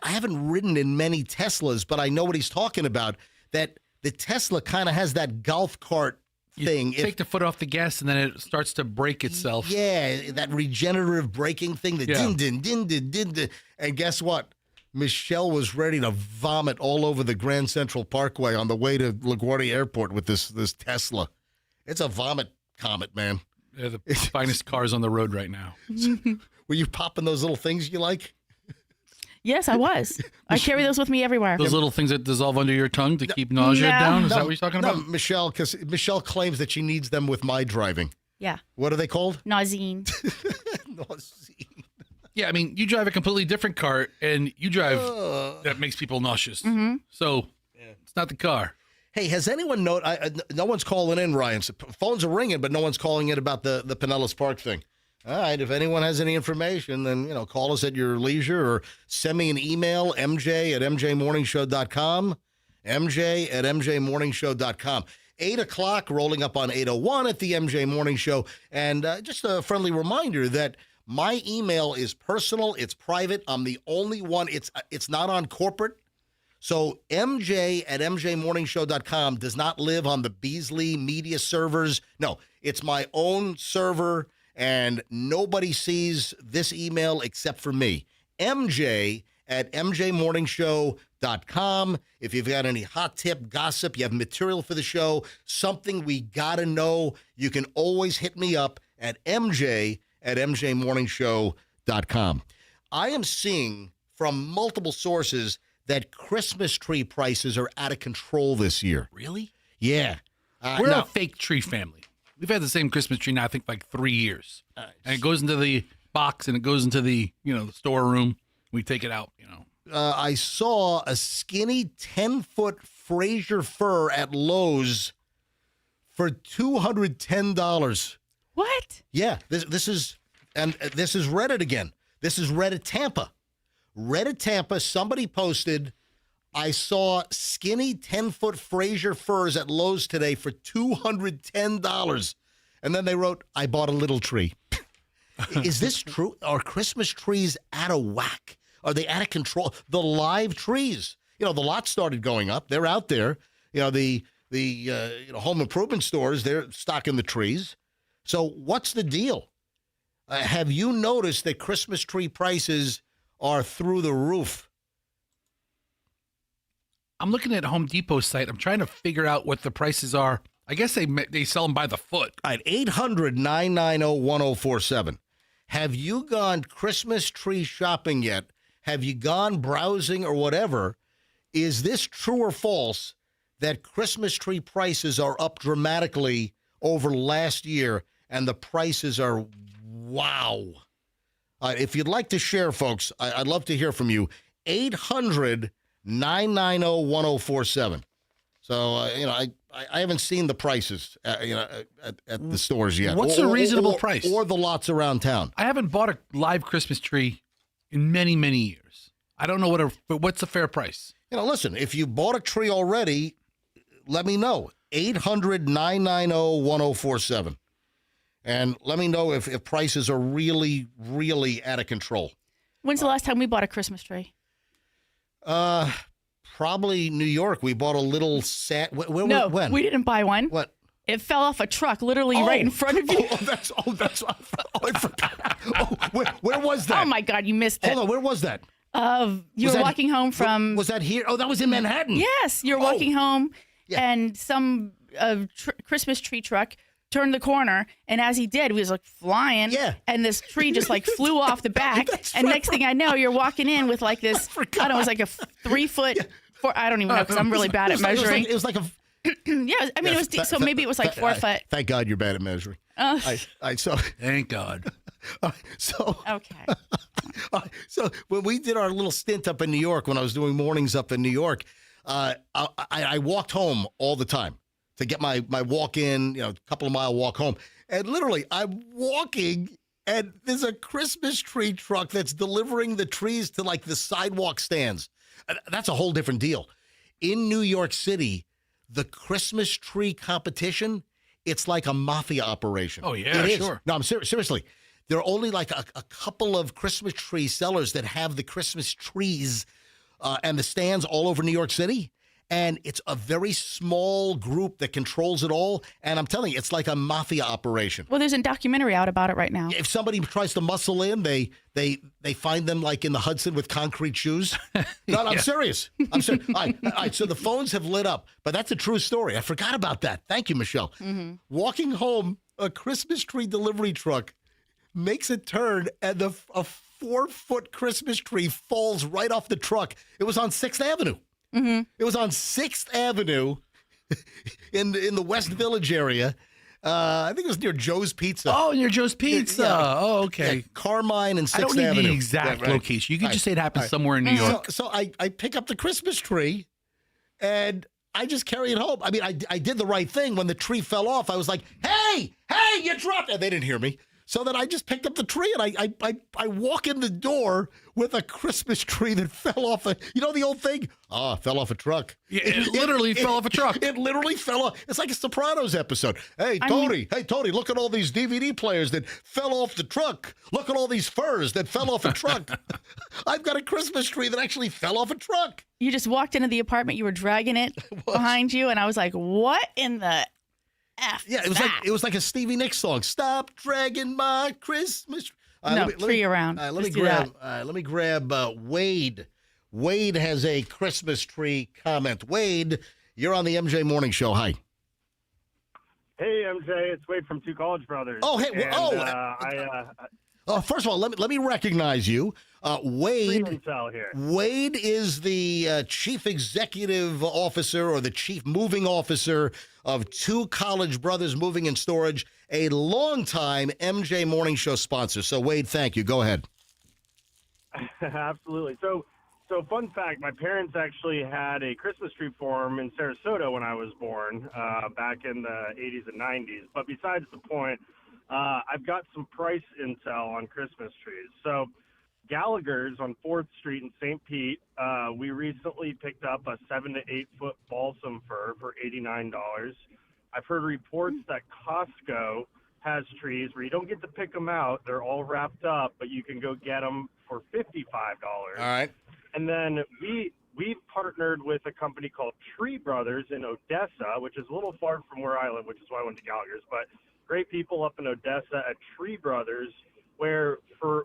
haven't ridden in many Teslas, but I know what he's talking about, that the Tesla kind of has that golf cart thing. You take the foot off the gas and then it starts to brake itself. Yeah, that regenerative braking thing, the din, din, din, din, din, din. And guess what? Michelle was ready to vomit all over the Grand Central Parkway on the way to LaGuardia Airport with this Tesla. It's a vomit comet, man. They're the finest cars on the road right now. Were you popping those little things you like? Yes, I was. I carry those with me everywhere. Those little things that dissolve under your tongue to keep nausea down? Is that what you're talking about? No, Michelle, because Michelle claims that she needs them with my driving. Yeah. What are they called? Nausine. Nausine. Yeah, I mean, you drive a completely different car, and you drive that makes people nauseous. Mm-hmm. So it's not the car. Hey, has anyone no one's calling in, Ryan. So phones are ringing, but no one's calling in about the Pinellas Park thing. All right, if anyone has any information, then, call us at your leisure or send me an email, mj@mjmorningshow.com, mj@mjmorningshow.com. 8 o'clock, rolling up on 8:01 at the MJ Morning Show. And just a friendly reminder that my email is personal. It's private. I'm the only one. It's not on corporate. So mj@mjmorningshow.com does not live on the Beasley media servers. No, it's my own server. And nobody sees this email except for me. mj@mjmorningshow.com. If you've got any hot tip, gossip, you have material for the show, something we got to know, you can always hit me up at mj@mjmorningshow.com. I am seeing from multiple sources that Christmas tree prices are out of control this year. Really? Yeah. We're a fake tree family. We've had the same Christmas tree now, I think, like 3 years. And it goes into the box and it goes into the, the storeroom. We take it out, I saw a skinny 10-foot Fraser fir at Lowe's for $210. What? Yeah, this is Reddit again. This is Reddit Tampa. Reddit Tampa, somebody posted, I saw skinny 10-foot Fraser firs at Lowe's today for $210. And then they wrote, I bought a little tree. Is this true? Are Christmas trees out of whack? Are they out of control? The live trees, the lots started going up. They're out there. The home improvement stores, they're stocking the trees. So what's the deal? Have you noticed that Christmas tree prices are through the roof? I'm looking at Home Depot's site. I'm trying to figure out what the prices are. I guess they sell them by the foot. All right, 800-990-1047. Have you gone Christmas tree shopping yet? Have you gone browsing or whatever? Is this true or false that Christmas tree prices are up dramatically over last year and the prices are wow? If you'd like to share, folks, I'd love to hear from you. 800-990-1047. So, I haven't seen the prices, at the stores yet. What's a reasonable price? Or the lots around town. I haven't bought a live Christmas tree in many, many years. I don't know but what's a fair price? Listen, if you bought a tree already, let me know. 800-990-1047. And let me know if prices are really, really out of control. When's the last time we bought a Christmas tree? Probably New York. We bought a little set. When? We didn't buy one. What? It fell off a truck, literally right in front of you. I forgot. Where was that? Oh my God, you missed it. Hold on, where was that? You were walking home from. Was that here? Oh, that was in Manhattan. Yes, you're walking home, and some Christmas tree truck turned the corner, and as he did, he was like flying. Yeah. And this tree just like flew off the back. And next thing I know, you're walking in with like this. I don't know, it was like a 3 foot. I don't even know because I'm really bad at measuring. It was like a. Yeah, I mean, it was so maybe it was like 4 foot. Thank God you're bad at measuring. Thank God. Okay. So when we did our little stint up in New York, when I was doing mornings up in New York, I walked home all the time to get my walk in, a couple of mile walk home. And literally, I'm walking, and there's a Christmas tree truck that's delivering the trees to like the sidewalk stands. That's a whole different deal. In New York City, the Christmas tree competition, it's like a mafia operation. Oh, yeah, sure. No, I'm seriously. There are only like a couple of Christmas tree sellers that have the Christmas trees and the stands all over New York City. And it's a very small group that controls it all. And I'm telling you, it's like a mafia operation. Well, there's a documentary out about it right now. If somebody tries to muscle in, they find them like in the Hudson with concrete shoes. No, I'm serious. I'm serious. All right, so the phones have lit up, but that's a true story. I forgot about that. Thank you, Michelle. Mm-hmm. Walking home, a Christmas tree delivery truck makes a turn, and a 4 foot Christmas tree falls right off the truck. It was on 6th Avenue. Mm-hmm. It was on 6th Avenue in the West Village area. I think it was near Joe's Pizza. Oh, near Joe's Pizza. Yeah. Oh, okay. Yeah, Carmine and 6th I don't need Avenue. the exact location. You can just say it happened somewhere in New York. So I pick up the Christmas tree, and I just carry it home. I mean, I did the right thing. When the tree fell off, I was like, hey, you dropped it. And they didn't hear me. So then I just picked up the tree, and I walk in the door with a Christmas tree that fell off the old thing? Fell off a truck. Yeah, it literally fell off a truck. It literally fell off. It's like a Sopranos episode. Hey, Tony, look at all these DVD players that fell off the truck. Look at all these furs that fell off a truck. I've got a Christmas tree that actually fell off a truck. You just walked into the apartment, you were dragging it behind you, and I was like, what in the F? Yeah, it was like a Stevie Nicks song. Stop dragging my Christmas. Tree around. Let me grab Wade. Wade has a Christmas tree comment. Wade, you're on the MJ Morning Show. Hi. Hey, MJ. It's Wade from Two College Brothers. Oh, hey. First of all, let me recognize you. Wade. Wade is the chief executive officer or the chief moving officer of Two College Brothers Moving and Storage, a longtime MJ Morning Show sponsor. So, Wade, thank you. Go ahead. Absolutely. So fun fact, my parents actually had a Christmas tree farm in Sarasota when I was born, back in the 80s and 90s. But besides the point, I've got some price intel on Christmas trees. So Gallagher's on 4th Street in St. Pete, we recently picked up a 7 to 8 foot balsam fir for $89. I've heard reports that Costco has trees where you don't get to pick them out. They're all wrapped up, but you can go get them for $55. All right. And then we've partnered with a company called Tree Brothers in Odessa, which is a little far from where I live, which is why I went to Gallagher's. But great people up in Odessa at Tree Brothers, where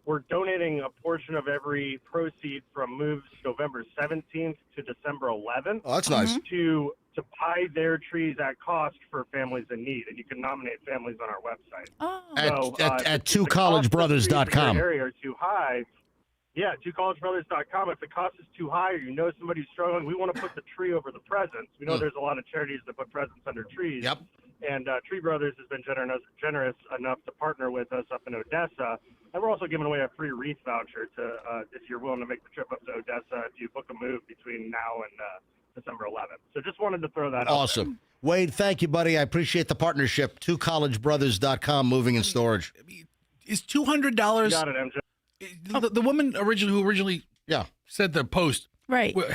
we're donating a portion of every proceed from moves November 17th to December 11th. Oh, that's nice. To to buy their trees at cost for families in need, and you can nominate families on our website. At if the cost of trees in your twocollegebrothers.com. area are too high, yeah, twocollegebrothers.com. If the cost is too high, or you know somebody who's struggling, we want to put the tree over the presents. We know there's a lot of charities that put presents under trees. Yep. And Tree Brothers has been generous enough to partner with us up in Odessa. And we're also giving away a free wreath voucher to if you're willing to make the trip up to Odessa if you book a move between now and December 11th. So just wanted to throw that out there. Awesome. Wade, thank you, buddy. I appreciate the partnership. twocollegebrothers.com, moving and storage. Is $200? Got it, MJ. The woman who originally said the post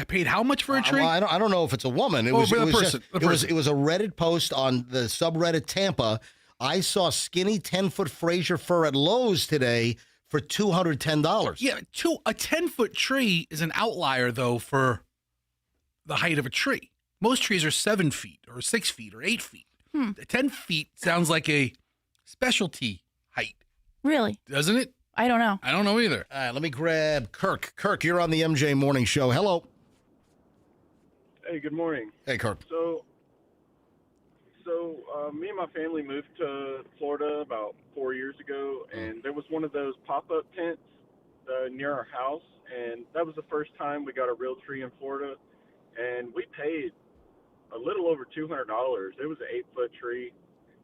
paid how much for a tree? Well, I don't know if it's a woman. It was a Reddit post on the subreddit Tampa. I saw skinny 10-foot Fraser fir at Lowe's today for $210. Yeah, a 10-foot tree is an outlier, though, for the height of a tree. Most trees are 7 feet or 6 feet or 8 feet. 10 feet sounds like a specialty height. Really? Doesn't it? I don't know. I don't know either. All right, let me grab Kirk. Kirk, you're on the MJ Morning Show. Hello. Hey, good morning. Hey, Kirk. So me and my family moved to Florida about 4 years ago, and there was one of those pop-up tents near our house, and that was the first time we got a real tree in Florida, and we paid a little over $200. It was an 8-foot tree,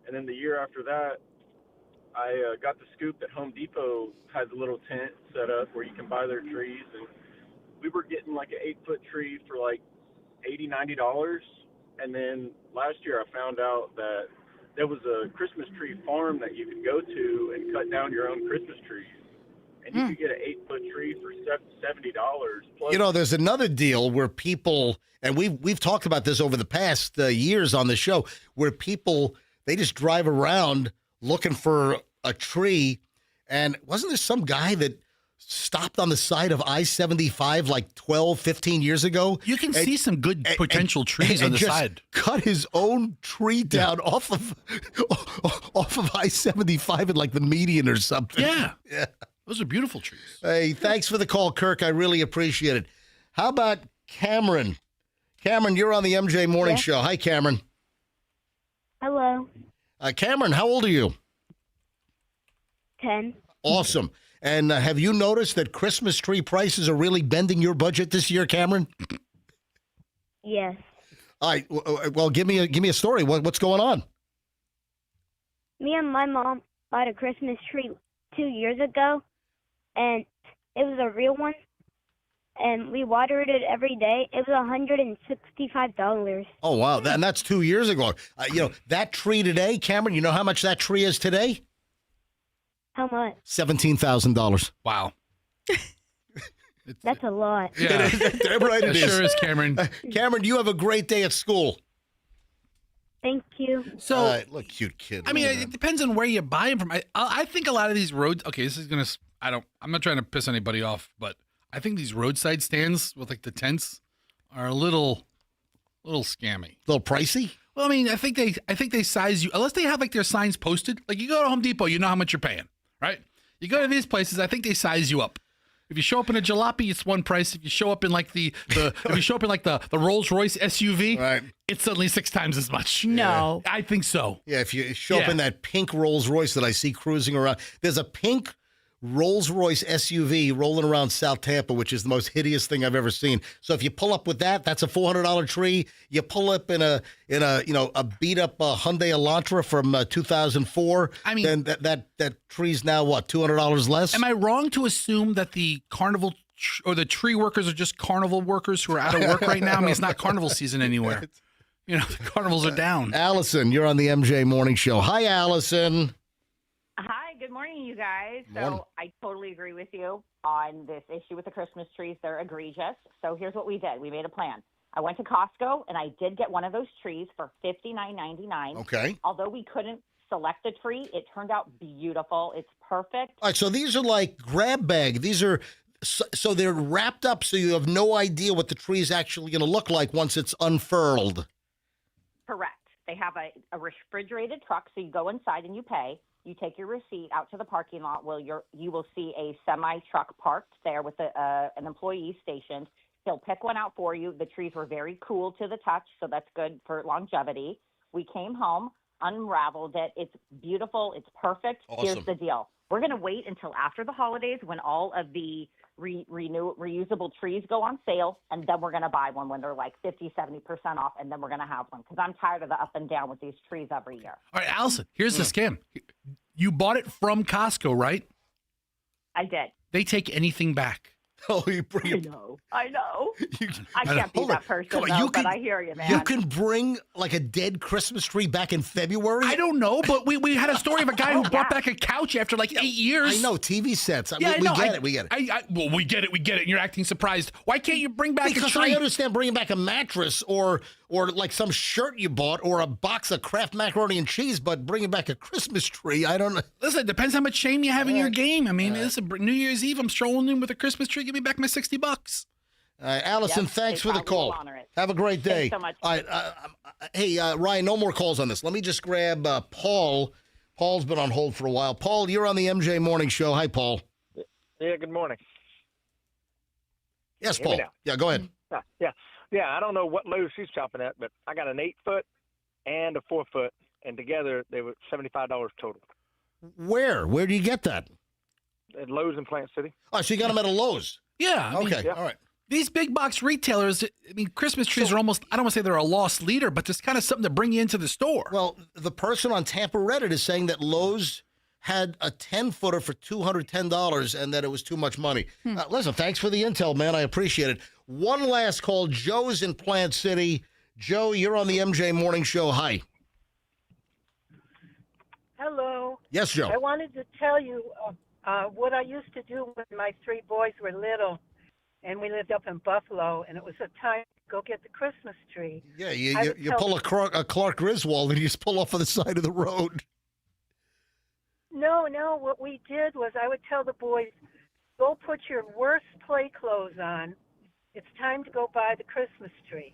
and then the year after that, I got the scoop that Home Depot has a little tent set up where you can buy their trees, and we were getting like an 8-foot tree for like $80, $90. And then last year I found out that there was a Christmas tree farm that you could go to and cut down your own Christmas trees. And you could get an 8-foot tree for $70. Plus, You know, there's another deal where people, and we've talked about this over the past years on the show, where people, they just drive around looking for a tree. And wasn't there some guy that stopped on the side of I-75 like 12, 15 years ago? You can see some good potential trees on the just side. Cut his own tree down off of I-75 in like the median or something. Yeah. Yeah. Those are beautiful trees. Hey, thanks for the call, Kirk. I really appreciate it. How about Cameron? Cameron, you're on the MJ Morning Show. Hi, Cameron. Hello. Cameron, how old are you? 10. Awesome. And have you noticed that Christmas tree prices are really bending your budget this year, Cameron? Yes. All right. Well, give me a story. What's going on? Me and my mom bought a Christmas tree 2 years ago, and it was a real one, and we watered it every day. It was $165. Oh, wow. And that's 2 years ago. That tree today, Cameron, you know how much that tree is today? How much? $17,000. Wow. That's a lot. Yeah. Damn right it It sure is, Cameron. Cameron, you have a great day at school. Thank you. So, look, cute kid. I mean, it depends on where you buy them from. I think a lot of these roads. Okay, this is gonna. I'm not trying to piss anybody off, but I think these roadside stands with like the tents are a little scammy. A little pricey. Well, I mean, I think they size you unless they have like their signs posted. Like you go to Home Depot, you know how much you're paying, right? You go to these places, I think they size you up. If you show up in a jalopy, it's one price. If you show up in like the Rolls Royce SUV, right, it's suddenly 6 times as much. No. I think so. Yeah, if you show up in that pink Rolls Royce that I see cruising around, there's a pink Rolls Royce SUV rolling around South Tampa, which is the most hideous thing I've ever seen. So if you pull up with that, that's a $400 tree. You pull up in a beat up Hyundai Elantra from 2004. I mean, then that tree's now what, $200 less? Am I wrong to assume that the carnival or the tree workers are just carnival workers who are out of work right now? I mean, it's not carnival season anywhere. You know, the carnivals are down. Allison, you're on the MJ Morning Show. Hi, Allison. Hi, good morning, you guys. Morning. So I totally agree with you on this issue with the Christmas trees. They're egregious. So here's what we did. We made a plan. I went to Costco, and I did get one of those trees for $59.99. Okay. Although we couldn't select a tree, it turned out beautiful. It's perfect. All right, so these are like grab bag. These are so they're wrapped up, so you have no idea what the tree is actually going to look like once it's unfurled. Correct. They have a refrigerated truck, so you go inside and you pay. You take your receipt out to the parking lot. You will see a semi truck parked there with an employee stationed. He'll pick one out for you. The trees were very cool to the touch, so that's good for longevity. We came home, unraveled it. It's beautiful. It's perfect. Awesome. Here's the deal. We're going to wait until after the holidays when all of the reusable trees go on sale, and then we're going to buy one when they're like 50, 70% off, and then we're going to have one because I'm tired of the up and down with these trees every year. All right, Allison, here's the scam. You bought it from Costco, right? I did. They take anything back. Oh, you bring it. I know. I can't be that person, Come on, though, you but can- I hear you, man. You can bring like a dead Christmas tree back in February? I don't know, but we had a story of a guy who brought back a couch after like 8 years. I know, TV sets. Yeah, I we know. get it. We get it. Well, we get it. And you're acting surprised. Why can't you bring back Because a tree? I understand bringing back a mattress or like some shirt you bought or a box of Kraft macaroni and cheese, but bringing back a Christmas tree, I don't know. Listen, it depends how much shame you have in your game. I mean, listen, New Year's Eve, I'm strolling in with a Christmas tree. Give me back my $60. All right, Allison, Yep, thanks they for the probably will call. honor it. Have a great day. Thanks so much. All right, hey, Ryan, no more calls on this. Let me just grab Paul. Paul's been on hold for a while. Paul, you're on the MJ Morning Show. Hi, Paul. Yeah, good morning. Yes, Hear me Paul. now? Yeah, go ahead. Yeah. I don't know what load she's chopping at, but I got an 8-foot and a 4-foot, and together they were $75 total. Where do you get that? At Lowe's in Plant City. Oh, so you got them at a Lowe's. Yeah. I mean, Okay, all right. These big box retailers, I mean, Christmas trees are almost, I don't want to say they're a lost leader, but it's kind of something to bring you into the store. Well, the person on Tampa Reddit is saying that Lowe's had a 10-footer for $210 and that it was too much money. Listen, thanks for the intel, man. I appreciate it. One last call. Joe's in Plant City. Joe, you're on the MJ Morning Show. Hi. Hello. Yes, Joe. I wanted to tell you what I used to do when my 3 boys were little, and we lived up in Buffalo, and it was a time to go get the Christmas tree. Yeah, I you would pull tell- a Clark Griswold and you just pull off on the side of the road. No, what we did was I would tell the boys, go put your worst play clothes on. It's time to go buy the Christmas tree.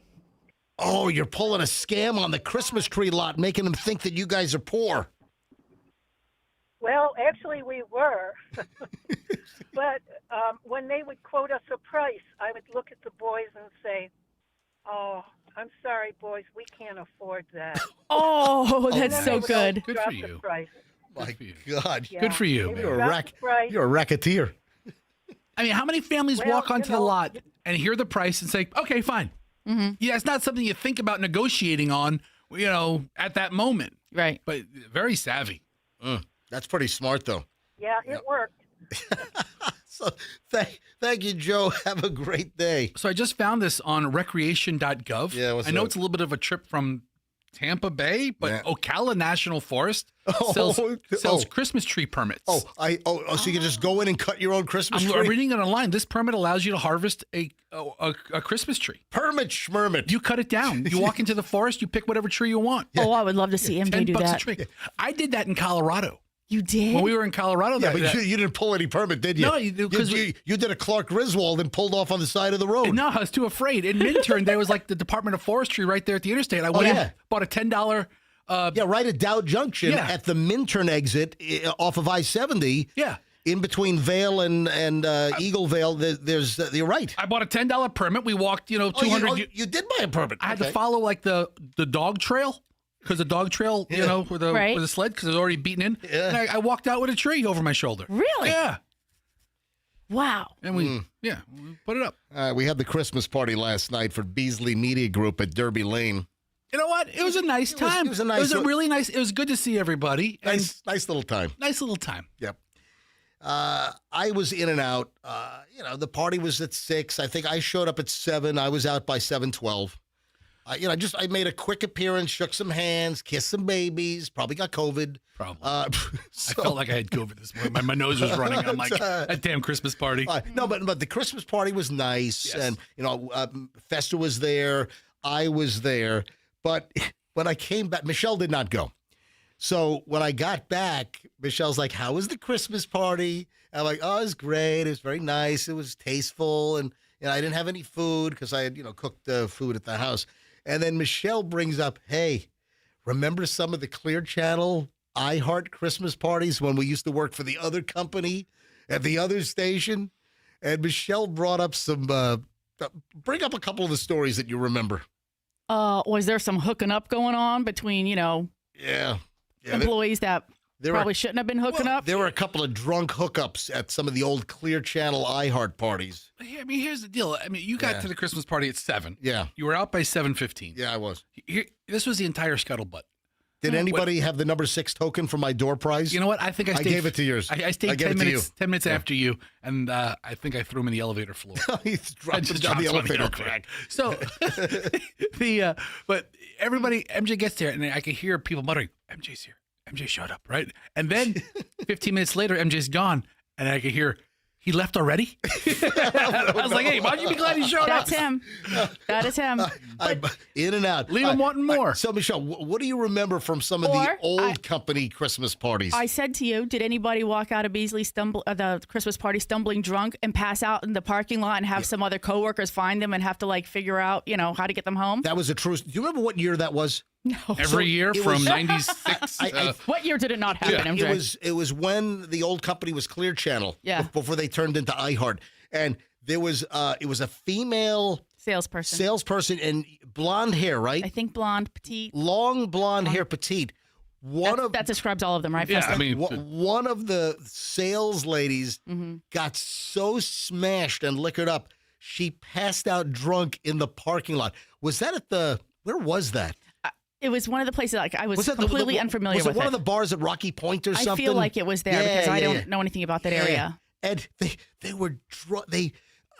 Oh, you're pulling a scam on the Christmas tree lot, making them think that you guys are poor. Well, actually, we were. But when they would quote us a price, I would look at the boys and say, oh, I'm sorry, boys, we can't afford that. Oh, And that's then so they would good. drop the price. My God. Yeah. Good for you, They man. would drop the price. You're a racketeer. I mean, how many families Well, walk onto you know, the lot and hear the price and say, okay, fine. Mm-hmm. Yeah, it's not something you think about negotiating on, at that moment. Right. But very savvy. That's pretty smart, though. Yeah, it worked. So thank you, Joe. Have a great day. So I just found this on recreation.gov. Yeah, what's I know that? it's a little bit of a trip from Tampa Bay, but Yeah. Ocala National Forest Oh, sells oh. Christmas tree permits. So you can just go in and cut your own Christmas I'm tree? reading it online. This permit allows you to harvest a Christmas tree. Permit schmermit. You cut it down. You walk into the forest. You pick whatever tree you want. Oh, I would love to see MJ do $10 that. a tree. I did that in Colorado. You did? When we were in Colorado. Yeah, that- but you didn't pull any permit, did you? No, you do, 'cause you did a Clark Griswold and pulled off on the side of the road. No, I was too afraid. In Minturn, there was like the Department of Forestry right there at the interstate. I went in, bought a $10. Right at Dow Junction Yeah. at the Minturn exit off of I-70. Yeah. In between Vale and Eagle Vale, there's you're right. I bought a $10 permit. We walked, 200. You did buy a permit. I had to Okay. follow like the dog wrail. Because the dog trail, with a sled, because it was already beaten in. Yeah. And I walked out with a tree over my shoulder. Really? Yeah. Wow. And we put it up. We had the Christmas party last night for Beasley Media Group at Derby Lane. You know what? It was a nice time. It was a nice. really nice. It was good to see everybody. And Nice little time. nice little time. Yep. I was in and out. The party was at 6. I think I showed up at 7. I was out by 7:12. I made a quick appearance, shook some hands, kissed some babies. Probably got COVID. Probably. I I felt like I had COVID this morning. My nose was running. I'm like, that damn Christmas party. No, but the Christmas party was nice, Yes. and Festa was there. I was there, but when I came back, Michelle did not go. So when I got back, Michelle's like, "How was the Christmas party?" I'm like, "Oh, it was great. It was very nice. It was tasteful, and I didn't have any food because I had cooked food at the house." And then Michelle brings up, "Hey, remember some of the Clear Channel iHeart Christmas parties when we used to work for the other company at the other station?" And Michelle brought up some Bring up a couple of the stories that you remember. Was there some hooking up going on between, Yeah. employees that there probably shouldn't have been hooking up? There were a couple of drunk hookups at some of the old Clear Channel iHeart parties. I mean, here's the deal. I mean, you got to the Christmas party at 7. Yeah. You were out by 7:15. Yeah, I was. This was the entire scuttlebutt. Did anybody have the number 6 token for my door prize? You know what? I think I gave it to yours. I stayed gave 10 it to minutes, you. 10 minutes after you, and I think I threw him in the elevator floor. He dropped him down the elevator crack. So, but everybody, MJ gets there, and I can hear people muttering, MJ's here. MJ showed up, right? And then 15 minutes later, MJ's gone, and I can hear, he left already? I was like, hey, why don't you be glad he showed That's up? him. That is him. In and out. Leave him wanting more. So, Michelle, what do you remember from some of the old company Christmas parties? I said to you, did anybody walk out of Beasley the Christmas party stumbling drunk and pass out in the parking lot and have some other coworkers find them and have to figure out, how to get them home? That was a true. Do you remember what year that was? No. Every year from 96. What year did it not happen, MJ? It was when the old company was Clear Channel. Yeah. Before they turned into iHeart, and there was it was a female salesperson and blonde hair, right? I think blonde, petite, long blonde hair, petite. That describes all of them, right? Yeah, Fester? I mean, one of the sales ladies got so smashed and liquored up, she passed out drunk in the parking lot. Was that at the? Where was that? It was one of the places I was that completely unfamiliar with. Was it one of the bars at Rocky Point or something? I feel like it was there because I don't know anything about that area. And they were drunk.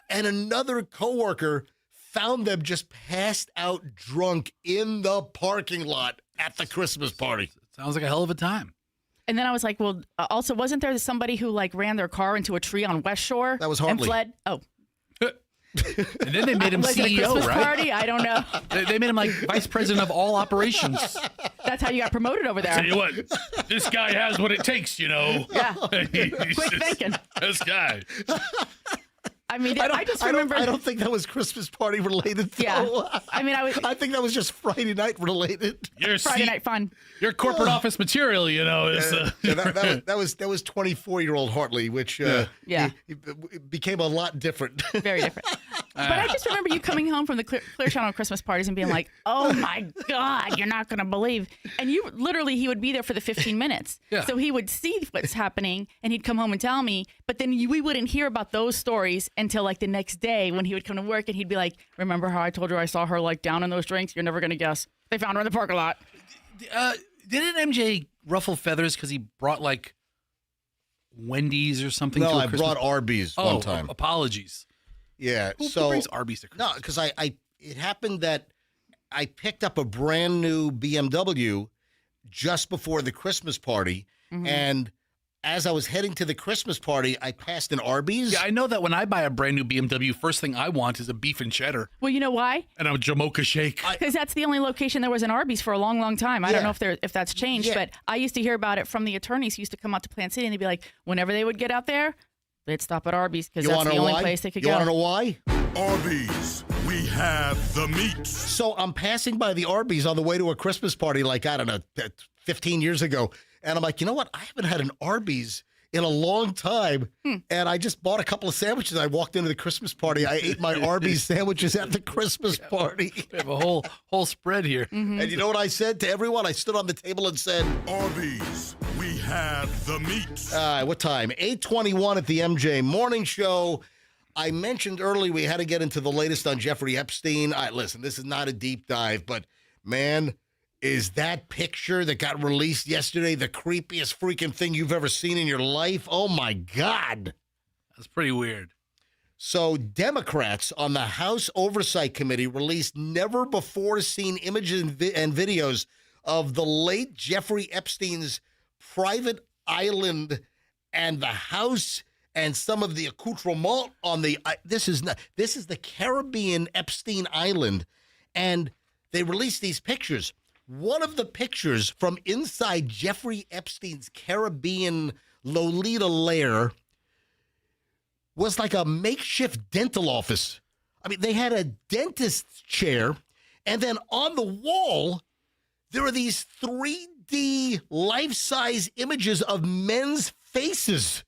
And another coworker found them just passed out drunk in the parking lot at the Christmas party. Sounds like a hell of a time. And then I was like, well, also wasn't there somebody who ran their car into a tree on West Shore? That was and Hartley. fled. Oh. And then they made him Was it a CEO, Christmas right? party? I don't know. They made him vice president of all operations. That's how you got promoted over there. Tell you what, this guy has what it takes, Yeah. Quick thinking. This guy. I mean, I just remember. I don't think that was Christmas party related. Though. Yeah. I mean, I think that was just Friday night related. Friday night fun. Your corporate office material, is. That was 24-year-old Hartley, which he became a lot different. Very different. But I just remember you coming home from the Clear Channel Christmas parties and being like, "Oh my God, you're not going to believe!" And he would be there for the 15 minutes. Yeah. So he would see what's happening and he'd come home and tell me. But then we wouldn't hear about those stories until the next day when he would come to work and he'd be like, "Remember how I told you I saw her down in those drinks? You're never going to guess. They found her in the parking lot." Didn't MJ ruffle feathers because he brought Wendy's or something? No, to a I Christmas... brought Arby's one time. Apologies. Yeah, Who so brings Arby's to Christmas? No, because it happened that I picked up a brand new BMW just before the Christmas party, and as I was heading to the Christmas party, I passed an Arby's. Yeah, I know that when I buy a brand new BMW, first thing I want is a beef and cheddar Well, you know why? and a Jamocha shake. Because that's the only location there was an Arby's for a long, long time. I don't know if that's changed, but I used to hear about it from the attorneys who used to come out to Plant City, and they'd be like, whenever they would get out there, they'd stop at Arby's because that's the only place they could go. You want to know why? Arby's, we have the meat. So I'm passing by the Arby's on the way to a Christmas party, I don't know, 15 years ago, and I'm like, you know what? I haven't had an Arby's in a long time, and I just bought a couple of sandwiches. I walked into the Christmas party. I ate my Arby's sandwiches at the Christmas party. We have a whole spread here. And you know what I said to everyone? I stood on the table and said, Arby's, we have the meat. What time? 8:21 at the MJ Morning Show. I mentioned earlier we had to get into the latest on Jeffrey Epstein. Listen, this is not a deep dive, but man, is that picture that got released yesterday the creepiest freaking thing you've ever seen in your life? Oh, my God. That's pretty weird. So Democrats on the House Oversight Committee released never-before-seen images and videos of the late Jeffrey Epstein's private island and the house and some of the accoutrement on the this is the Caribbean Epstein Island, and they released these pictures. One of the pictures from inside Jeffrey Epstein's Caribbean Lolita lair was like a makeshift dental office. I mean, they had a dentist's chair, and then on the wall, there are these 3D life-size images of men's faces.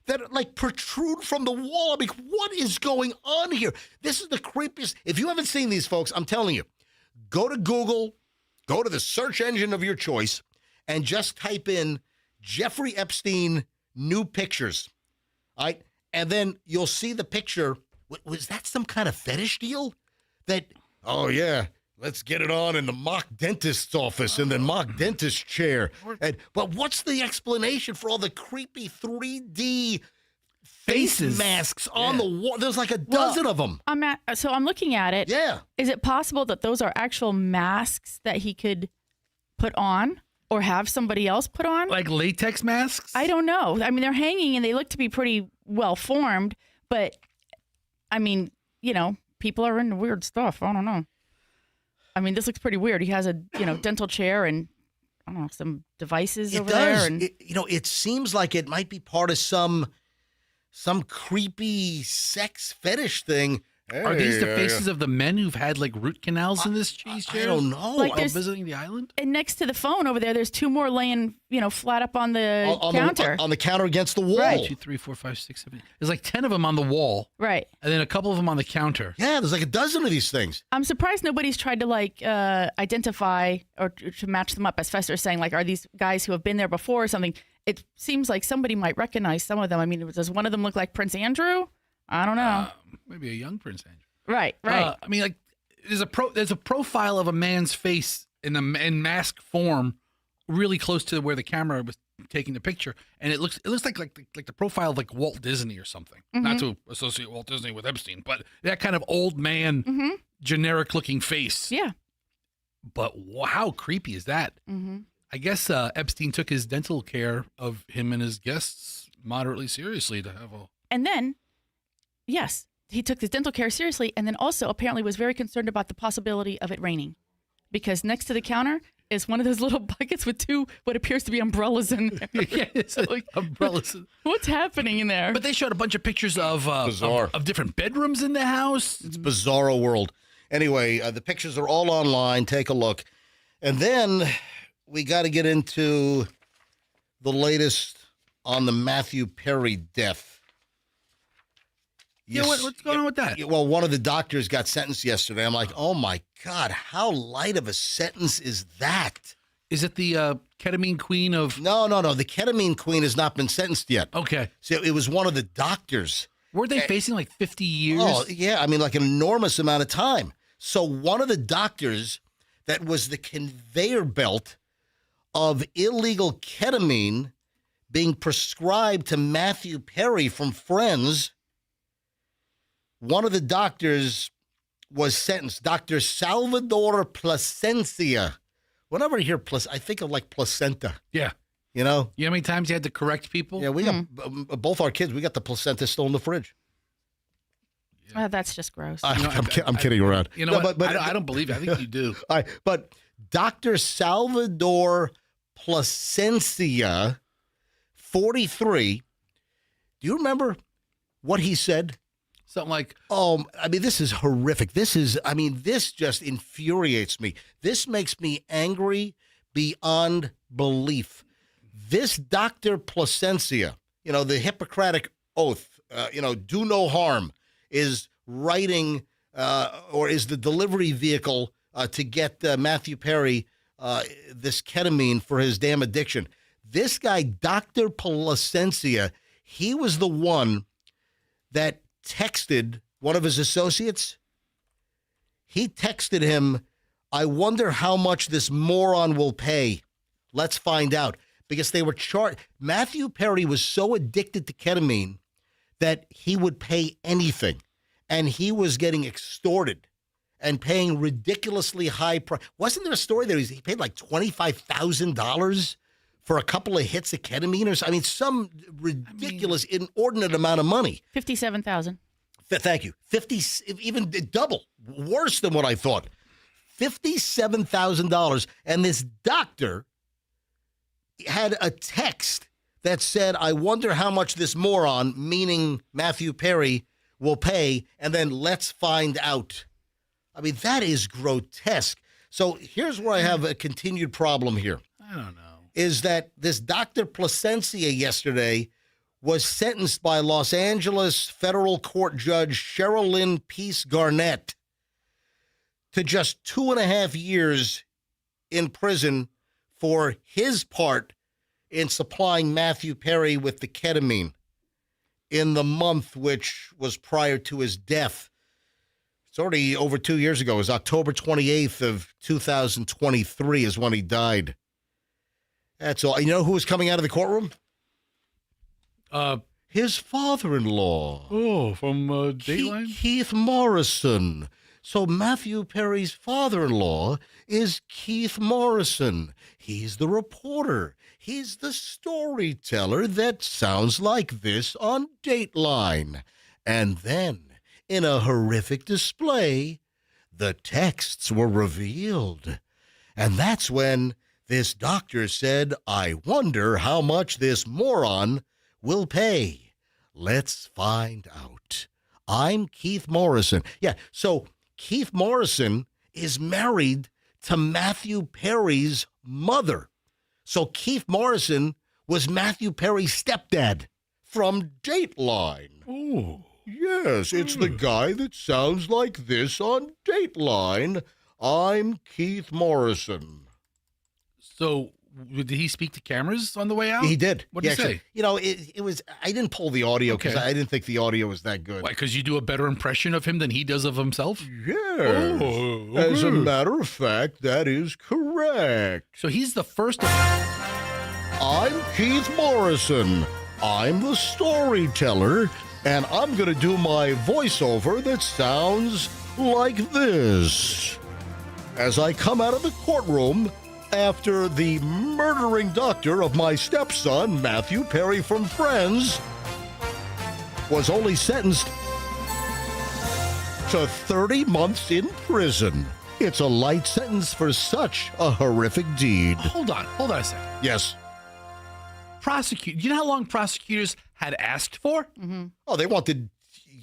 that like protrude from the wall. I'm like, what is going on here? This is the creepiest. If you haven't seen these, folks, I'm telling you, go to Google, go to the search engine of your choice, and just type in Jeffrey Epstein new pictures. All right? And then you'll see the picture. Was that some kind of fetish deal? That, oh, yeah, let's get it on in the mock dentist's office in the mock dentist chair. But what's the explanation for all the creepy 3D face masks on the wall? There's like a dozen of them. So I'm looking at it. Yeah. Is it possible that those are actual masks that he could put on or have somebody else put on? Like latex masks? I don't know. I mean, they're hanging and they look to be pretty well formed, but I mean, you know, people are into weird stuff. I don't know. I mean, this looks pretty weird. He has a, dental chair and I don't know, some devices over there. And it seems like it might be part of some creepy sex fetish thing. Are these the faces of the men who've had like root canals in this cheese chair? I don't know. Like visiting the island? And next to the phone over there's two more laying, flat up on the counter. On the counter against the wall. Right. 2, 3, 4, 5, 6, 7. There's like 10 of them on the wall. Right. And then a couple of them on the counter. Yeah, there's like a dozen of these things. I'm surprised nobody's tried to identify or to match them up, as Fester's saying, like, are these guys who have been there before or something? It seems like somebody might recognize some of them. I mean, does one of them look like Prince Andrew? I don't know. Maybe a young Prince Andrew. Right. I mean, like, there's a profile of a man's face in mask form, really close to where the camera was taking the picture, and it looks like the profile of like Walt Disney or something. Mm-hmm. Not to associate Walt Disney with Epstein, but that kind of old man, generic looking face. Yeah. But how creepy is that? Mm-hmm. I guess Epstein took his dental care of him and his guests moderately seriously to have a. And then, yes. He took his dental care seriously and then also apparently was very concerned about the possibility of it raining because next to the counter is one of those little buckets with two what appears to be umbrellas in there. Yes, umbrellas. What's happening in there? But they showed a bunch of pictures of different bedrooms in the house. It's a bizarro world. Anyway, the pictures are all online. Take a look. And then we got to get into the latest on the Matthew Perry death. Yeah, what's going on with that? Well, one of the doctors got sentenced yesterday. I'm like, oh my God, how light of a sentence is that? Is it the ketamine queen of? No. The ketamine queen has not been sentenced yet. Okay. So it was one of the doctors. Were they facing like 50 years? Oh, yeah. I mean, like an enormous amount of time. So one of the doctors that was the conveyor belt of illegal ketamine being prescribed to Matthew Perry from friends. One of the doctors was sentenced, Dr. Salvador Plasencia. Whenever I hear I think of like placenta. Yeah. You know? You know how many times you had to correct people? Yeah, we got both our kids. We got the placenta still in the fridge. That's just gross. I'm kidding around. You know what? I don't believe it. I think you do. But Dr. Salvador Plasencia, 43, do you remember what he said? Something like, oh, I mean, this is horrific. This just infuriates me. This makes me angry beyond belief. This Dr. Plasencia, the Hippocratic Oath, do no harm, is writing or is the delivery vehicle to get Matthew Perry this ketamine for his damn addiction. This guy, Dr. Plasencia, he was the one that texted one of his associates. He texted him, I wonder how much this moron will pay. Let's find out. Because they were charged. Matthew Perry was so addicted to ketamine that he would pay anything. And he was getting extorted and paying ridiculously high price. Wasn't there a story that he paid like $25,000 for a couple of hits of ketamine or something? I mean, some ridiculous, inordinate amount of money. $57,000. Thank you. 50, even double, worse than what I thought. $57,000. And this doctor had a text that said, I wonder how much this moron, meaning Matthew Perry, will pay, and then let's find out. I mean, that is grotesque. So here's where I have a continued problem here. I don't know. Is that this Dr. Plasencia yesterday was sentenced by Los Angeles federal court judge Cheryl Lynn Peace Garnett to just 2.5 years in prison for his part in supplying Matthew Perry with the ketamine in the month which was prior to his death. It's already over 2 years ago. It was October 28th of 2023 is when he died. That's all. You know who was coming out of the courtroom? His father-in-law. Oh, from Dateline? Keith Morrison. So Matthew Perry's father-in-law is Keith Morrison. He's the reporter. He's the storyteller that sounds like this on Dateline. And then, in a horrific display, the texts were revealed. And that's when this doctor said, I wonder how much this moron will pay. Let's find out. I'm Keith Morrison. Yeah, so Keith Morrison is married to Matthew Perry's mother. So Keith Morrison was Matthew Perry's stepdad from Dateline. Oh. Yes, it's the guy that sounds like this on Dateline. I'm Keith Morrison. So, did he speak to cameras on the way out? He did. What did he say? You know, it was, I didn't pull the audio because Okay. I didn't think the audio was that good. Why, because you do a better impression of him than he does of himself? Yes. Oh, As a okay. matter of fact, that is correct. So he's the first. I'm Keith Morrison. I'm the storyteller, and I'm going to do my voiceover that sounds like this. As I come out of the courtroom after the murdering doctor of my stepson, Matthew Perry from Friends, was only sentenced to 30 months in prison. It's a light sentence for such a horrific deed. Hold on a second. Yes. You know how long prosecutors had asked for? Mm-hmm. Oh, they wanted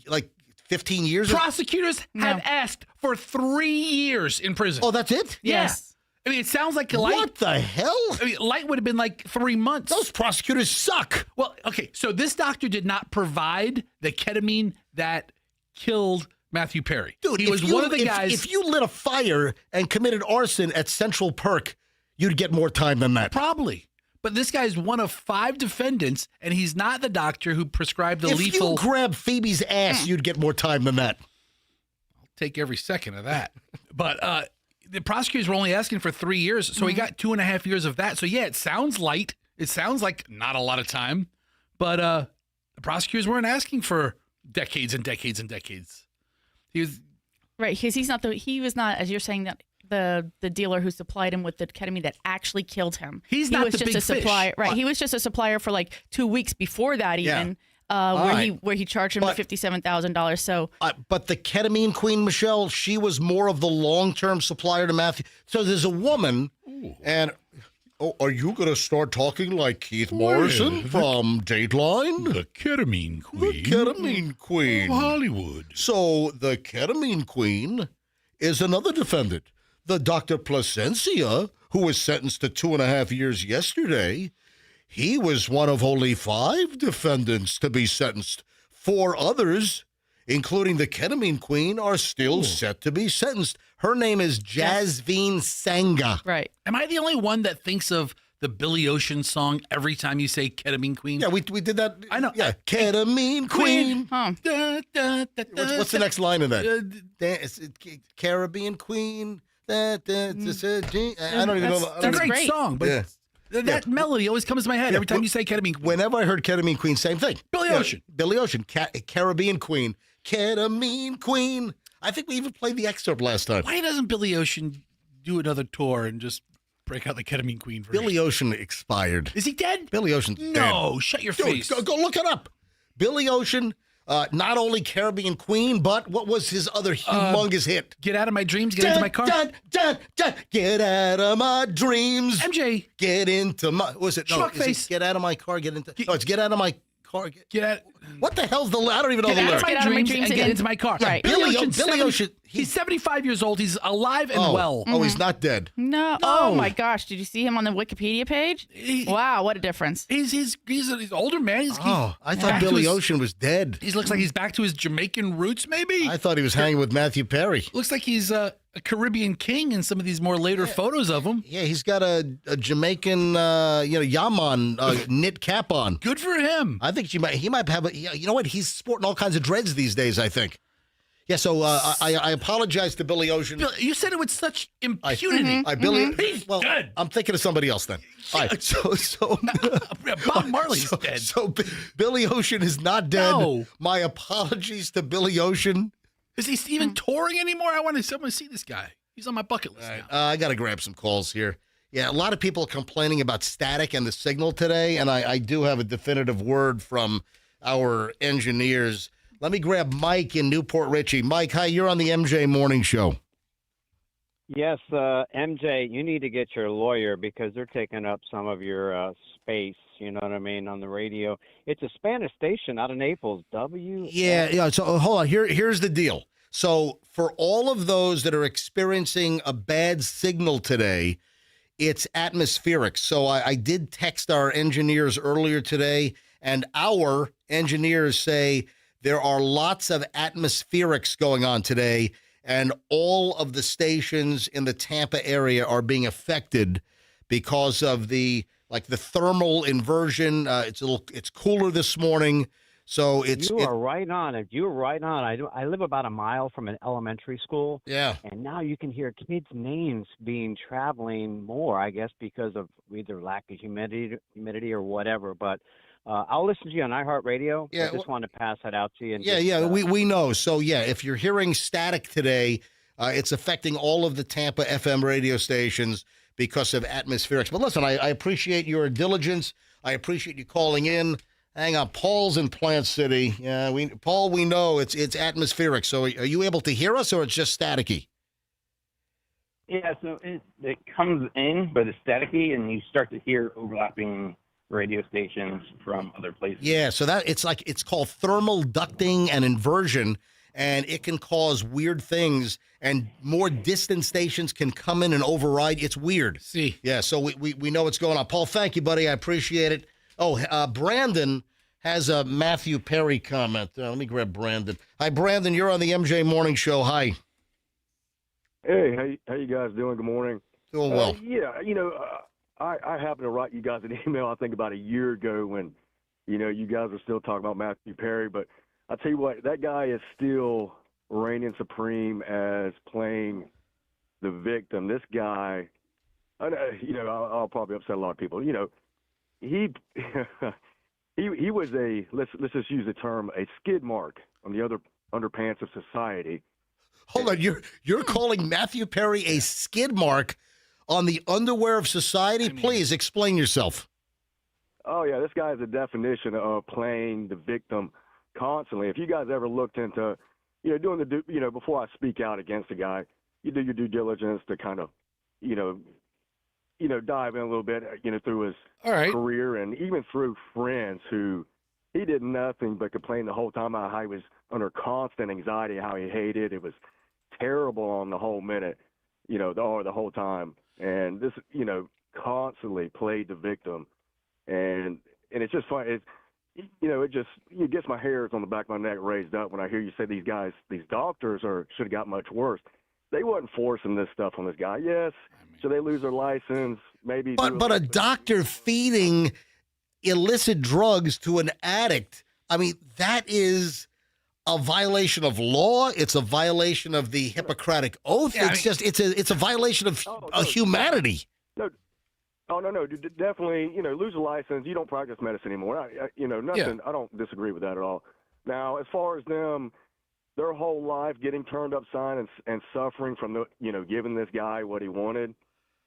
like 15 years? Prosecutors had asked for 3 years in prison. Oh, that's it? Yes. I mean, it sounds like a light. What the hell? I mean, light would have been like 3 months. Those prosecutors suck. Well, okay, so this doctor did not provide the ketamine that killed Matthew Perry. Dude, he was one of the guys. If you lit a fire and committed arson at Central Perk, you'd get more time than that. Probably. But this guy's one of 5 defendants, and he's not the doctor who prescribed the lethal. If you grab Phoebe's ass, you'd get more time than that. I'll take every second of that. But the prosecutors were only asking for 3 years, so he got 2.5 years of that. So, yeah, it sounds light. It sounds like not a lot of time. But the prosecutors weren't asking for decades and decades and decades. He was right, because he was not, as you're saying, that the dealer who supplied him with the ketamine that actually killed him. He's not was the just big a supplier, fish. right? What? He was just a supplier for like 2 weeks before that, even where he charged him $57,000. So, but the ketamine queen, Michelle, she was more of the long-term supplier to Matthew. So there's a woman, and are you going to start talking like Keith Morrison from Dateline? The ketamine queen. The ketamine queen. Oh, Hollywood. So the ketamine queen is another defendant. The Dr. Placencia, who was sentenced to 2.5 years yesterday, he was one of only 5 defendants to be sentenced. 4 others, including the ketamine queen, are still set to be sentenced. Her name is Jasveen Sangha. Right. Am I the only one that thinks of the Billy Ocean song every time you say ketamine queen? Yeah, we did that. I know. Yeah, ketamine queen. Huh. What's the next line of that? Caribbean queen. I don't even know. It's a great song, but that melody always comes to my head every time you say ketamine queen. Whenever I heard ketamine queen, same thing. Billy Ocean. Billy Ocean. Caribbean queen. Ketamine queen. I think we even played the excerpt last time. Why doesn't Billy Ocean do another tour and just break out the ketamine queen version? Billy Ocean expired. Is he dead? Billy Ocean's dead. No, shut your face. Go look it up. Billy Ocean, not only Caribbean queen, but what was his other humongous hit? Get out of my dreams, get into my car. Get out of my dreams. MJ. Get into my, was it? No, Schmuck face. Get out of my car, get into, no, it's get out of my car. Get out. What the hell's the, I don't even know Get the out lyrics. of my dreams and get into my car. Right. Billy Ocean, Ocean, He's 75 years old. He's alive and well. Oh, he's not dead. No. Oh my gosh! Did you see him on the Wikipedia page? Wow, what a difference! He's an older man. I thought Billy Ocean was dead. He looks like he's back to his Jamaican roots, maybe. I thought he was hanging with Matthew Perry. Looks like he's a Caribbean king in some of these more later photos of him. Yeah, he's got a Jamaican, Yaman knit cap on. Good for him. I think he might have you know what? He's sporting all kinds of dreads these days, I think. Yeah, so I apologize to Billy Ocean. Bill, you said it with such impunity. He's dead. I'm thinking of somebody else then. All right, so Bob Marley's dead. So Billy Ocean is not dead. No. My apologies to Billy Ocean. Is he even touring anymore? I want to see this guy. He's on my bucket list now. I got to grab some calls here. Yeah, a lot of people are complaining about static and the signal today, and I do have a definitive word from our engineers. Let me grab Mike in Newport Richey. Mike, hi, you're on the MJ Morning Show. Yes, MJ, you need to get your lawyer because they're taking up some of your space, you know what I mean, on the radio. It's a Spanish station out of Naples, Yeah, so hold on. Here's the deal. So for all of those that are experiencing a bad signal today, it's atmospheric. So I did text our engineers earlier today, and our engineers say there are lots of atmospherics going on today, and all of the stations in the Tampa area are being affected because of the thermal inversion. It's cooler this morning, so You are right on it. You are right on. I live about a mile from an elementary school. Yeah. And now you can hear kids' names traveling more, I guess, because of either lack of humidity or whatever. But I'll listen to you on iHeartRadio. Yeah, I just wanted to pass that out to you. And we know. So, if you're hearing static today, it's affecting all of the Tampa FM radio stations because of atmospherics. But listen, I appreciate your diligence. I appreciate you calling in. Hang on, Paul's in Plant City. Yeah, Paul, we know it's atmospheric. So are you able to hear us, or it's just staticky? Yeah, so it comes in, but it's staticky, and you start to hear overlapping radio stations from other places. Yeah, so it's called thermal ducting and inversion, and it can cause weird things, and more distant stations can come in and override. It's weird. See. Yeah, so we know what's going on. Paul, thank you, buddy. I appreciate it. Oh, Brandon has a Matthew Perry comment. Let me grab Brandon. Hi, Brandon. You're on the MJ Morning Show. Hi. Hey, how you guys doing? Good morning. Doing well. I happened to write you guys an email, I think, about a year ago when, you guys were still talking about Matthew Perry. But I tell you what, that guy is still reigning supreme as playing the victim. This guy, I'll probably upset a lot of people. He was let's just use the term, a skid mark on the other underpants of society. Hold on, you're calling Matthew Perry a skid mark on the underwear of society? Please explain yourself. Oh yeah, this guy is the definition of playing the victim constantly. If you guys ever looked into, doing before I speak out against a guy, you do your due diligence to kind of, dive in a little bit, through his career and even through friends who he did nothing but complain the whole time about how he was under constant anxiety, how he hated. It was terrible on the whole minute, the whole time. And this, constantly played the victim. And it's just funny. It gets my hairs on the back of my neck raised up when I hear you say these doctors should have got much worse. They wasn't forcing this stuff on this guy. Yes, should they lose their license? Maybe. But a doctor feeding illicit drugs to an addict, that is a violation of law. It's a violation of the Hippocratic Oath. Yeah, it's a violation of humanity. No. Oh, no, definitely, lose a license. You don't practice medicine anymore. Nothing. Yeah. I don't disagree with that at all. Now, as far as them, their whole life getting turned upside and suffering from giving this guy what he wanted.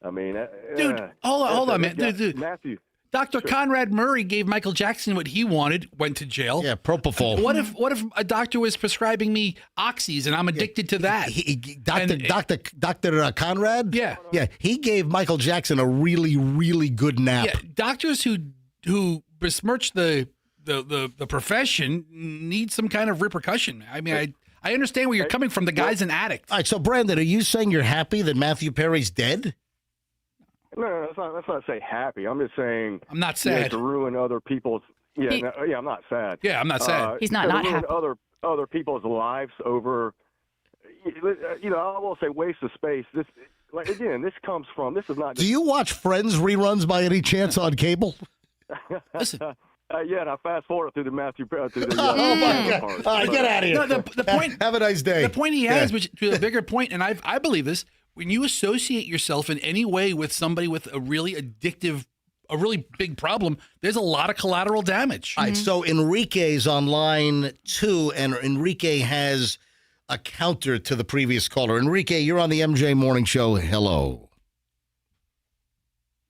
Dude, hold on, man. Dude. Matthew. Dr. Conrad Murray gave Michael Jackson what he wanted, went to jail. Yeah, propofol. What if a doctor was prescribing me oxys and I'm addicted to that? Dr. Conrad? Yeah. Yeah, he gave Michael Jackson a really, really good nap. Yeah, doctors who besmirch the profession need some kind of repercussion. I understand where you're coming from. The guy's an addict. All right, so Brandon, are you saying you're happy that Matthew Perry's dead? No, that's not say happy. I'm just saying I'm not sad. To ruin other people's. Yeah, I'm not sad. Yeah, I'm not sad. He's not to ruin happy. Other people's lives over. I will say waste of space. This comes from. This is not. Do you watch Friends reruns by any chance on cable? Listen. Yeah, and I fast forward through the Matthew. Oh my God! Part, All right, get out of here. No, the point. Have a nice day. The point he has, which to a bigger point, and I believe this: when you associate yourself in any way with somebody with a really addictive, a really big problem, there's a lot of collateral damage. All right, so Enrique's on line 2, and Enrique has a counter to the previous caller. Enrique, you're on the MJ Morning Show. Hello.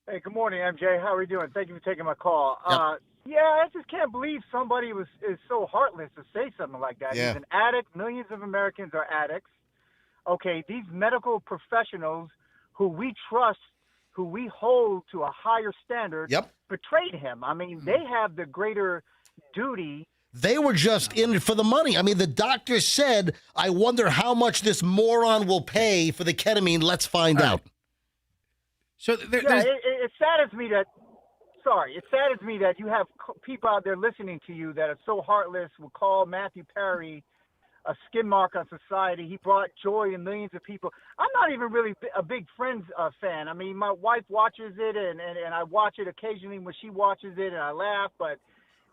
Hey, good morning, MJ. How are you doing? Thank you for taking my call. Yep. Yeah, I just can't believe somebody is so heartless to say something like that. Yeah. He's an addict. Millions of Americans are addicts. Okay, these medical professionals who we trust, who we hold to a higher standard, betrayed him. I mean, they have the greater duty. They were just in it for the money. I mean, the doctor said, I wonder how much this moron will pay for the ketamine. Let's find out. So it saddens me that. Sorry, it saddens me that you have people out there listening to you that are so heartless. Will call Matthew Perry a skin mark on society. He brought joy to millions of people. I'm not even really a big Friends fan. I mean, my wife watches it, and I watch it occasionally when she watches it, and I laugh. But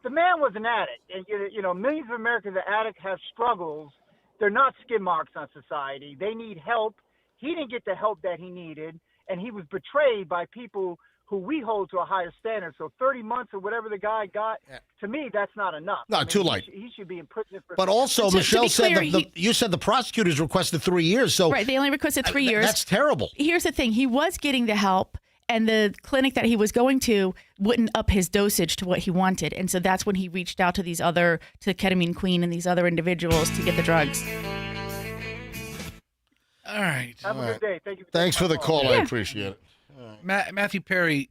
the man was an addict, and millions of Americans are addicts, have struggles. They're not skin marks on society. They need help. He didn't get the help that he needed, and he was betrayed by people who we hold to a higher standard. So 30 months or whatever the guy got, to me, that's not enough. No, too late. He should be in prison for. But also, Michelle said you said the prosecutors requested 3 years. So right, they only requested 3 years. That's terrible. Here's the thing: he was getting the help, and the clinic that he was going to wouldn't up his dosage to what he wanted, and so that's when he reached out to to Ketamine Queen and these other individuals to get the drugs. All right. Have a good day. Thank you. Thanks for the call. I appreciate it. Matthew Perry,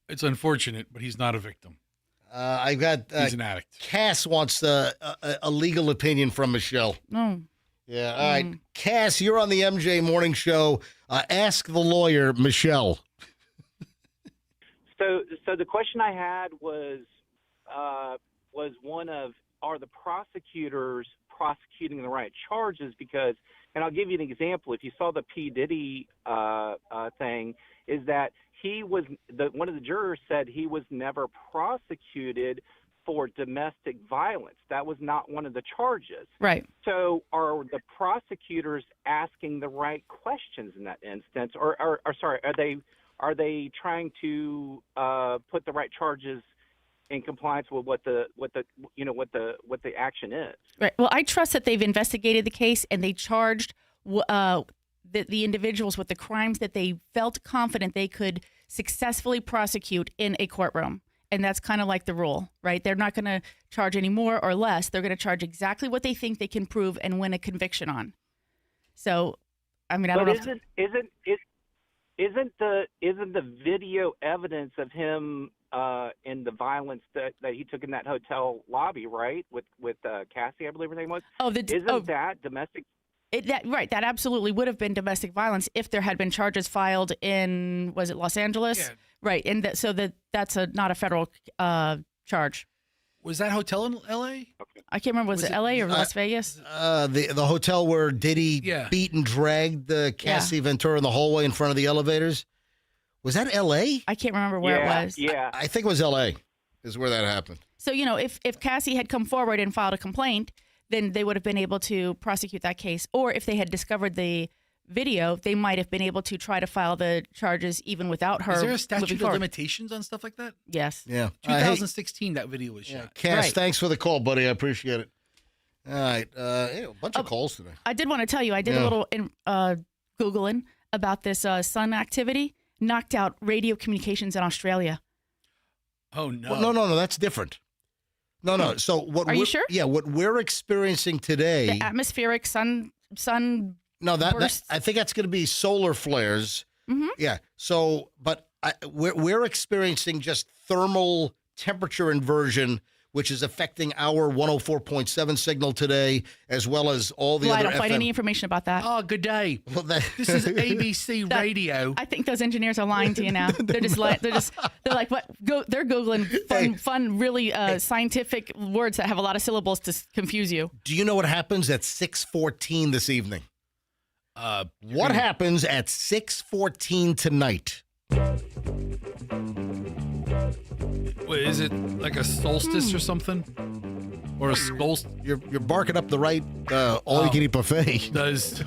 it's unfortunate, but he's not a victim. I've got he's an addict. Cass wants a legal opinion from Michelle. No. Yeah. All right. Cass, you're on the MJ Morning Show. Ask the lawyer, Michelle. So the question I had was one of, are the prosecutors prosecuting the right charges? Because, and I'll give you an example. If you saw the P. Diddy thing, is that one of the jurors said he was never prosecuted for domestic violence. That was not one of the charges. Right. So are the prosecutors asking the right questions in that instance, or are they trying to put the right charges in compliance with what the action is? Right. Well, I trust that they've investigated the case and they charged the individuals with the crimes that they felt confident they could successfully prosecute in a courtroom. And that's kind of like the rule, right? They're not going to charge any more or less. They're going to charge exactly what they think they can prove and win a conviction on. So, I mean, I don't know. Isn't the video evidence of him in the violence that he took in that hotel lobby, right? With Cassie, I believe her name was. That domestic? That absolutely would have been domestic violence if there had been charges filed in, was it Los Angeles? Yeah. Right, and that's not a federal charge. Was that hotel in L.A.? I can't remember. Was it L.A. or Las Vegas? The hotel where Diddy beat and dragged Cassie Ventura in the hallway in front of the elevators. Was that L.A.? I can't remember where it was. Yeah, I think it was L.A. is where that happened. So, if Cassie had come forward and filed a complaint, then they would have been able to prosecute that case. Or if they had discovered the video, they might have been able to try to file the charges even without her. Is there a statute of limitations on stuff like that? Yes. Yeah. 2016, that video was shot. Cass, thanks for the call, buddy. I appreciate it. All right. A bunch of calls today. I did want to tell you, I did a little Googling about this sun activity. Knocked out radio communications in Australia. Oh, no. Well, no. That's different. No. So what? Are you sure? Yeah. What we're experiencing today. The atmospheric sun. No, that I think that's going to be solar flares. Mm-hmm. Yeah. So, but we're experiencing just thermal temperature inversion, which is affecting our 104.7 signal today, as well as all the Well, other I don't find any information about that. Oh, good day. Well, This is ABC Radio. I think those engineers are lying to you now. They're like what? They're googling fun, really scientific words that have a lot of syllables to confuse you. Do you know what happens at 6:14 this evening? What happens at 6:14 tonight? Wait, is it like a solstice or something? Or a solstice? You're barking up the right all-you-can-eat buffet. Does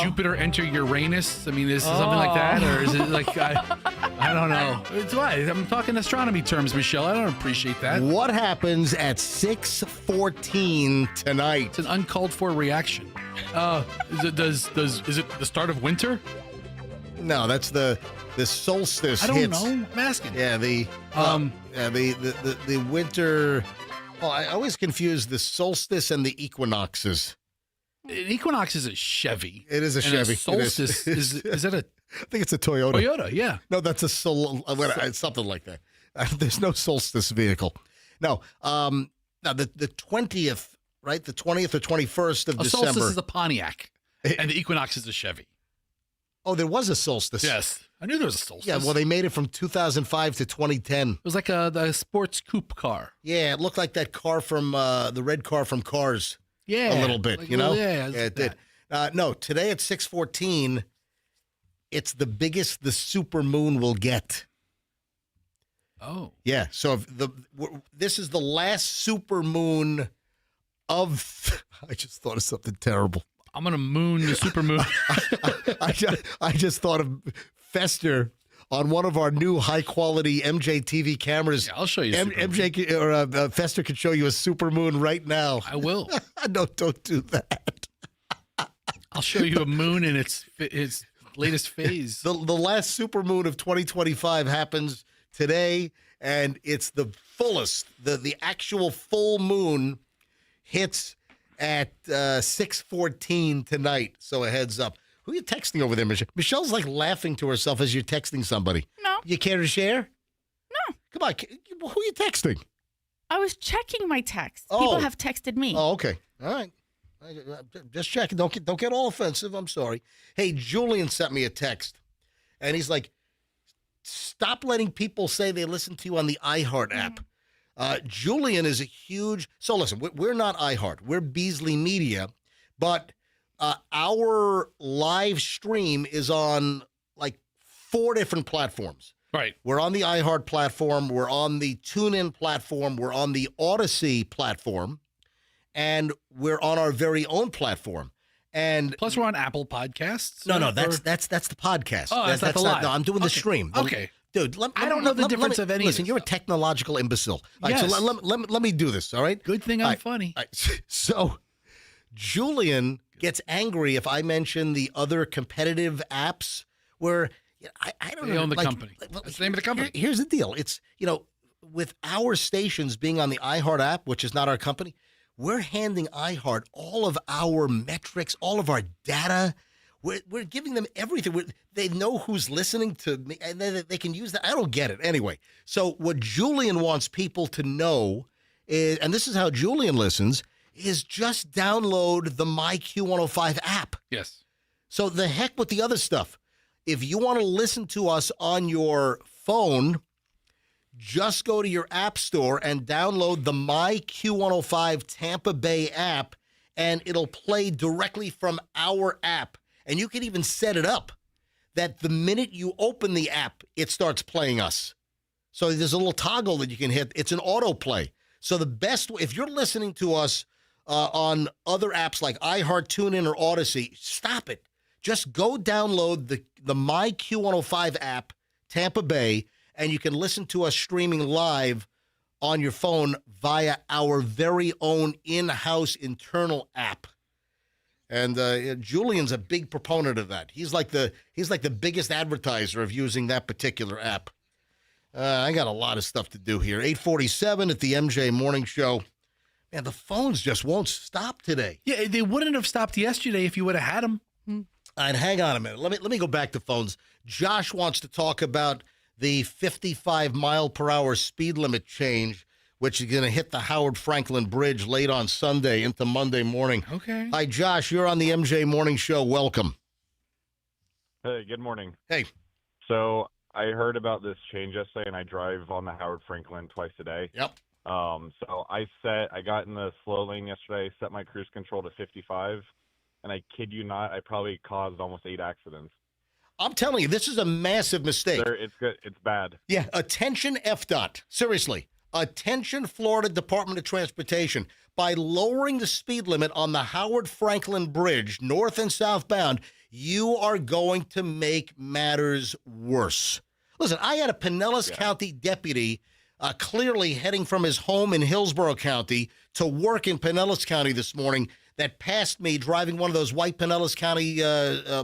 Jupiter enter Uranus? I mean, is it something like that? Or is it like, I don't know. It's why I'm talking astronomy terms, Michelle. I don't appreciate that. What happens at 6:14 tonight? It's an uncalled for reaction. Is it the start of winter? No, that's the solstice. I don't hits. know. I'm asking. Yeah, the winter. Well, I always confuse the solstice and the equinoxes. An equinox is a Chevy. It is a And Chevy. A solstice is that a? I think it's a Toyota. Toyota, yeah. No, that's a something like that. There's no solstice vehicle. No. Now the 20th, right? The 20th or 21st of A December. solstice is a Pontiac, and the equinox is a Chevy. Oh, there was a solstice. Yes, I knew there was a solstice. Yeah, well, they made it from 2005 to 2010. It was like the sports coupe car. Yeah, it looked like that car from the red car from Cars. Yeah, a little bit, like you know. yeah, it did. No, today at 6:14, it's the biggest the super moon will get. Oh, yeah. So this is the last super moon of. I just thought of something terrible. I'm gonna moon the super moon. I just thought of Fester on one of our new high quality MJ TV cameras. Yeah, I'll show you. MJ or Fester could show you a super moon right now. I will. No, don't do that. I'll show you a moon in its latest phase. The last super moon of 2025 happens today, and it's the fullest. The actual full moon hits at 6:14 tonight. So a heads up. Who are you texting over there, Michelle? Michelle's like laughing to herself as you're texting somebody. No. You care to share? No. Come on. Who are you texting? I was checking my texts. Oh. People have texted me. Oh, okay. All right. Just checking. Don't get all offensive. I'm sorry. Hey, Julian sent me a text, and he's like, stop letting people say they listen to you on the iHeart app. Julian is a huge. So listen, we're not iHeart. We're Beasley Media, but our live stream is on like 4 different platforms. Right. We're on the iHeart platform. We're on the TuneIn platform. We're on the Odyssey platform, and we're on our very own platform. And plus, we're on Apple Podcasts. No, that's the podcast. Oh, that's not the live. No, I'm doing the stream. Okay. Dude, I don't know the difference of any. Listen, you're a technological imbecile. All right, Yes. so let me do this, all right? Good thing I'm funny. All right, so Julian gets angry if I mention the other competitive apps where I don't know. They own the like, company. That's the name of the company. Here's the deal. It's, with our stations being on the iHeart app, which is not our company, we're handing iHeart all of our metrics, all of our data. We're giving them everything. They know who's listening to me, and they can use that. I don't get it. Anyway, so what Julian wants people to know is, and this is how Julian listens, is just download the MyQ105 app. Yes. So the heck with the other stuff. If you want to listen to us on your phone, just go to your app store and download the MyQ105 Tampa Bay app, and it'll play directly from our app. And you can even set it up that the minute you open the app, it starts playing us. So there's a little toggle that you can hit. It's an autoplay. So the best, if you're listening to us on other apps like iHeart, TuneIn, or Odyssey, stop it. Just go download the MyQ105 app, Tampa Bay, and you can listen to us streaming live on your phone via our very own in-house internal app. And Julian's a big proponent of that. He's like the biggest advertiser of using that particular app. I got a lot of stuff to do here. 8:47 at the MJ Morning Show. Man, the phones just won't stop today. Yeah, they wouldn't have stopped yesterday if you would have had them. And hang on a minute. Let me go back to phones. Josh wants to talk about the 55 mile per hour speed limit change, which is going to hit the Howard Franklin Bridge late on Sunday into Monday morning. Okay. Hi, Josh. You're on the MJ Morning Show. Welcome. Hey, good morning. Hey. So I heard about this change yesterday, and I drive on the Howard Franklin twice a day. Yep. So I got in the slow lane yesterday, set my cruise control to 55, and I kid you not, I probably caused almost 8 accidents. I'm telling you, this is a massive mistake. It's good. It's bad. Yeah. Attention, FDOT. Seriously. Attention, Florida Department of Transportation. By lowering the speed limit on the Howard Franklin Bridge, north and southbound, you are going to make matters worse. Listen, I had a Pinellas County deputy clearly heading from his home in Hillsborough County to work in Pinellas County this morning that passed me driving one of those white Pinellas County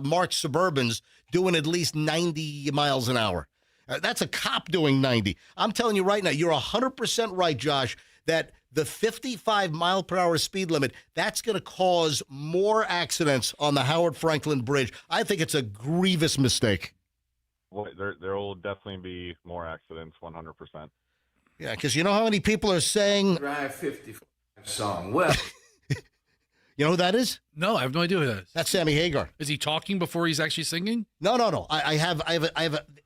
marked Suburbans doing at least 90 miles an hour. That's a cop doing 90. I'm telling you right now, you're 100% right, Josh, that the 55 mile per hour speed limit, that's going to cause more accidents on the Howard Franklin Bridge. I think it's a grievous mistake. Well, there will definitely be more accidents, 100%. Yeah, because you know how many people are saying... Drive 55 song. Well... You know who that is? No, I have no idea who that is. That's Sammy Hagar. Is he talking before he's actually singing? No. I have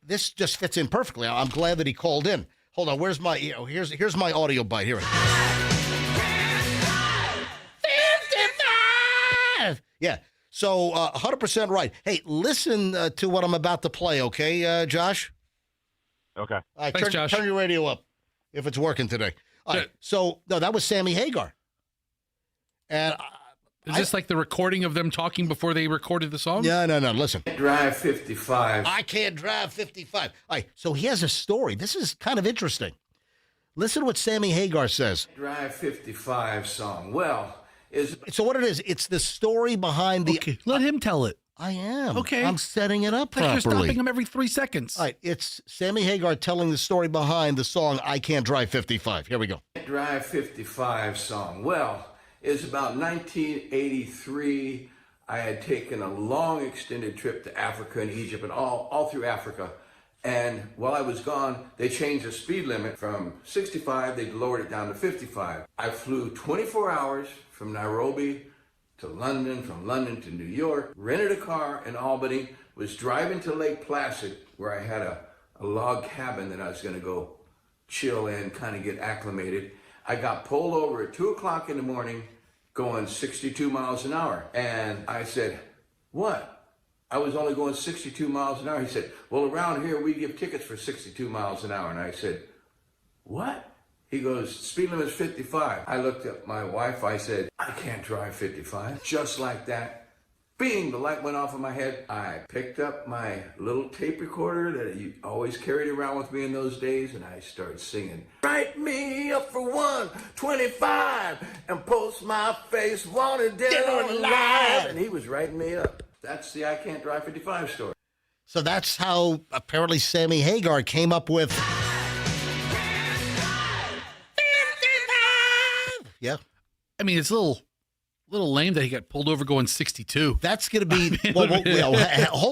this just fits in perfectly. I'm glad that he called in. Hold on. Where's my, here's my audio bite. Here it is. 55! Yeah. So 100% right. Hey, listen to what I'm about to play, okay, Josh? Okay. All right, Thanks, Josh. Turn your radio up if it's working today. All right. So, no, that was Sammy Hagar. And... Is this like the recording of them talking before they recorded the song? No. Listen. Drive 55. I can't drive 55. All right. So he has a story. This is kind of interesting. Listen to what Sammy Hagar says. Drive 55 song. Well, so what it is, it's the story behind the... Okay, let him tell it. I am. Okay. I'm setting it up Like properly. you're stopping him every 3 seconds. All right. It's Sammy Hagar telling the story behind the song I Can't Drive 55. Here we go. Drive 55 song. Well... It's about 1983. I had taken a long extended trip to Africa and Egypt and all through Africa. And while I was gone, they changed the speed limit from 65, they lowered it down to 55. I flew 24 hours from Nairobi to London, from London to New York, rented a car in Albany, was driving to Lake Placid where I had a log cabin that I was gonna go chill in, kind of get acclimated. I got pulled over at 2 o'clock in the morning going 62 miles an hour. And I said, what? I was only going 62 miles an hour. He said, well, around here we give tickets for 62 miles an hour. And I said, what? He goes, speed limit is 55. I looked at my wife. I said, I can't drive 55. Just like that. Bing, the light went off in my head. I picked up my little tape recorder that I always carried around with me in those days, and I started singing, write me up for 125 and post my face, wanted dead or alive. And he was writing me up. That's the I Can't Drive 55 story. So that's how apparently Sammy Hagar came up with... 55! Yeah. I mean, it's a little lame that he got pulled over going 62. That's going to be, hold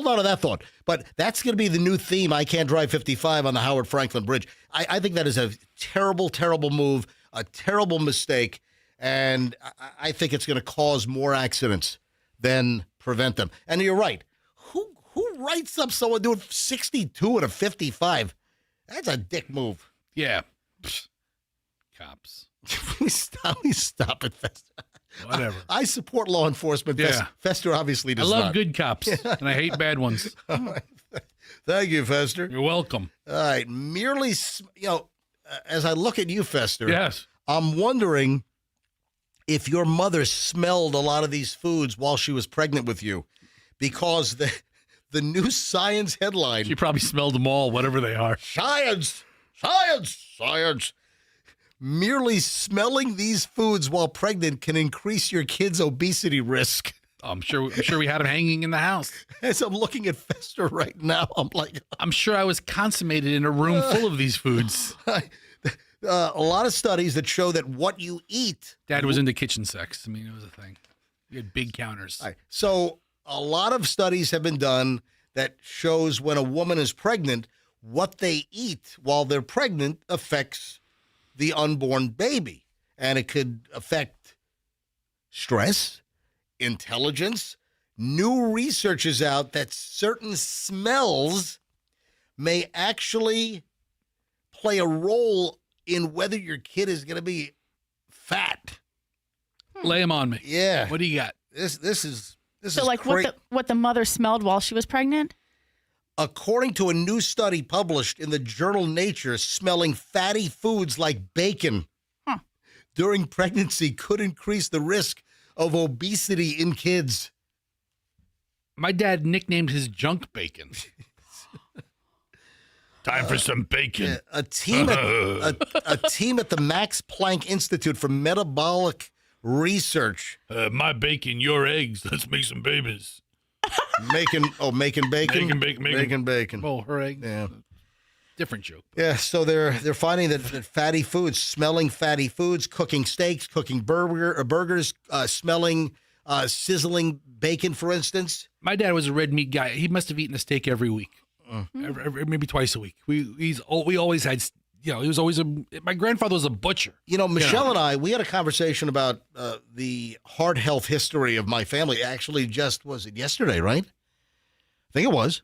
on to that thought. But that's going to be the new theme, I Can't Drive 55 on the Howard Franklin Bridge. I think that is a terrible, terrible move, a terrible mistake, and I think it's going to cause more accidents than prevent them. And you're right. Who writes up someone doing 62 and a 55? That's a dick move. Yeah. Cops. Please stop it, Fester. Whatever. I support law enforcement. Yeah. Fester obviously does I love not. good cops, and I hate bad ones. All right. Thank you, Fester. You're welcome. All right. Merely, as I look at you, Fester, yes, I'm wondering if your mother smelled a lot of these foods while she was pregnant with you, because the new science headline. She probably smelled them all, whatever they are. Science. Merely smelling these foods while pregnant can increase your kid's obesity risk. I'm sure we had them hanging in the house. As I'm looking at Fester right now, I'm like... I'm sure I was consummated in a room full of these foods. A lot of studies that show that what you eat... Dad was into kitchen sex. I mean, it was a thing. We had big counters. All right. So a lot of studies have been done that shows when a woman is pregnant, what they eat while they're pregnant affects the unborn baby. And it could affect stress, intelligence. New research is out that certain smells may actually play a role in whether your kid is going to be fat. Lay them on me. Yeah. What do you got? This is So like what the mother smelled while she was pregnant? According to a new study published in the journal Nature, smelling fatty foods like bacon during pregnancy could increase the risk of obesity in kids. My dad nicknamed his junk bacon. Time for some bacon. A team at the Max Planck Institute for Metabolic Research. My bacon, your eggs. Let's make some babies. Making bacon. Making bacon. Oh, her eggs. Yeah. Different joke. Yeah, so they're finding that fatty foods, smelling fatty foods, cooking steaks, cooking burgers, smelling sizzling bacon, for instance. My dad was a red meat guy. He must have eaten a steak every week, maybe twice a week. We always had, he was always my grandfather was a butcher. Michelle and I, we had a conversation about the heart health history of my family. Actually, was it yesterday, right? I think it was.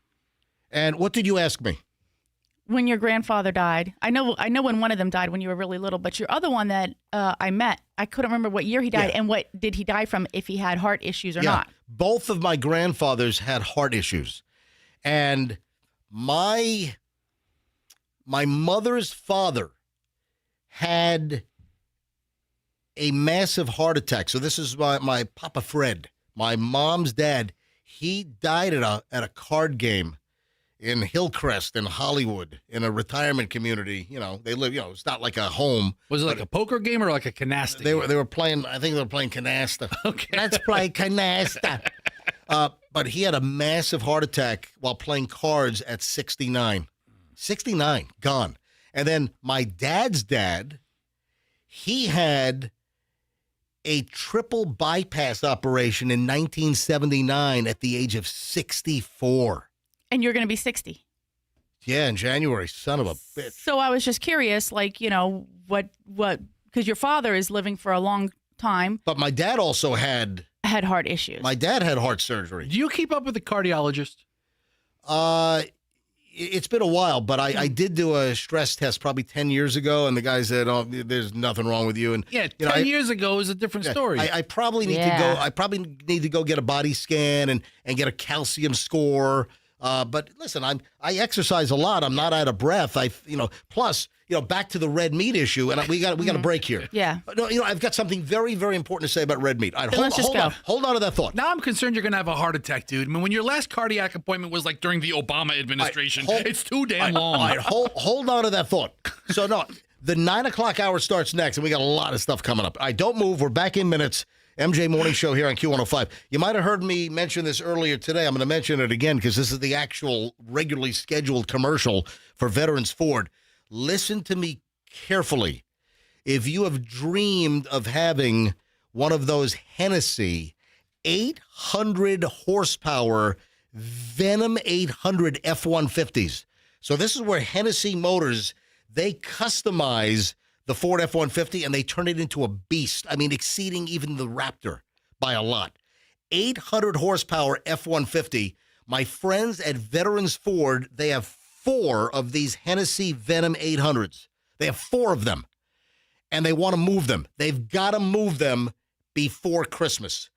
And what did you ask me? When your grandfather died. I know when one of them died when you were really little, but your other one that I met, I couldn't remember what year he died and what did he die from, if he had heart issues or not. Both of my grandfathers had heart issues. And my mother's father had a massive heart attack. So this is my Papa Fred, my mom's dad. He died at a card game in Hillcrest in Hollywood in a retirement community. They live, it's not like a home. Was it like a poker game or like a canasta game? They were playing, I think they were playing canasta. Okay. Let's play canasta. But he had a massive heart attack while playing cards at 69. 69, gone. And then my dad's dad, he had a triple bypass operation in 1979 at the age of 64. And you're going to be 60. Yeah, in January. Son of a bitch. So I was just curious, what, because your father is living for a long time. But my dad also had heart issues. My dad had heart surgery. Do you keep up with the cardiologist? It's been a while, but I did do a stress test probably 10 years ago, and the guy said, "Oh, there's nothing wrong with you." And 10 years ago is a different story. I probably need to go. I probably need to go get a body scan and get a calcium score. But listen, I exercise a lot. I'm not out of breath. Plus, back to the red meat issue, and we got a break here. Yeah. No, I've got something very, very important to say about red meat. All right, hold on to that thought. Now I'm concerned you're going to have a heart attack, dude. I mean, when your last cardiac appointment was like during the Obama administration, it's too damn long. All right, hold on to that thought. So no, the 9 o'clock hour starts next, and we got a lot of stuff coming up. All right, don't move. We're back in minutes. MJ Morning Show here on Q105. You might have heard me mention this earlier today. I'm going to mention it again because this is the actual regularly scheduled commercial for Veterans Ford. Listen to me carefully. If you have dreamed of having one of those Hennessy 800 horsepower Venom 800 F-150s. So this is where Hennessy Motors, they customize the Ford F-150, and they turn it into a beast. I mean, exceeding even the Raptor by a lot. 800 horsepower F-150. My friends at Veterans Ford, they have 4 of these Hennessy Venom 800s. They have 4 of them, and they want to move them. They've got to move them before Christmas.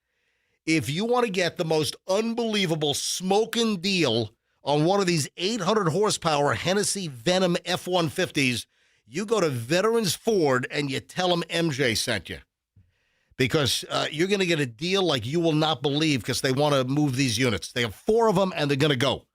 If you want to get the most unbelievable smoking deal on one of these 800 horsepower Hennessy Venom F-150s, you go to Veterans Ford and you tell them MJ sent you. Because you're going to get a deal like you will not believe because they want to move these units. They have 4 of them and they're going to go.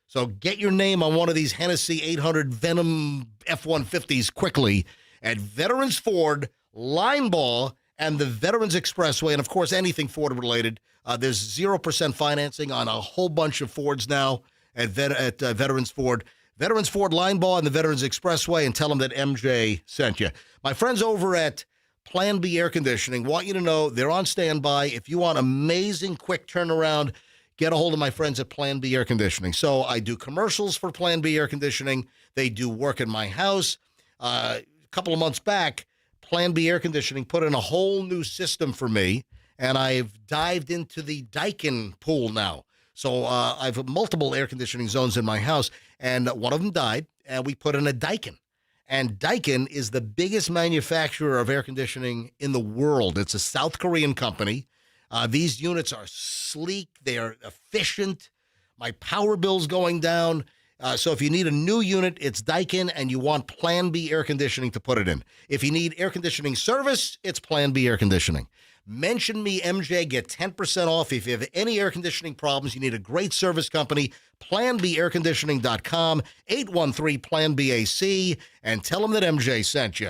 So get your name on one of these Hennessy 800 Venom F-150s quickly at Veterans Ford, Linebaugh, and the Veterans Expressway. And, of course, anything Ford-related. There's 0% financing on a whole bunch of Fords now at Veterans Ford. Veterans Ford, Linebaugh, and the Veterans Expressway, and tell them that MJ sent you. My friends over at Plan B Air Conditioning want you to know they're on standby. If you want amazing quick turnaround, get a hold of my friends at Plan B Air Conditioning. So I do commercials for Plan B Air Conditioning. They do work in my house. A couple of months back, Plan B Air Conditioning put in a whole new system for me, and I've dived into the Daikin pool now. So I have multiple air conditioning zones in my house, and one of them died, and we put in a Daikin. And Daikin is the biggest manufacturer of air conditioning in the world. It's a South Korean company. These units are sleek. They are efficient. My power bill's going down. So if you need a new unit, it's Daikin, and you want Plan B Air Conditioning to put it in. If you need air conditioning service, it's Plan B Air Conditioning. Mention me, MJ, get 10% off. If you have any air conditioning problems, you need a great service company, planbairconditioning.com, 813-PLAN-BAC, and tell them that MJ sent you.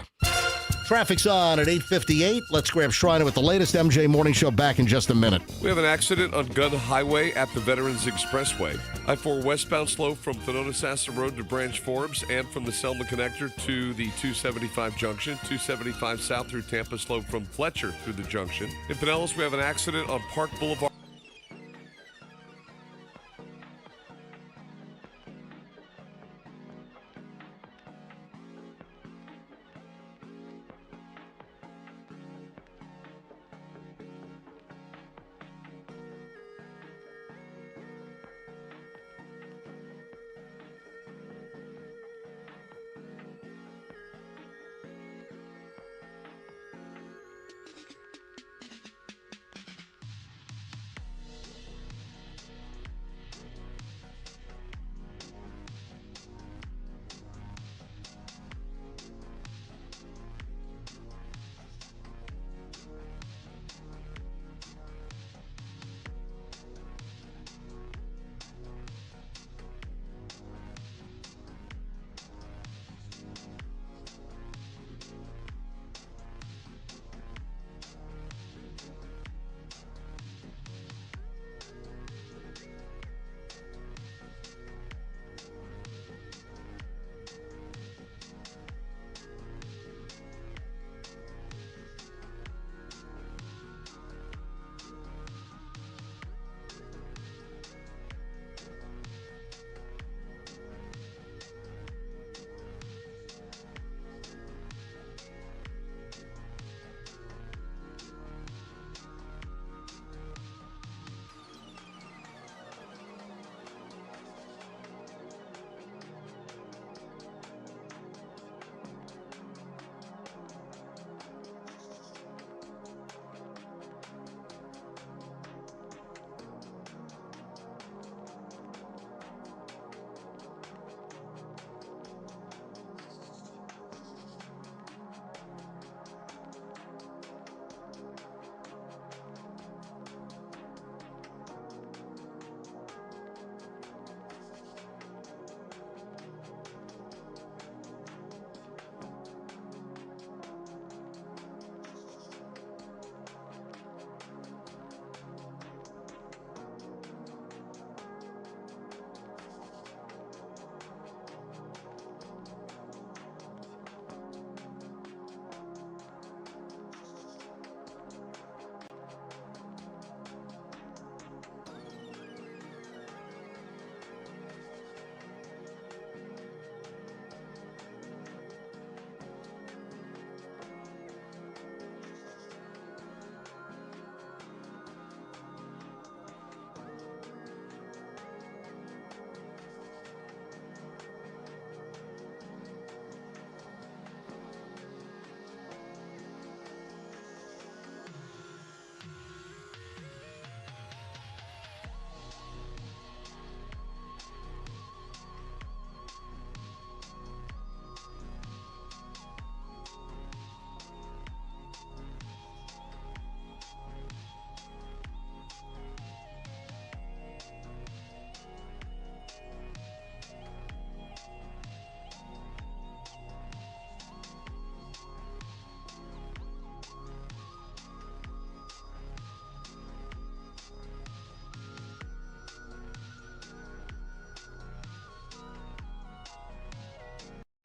Traffic's on at 8:58. Let's grab Shriner with the latest MJ Morning Show back in just a minute. We have an accident on Gun Highway at the Veterans Expressway. I-4 westbound slow from Thanota-Sassa Road to Branch Forbes and from the Selma Connector to the 275 junction. 275 south through Tampa slow from Fletcher through the junction. In Pinellas, we have an accident on Park Boulevard.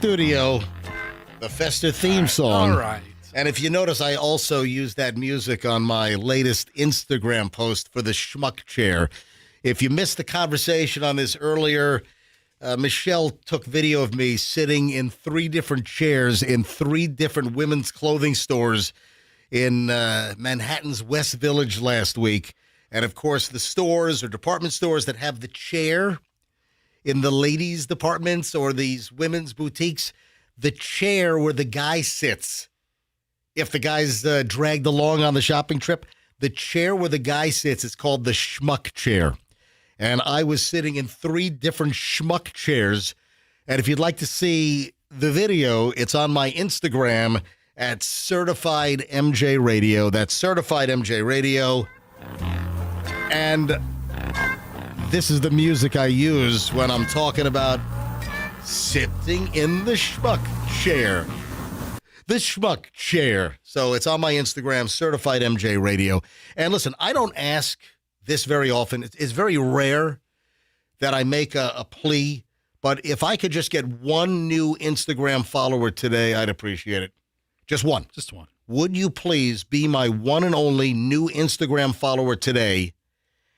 Studio, the festive theme song. All right. And if you notice, I also used that music on my latest Instagram post for the Schmuck Chair. If you missed the conversation on this earlier, Michelle took video of me sitting in 3 different chairs in 3 different women's clothing stores in Manhattan's West Village last week. And, of course, the stores or department stores that have the chair in the ladies' departments or these women's boutiques, the chair where the guy sits, if the guy's dragged along on the shopping trip, the chair where the guy sits is called the schmuck chair. And I was sitting in 3 different schmuck chairs. And if you'd like to see the video, it's on my Instagram at Certified MJ Radio. That's Certified MJ Radio. And this is the music I use when I'm talking about sitting in the schmuck chair. The schmuck chair. So it's on my Instagram, Certified MJ Radio. And listen, I don't ask this very often. It's very rare that I make a plea, but if I could just get 1 new Instagram follower today, I'd appreciate it. Just 1. Just 1. Would you please be my one and only new Instagram follower today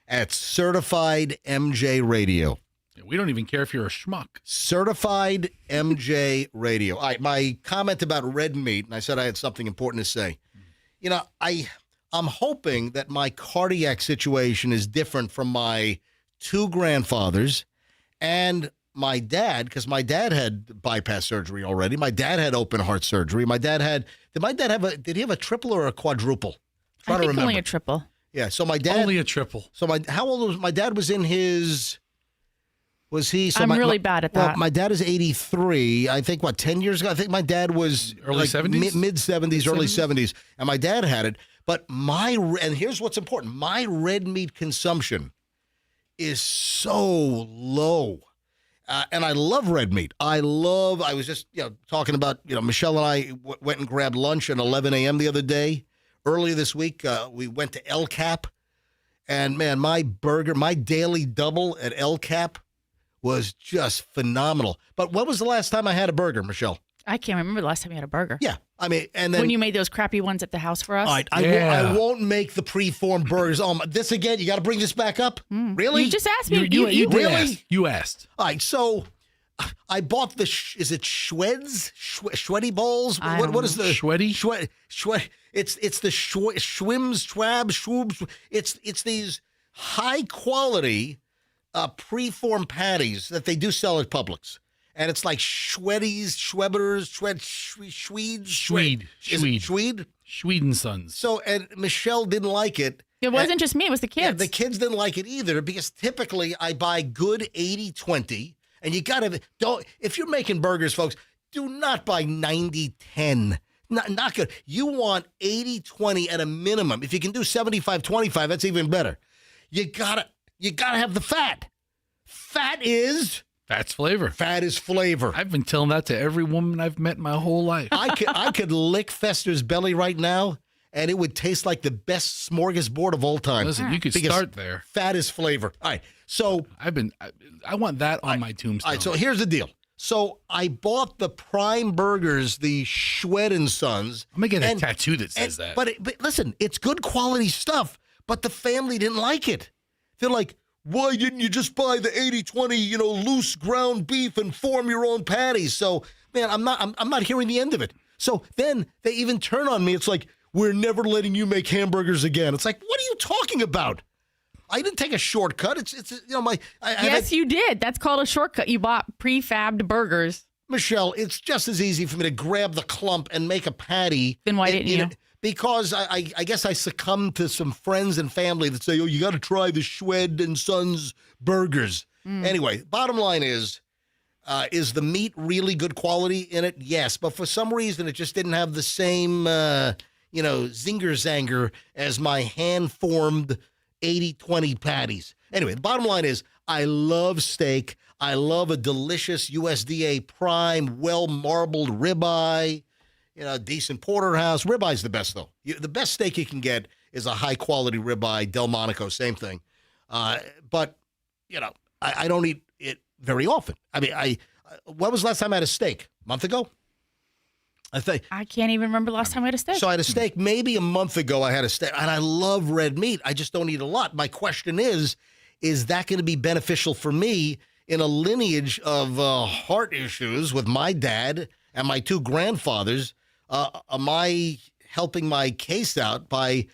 at Certified MJ Radio? We don't even care if you're a schmuck. Certified MJ Radio. All right, my comment about red meat, and I said I had something important to say. You know, I'm hoping that my cardiac situation is different from my 2 grandfathers and my dad, because my dad had bypass surgery already. My dad had open heart surgery. Did he have a triple or a quadruple? I think only a triple. Yeah, so my dad. Only a triple. So how old was my dad? Was in his. Was he? So I'm really bad at that. Well, my dad is 83. I think, 10 years ago? I think my dad was early 70s? Mid-70s, early 70s. And my dad had it. But and here's what's important. My red meat consumption is so low. And I love red meat. I was just talking about, Michelle and I went and grabbed lunch at 11 a.m. the other day. Earlier this week, we went to El Cap. And, man, my daily double at El Cap was just phenomenal. But when was the last time I had a burger, Michelle? I can't remember the last time you had a burger. Yeah. I mean, and then. When you made those crappy ones at the house for us? All right. I won't make the preformed burgers. This again, you got to bring this back up? Really? You just asked me. You really? asked. You asked. All right. So I bought is it Schwed's? Schweddy balls? What is the. Schweddy? Schwed. It's the Schwims, Schwab, Schwoobs. It's these high quality preformed patties that they do sell at Publix. And it's like Schweddies, Schwebers, Schwede? Schwede and Sons. So, and Michelle didn't like it. It wasn't just me, it was the kids. Yeah, the kids didn't like it either because typically I buy good 80-20. And you got to, if you're making burgers, folks, do not buy 90-10. Not good. You want 80-20 at a minimum. If you can do 75-25, that's even better. You gotta have the fat. Fat's flavor. Fat is flavor. I've been telling that to every woman I've met my whole life. I could lick Fester's belly right now, and it would taste like the best smorgasbord of all time. Listen, you could start there. Fat is flavor. All right, so I want that on my tombstone. All right, so here's the deal. So I bought the prime burgers, the Schwed & Sons. I'm gonna get a tattoo that says that. But listen, it's good quality stuff. But the family didn't like it. They're like, why didn't you just buy the 80-20, loose ground beef and form your own patties? So, man, I'm not hearing the end of it. So then they even turn on me. It's like, we're never letting you make hamburgers again. It's like, what are you talking about? I didn't take a shortcut. Yes, you did. That's called a shortcut. You bought prefabbed burgers. Michelle, it's just as easy for me to grab the clump and make a patty. Then why didn't you? Because I guess I succumbed to some friends and family that say, you got to try the Schwed & Sons burgers. Anyway, bottom line is the meat really good quality in it? Yes, but for some reason it just didn't have the same, zinger-zanger as my hand-formed 80-20 patties. Anyway, the bottom line is I love steak. I love a delicious USDA prime, well-marbled ribeye. Decent porterhouse. Ribeye's the best, though. The best steak you can get is a high-quality ribeye, Delmonico, same thing. But, I don't eat it very often. I mean, when was the last time I had a steak? A month ago? I can't even remember the last time I had a steak. So I had a steak maybe a month ago. I had a steak, and I love red meat. I just don't eat a lot. My question is is that going to be beneficial for me in a lineage of heart issues with my dad and my two grandfathers? Am I helping my case out by,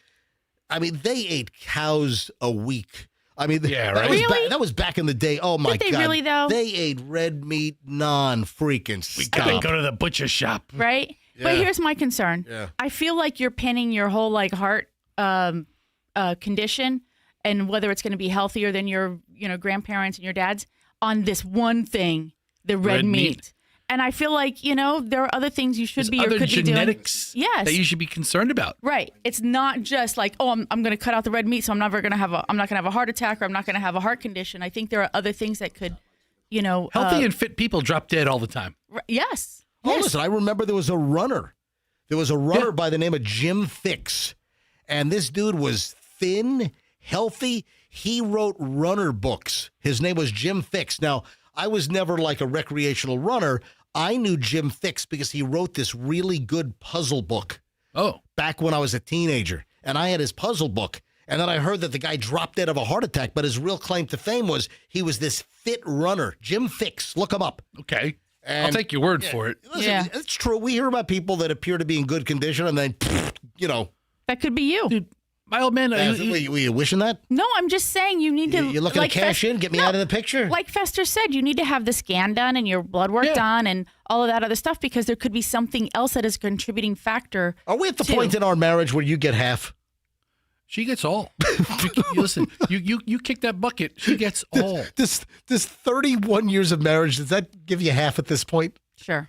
I mean, they ate cows a week. I mean, that was back in the day. Oh, my God. Did they really, though? They ate red meat non-freaking stop. We gotta go to the butcher shop. Right? Yeah. But here's my concern. Yeah. I feel like you're pinning your whole like heart condition and whether it's going to be healthier than your grandparents and your dad's on this one thing, the red meat. And I feel like, there are other things you should There's be or other could genetics be doing. Yes. that you should be concerned about. Right. It's not just like, oh, I'm going to cut out the red meat, so I'm not going to have a heart attack or I'm not going to have a heart condition. I think there are other things that could, Healthy and fit people drop dead all the time. Yes. Oh, listen, I remember there was a runner. There was a runner by the name of Jim Fix. And this dude was thin, healthy. He wrote runner books. His name was Jim Fix. Now, I was never like a recreational runner. I knew Jim Fix because he wrote this really good puzzle book. Oh. Back when I was a teenager. And I had his puzzle book. And then I heard that the guy dropped dead of a heart attack, but his real claim to fame was he was this fit runner. Jim Fix. Look him up. Okay. I'll take your word for it. Listen, it's true. We hear about people that appear to be in good condition and then, That could be you. Dude, my old man. were you wishing that? No, I'm just saying you need to. You're looking to cash in? Get me out of the picture? Like Fester said, you need to have the scan done and your blood work done and all of that other stuff because there could be something else that is a contributing factor. Are we at the point in our marriage where you get half? She gets all. Listen, you kick that bucket. She gets all. This 31 years of marriage, does that give you half at this point? Sure.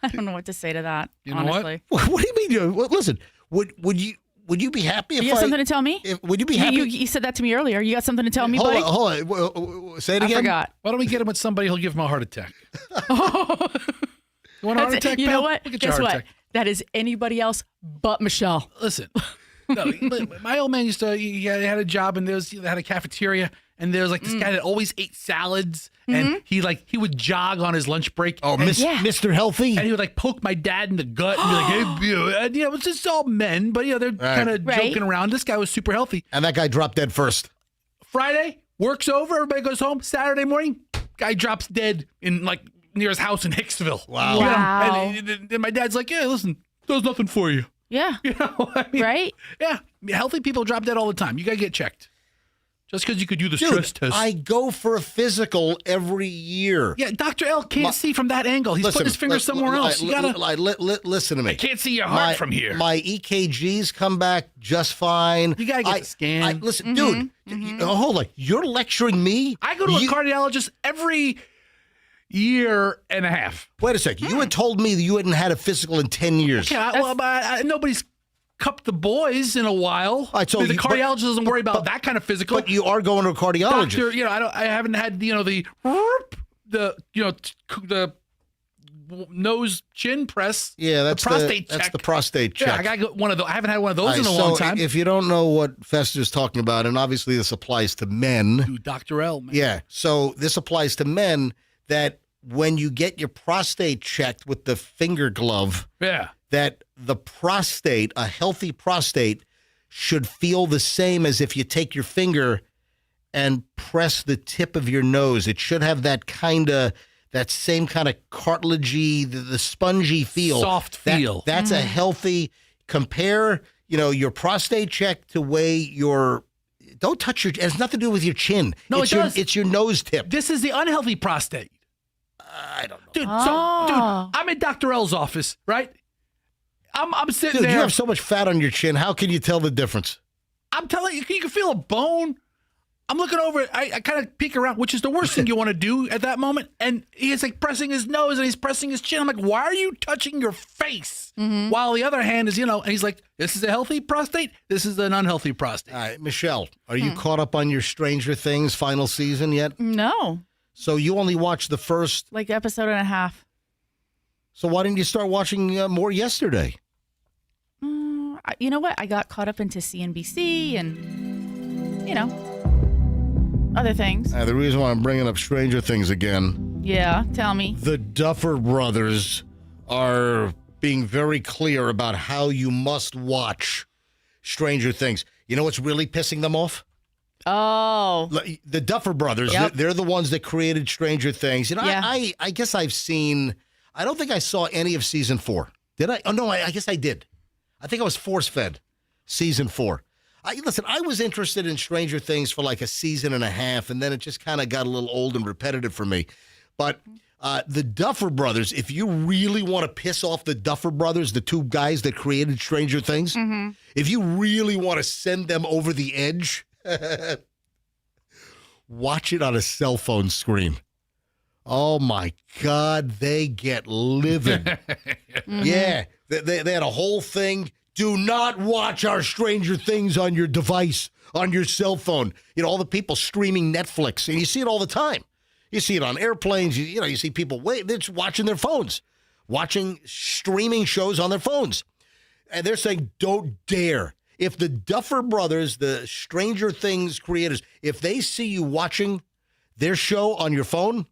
I don't know what to say to that. You know honestly. What do you mean? Listen, would you be happy if you got something to tell me? Would you be happy? You said that to me earlier. You got something to tell me, buddy? Hold on. Say it again. I forgot. Why don't we get him with somebody who'll give him a heart attack? You want a heart attack, You know pal? what? We'll get you a Guess heart what? attack. That is anybody else but Michelle. Listen, no, my old man he had a job and they had a cafeteria and there was like this guy that always ate salads and he would jog on his lunch break. Oh, Mr. Healthy. And he would like poke my dad in the gut and be like, hey, and, it's just all men, but they're kind of joking around. This guy was super healthy. And that guy dropped dead first. Friday, work's over, everybody goes home. Saturday morning, guy drops dead in near his house in Hicksville. Wow. And my dad's like, yeah, listen, there's nothing for you. Yeah. Right? Yeah. Healthy people drop dead all the time. You got to get checked. Just because you could do the stress test. I go for a physical every year. Yeah, Dr. L can't see from that angle. He's putting his finger somewhere else. You gotta listen to me. I can't see your heart from here. My EKGs come back just fine. You gotta get the scan. Listen, dude, hold on. You're lecturing me? I go to a cardiologist every year and a half. Wait a second. You had told me that you hadn't had a physical in 10 years. Okay, nobody's cupped the boys in a while. Right, so the cardiologist doesn't worry about that kind of physical. But you are going to a cardiologist. Doctor, I haven't had the nose chin press. Yeah, that's the prostate check. That's the prostate check. Yeah, I got one of those. I haven't had one of those in a long time. If you don't know what Fester's talking about, and obviously this applies to men. Dude, Dr. L, man. Yeah, so this applies to men that when you get your prostate checked with the finger glove, that the prostate, a healthy prostate, should feel the same as if you take your finger and press the tip of your nose. It should have that same kind of cartilagey, the spongy feel. Soft feel. That's a healthy, compare, your prostate check to weigh don't touch it has nothing to do with your chin. No, it does. It's your nose tip. This is the unhealthy prostate. I don't know. Dude, I'm in Dr. L's office, right? I'm sitting there. You have so much fat on your chin. How can you tell the difference? I'm telling you, you can feel a bone. I'm looking over. I kind of peek around, which is the worst thing you want to do at that moment. And he's like pressing his nose and he's pressing his chin. I'm like, why are you touching your face? While the other hand is, and he's like, this is a healthy prostate. This is an unhealthy prostate. All right, Michelle, are you caught up on your Stranger Things final season yet? No. So you only watched the first episode and a half. So why didn't you start watching more yesterday? You know what? I got caught up into CNBC and, other things. The reason why I'm bringing up Stranger Things again. Yeah, tell me. The Duffer Brothers are being very clear about how you must watch Stranger Things. You know what's really pissing them off? Oh. The Duffer Brothers, Yep. they're the ones that created Stranger Things. Yeah. I guess I've seen, I don't think I saw any of season 4. Did I? Oh, no, I guess I did. I think I was force-fed season 4. Listen, I was interested in Stranger Things for like a season and a half, and then it just kind of got a little old and repetitive for me. But the Duffer Brothers, if you really want to piss off the Duffer Brothers, the two guys that created Stranger Things, if you really want to send them over the edge, watch it on a cell phone screen. Oh, my God, they get livid. Yeah, they had a whole thing. Do not watch our Stranger Things on your device, on your cell phone. You know, all the people streaming Netflix, and you see it all the time. You see it on airplanes. You see people they're just watching their phones, watching streaming shows on their phones. And they're saying, don't dare. If the Duffer Brothers, the Stranger Things creators, if they see you watching their show on your phone,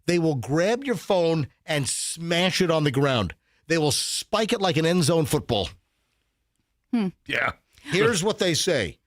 they will grab your phone and smash it on the ground. They will spike it like an end zone football. Yeah. Here's what they say.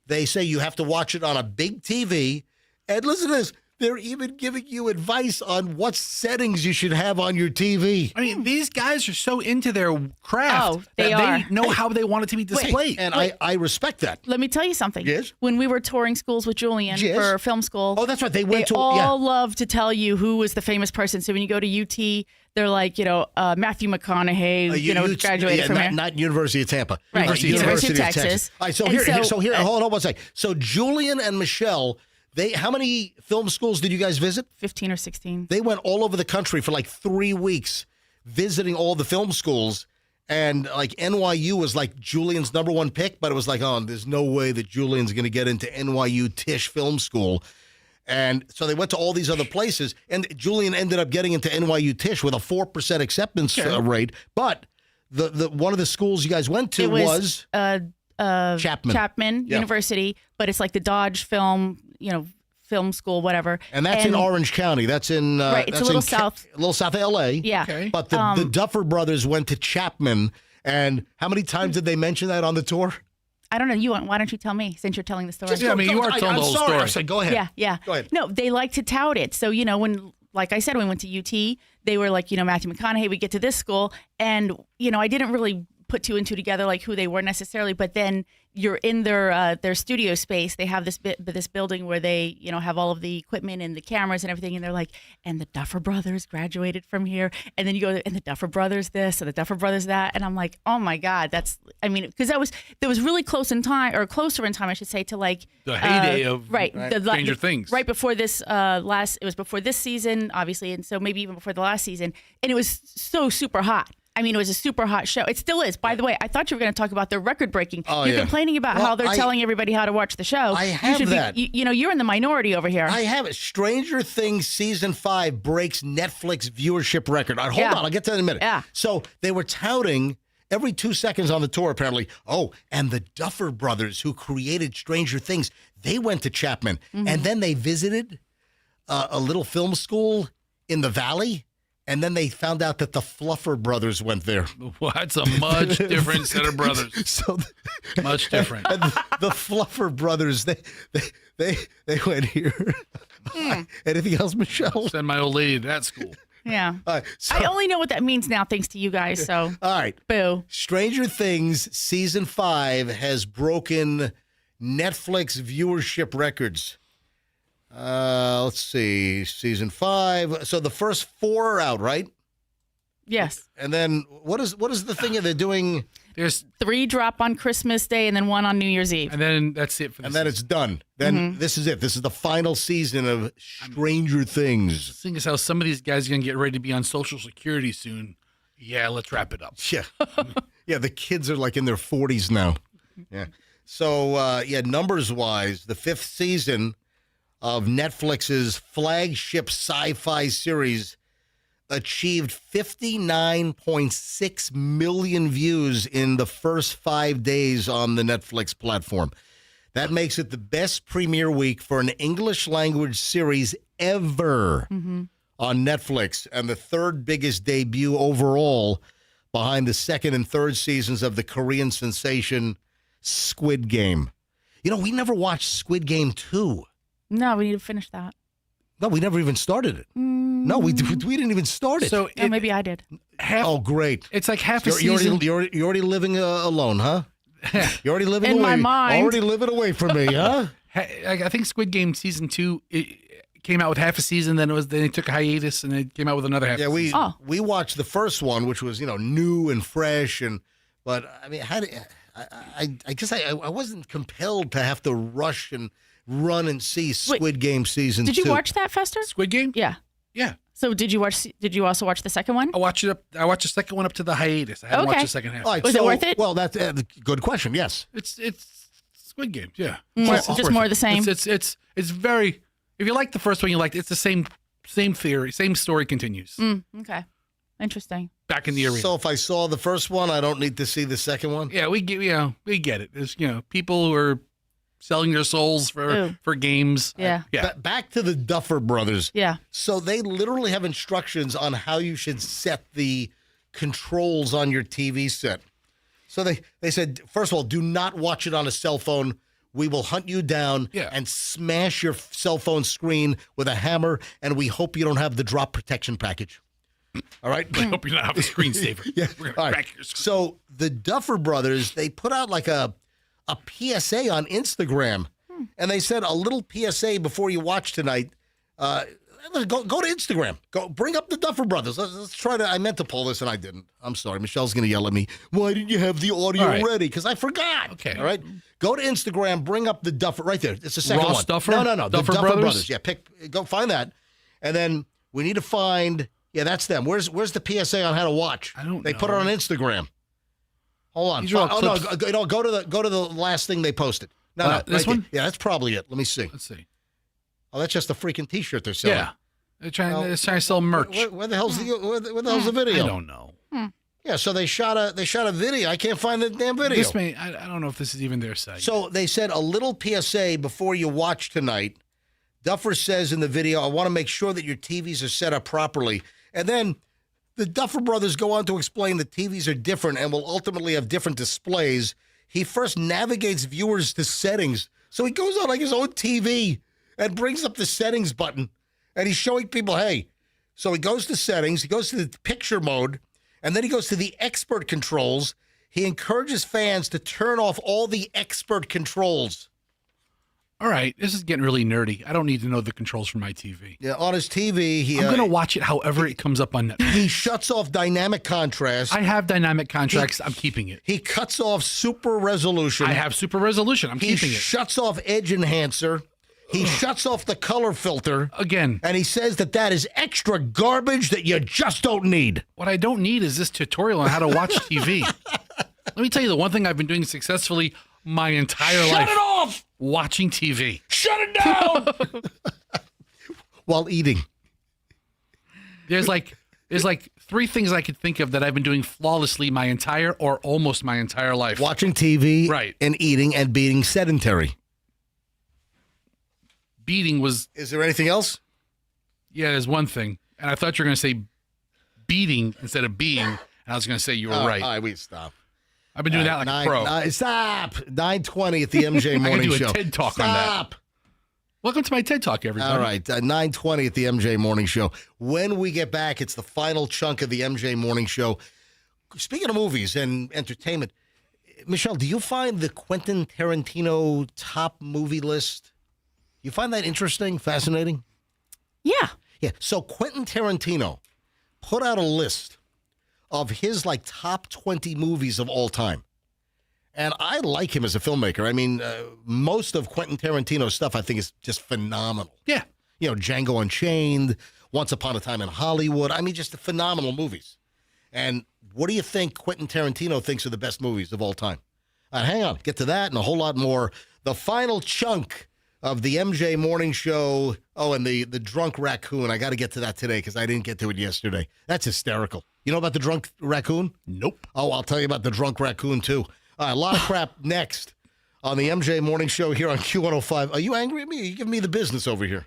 They say you have to watch it on a big TV. And listen to this. They're even giving you advice on what settings you should have on your TV. I mean, these guys are so into their craft Oh, they that are. they know how they want it to be displayed. And I respect that. Let me tell you something. Yes? When we were touring schools with Julian Yes. for film school. Oh, that's right. They went to all love to tell you who was the famous person. So when you go to UT, they're like, Matthew McConaughey, graduated from there. Not University of Tampa. Right. University of Texas. All right, so And here, hold on one second. So Julian and Michelle, how many film schools did you guys visit? 15 or 16. They went all over the country for like 3 weeks visiting all the film schools. And like NYU was like Julian's number one pick, but it was like, oh, there's no way that Julian's going to get into NYU Tisch Film School. And so they went to all these other places, and Julian ended up getting into NYU Tisch with a 4% acceptance rate. But the one of the schools you guys went to was Chapman University, but it's like the Dodge Film School, whatever. And that's in Orange County. That's in right. It's that's a little south of LA. Yeah. Okay. But the Duffer Brothers went to Chapman, and how many times did they mention that on the tour? I don't know. Why don't you tell me since you're telling the story? You are telling the whole story. I said, go ahead. Yeah. Go ahead. No, they like to tout it. So, when, like I said, when we went to UT, they were like, Matthew McConaughey, we get to this school. And, I didn't really put two and two together, like who they were necessarily. But then you're in their studio space. They have this building where they, have all of the equipment and the cameras and everything. And they're like, and the Duffer Brothers graduated from here. And then you go, and the Duffer Brothers this, and the Duffer Brothers that. And I'm like, oh my God, because that was really closer in time, I should say, to like the heyday of Stranger Things. Right before this it was before this season, obviously. And so maybe even before the last season. And it was so super hot. It was a super hot show. It still is. By the way, I thought you were going to talk about the record breaking. You're complaining about how they're telling everybody how to watch the show. I have that. You're in the minority over here. I have it. Stranger Things Season 5 breaks Netflix viewership record. Hold on. I'll get to that in a minute. Yeah. So they were touting every 2 seconds on the tour, apparently. Oh, and the Duffer Brothers who created Stranger Things, they went to Chapman. Mm-hmm. And then they visited a little film school in the Valley. And then they found out that the Fluffer Brothers went there. Well, that's a much different set of brothers. Much different. And the Fluffer Brothers, they went here. Anything else, Michelle? Send my old lady to that school. Yeah. I only know what that means now, thanks to you guys. So, all right. Boo. Stranger Things Season 5 has broken Netflix viewership records. Let's see, Season 5. So the first 4 are out, right? Yes. And then what is the thing that they're doing? There's 3 drop on Christmas Day and then 1 on New Year's Eve. And then that's it for then it's done. Then this is it. This is the final season of Stranger Things. The thing is how some of these guys are going to get ready to be on Social Security soon. Yeah, let's wrap it up. Yeah. Yeah, the kids are like in their 40s now. Yeah. So, numbers-wise, the 5th season of Netflix's flagship sci-fi series achieved 59.6 million views in the first 5 days on the Netflix platform. That makes it the best premiere week for an English language series ever on Netflix, and the 3rd biggest debut overall behind the 2nd and 3rd seasons of the Korean sensation Squid Game. You know, we never watched Squid Game 2. No, we need to finish that. No, we never even started it. No, we didn't even start it. So maybe I did. Oh, great. It's like half a You're season. You're already living alone, huh? You're already living In away. my mind. Already living away from me, huh? I think Squid Game season 2 came out with half a season, then they took a hiatus, and it came out with another half. Yeah, season. we watched the first one, which was new and fresh, but I mean, I guess I wasn't compelled to have to rush and run and see Squid Game season 2. Did you watch that, Fester? Squid Game? Yeah. Yeah. So did you also watch the second one? I watched the second one up to the hiatus. I haven't watched the second half. All right, Was it worth it? Well, that's a good question. Yes, It's Squid Games. Yeah. Just more of the same. It's very. If you like the first one, you liked it. It's the same theory, same story continues. Okay. Interesting. Back in the arena. So if I saw the first one, I don't need to see the second one. Yeah, we get it. There's people who are selling their souls for games. Yeah. Back to the Duffer Brothers. Yeah. So they literally have instructions on how you should set the controls on your TV set. So they said, first of all, do not watch it on a cell phone. We will hunt you down and smash your cell phone screen with a hammer, and we hope you don't have the drop protection package. All right? I hope you don't have a screensaver. Yeah. We're All gonna right. crack your screen. So the Duffer Brothers, they put out like a PSA on Instagram, and they said a little PSA before you watch tonight. Go to Instagram. Go bring up the Duffer Brothers. Let's try to. I meant to pull this and I didn't. I'm sorry. Michelle's going to yell at me. Why didn't you have the audio ready? Because I forgot. Okay. All right. Go to Instagram. Bring up the Duffer right there. It's the second Ross one. Duffer? No. The Duffer Duffer Brothers? Yeah. Go find that, and then we need to find. Yeah, that's them. Where's the PSA on how to watch? I don't They know. put it on Instagram. Hold on. These are all Oh no. clips. Go to the last thing they posted. No, this right one? there. Yeah, that's probably it. Let me see. Let's see. Oh, that's just a freaking T-shirt they're selling. Yeah. They're trying to sell merch. Where the hell's the video? I don't know. Yeah, so they shot a video. I can't find the damn video. I don't know if this is even their site. So they said a little PSA before you watch tonight. Duffer says in the video, I want to make sure that your TVs are set up properly. And then the Duffer Brothers go on to explain that TVs are different and will ultimately have different displays. He first navigates viewers to settings. So he goes on like his own TV and brings up the settings button. And he's showing people, hey. So he goes to settings, he goes to the picture mode, and then he goes to the expert controls. He encourages fans to turn off all the expert controls. All right, this is getting really nerdy. I don't need to know the controls for my TV. Yeah, on his TV, I'm going to watch it however it comes up on Netflix. He shuts off dynamic contrast. I have dynamic contrast. I'm keeping it. He cuts off super resolution. I have super resolution. I'm keeping it. He shuts off edge enhancer. He shuts off the color filter. Again. And he says that is extra garbage that you just don't need. What I don't need is this tutorial on how to watch TV. Let me tell you the one thing I've been doing successfully my entire life. Shut it off! Watching TV. Shut it down! While eating. There's like three things I could think of that I've been doing flawlessly my entire or almost my entire life. Watching TV right. and eating and being sedentary. Beating was... Is there anything else? Yeah, there's one thing. And I thought you were going to say beating instead of being. And I was going to say you were right. All right, we stop. I've been doing that like a pro. Stop. 9:20 at the MJ Morning I can do Show. a TED Talk on that. Stop. Welcome to my TED Talk, everybody. All right, 9:20 at the MJ Morning Show. When we get back, it's the final chunk of the MJ Morning Show. Speaking of movies and entertainment, Michelle, do you find the Quentin Tarantino top movie list? You find that interesting, fascinating? Yeah. Yeah. So Quentin Tarantino put out a list of his top 20 movies of all time. And I like him as a filmmaker. I mean, most of Quentin Tarantino's stuff I think is just phenomenal. Yeah. You know, Django Unchained, Once Upon a Time in Hollywood. I mean, just phenomenal movies. And what do you think Quentin Tarantino thinks are the best movies of all time? Hang on, get to that and a whole lot more. The final chunk of the MJ Morning Show. Oh, and the drunk raccoon. I got to get to that today because I didn't get to it yesterday. That's hysterical. You know about the drunk raccoon? Nope. Oh, I'll tell you about the drunk raccoon, too. A lot of crap next on the MJ Morning Show here on Q105. Are you angry at me? Are you giving me the business over here?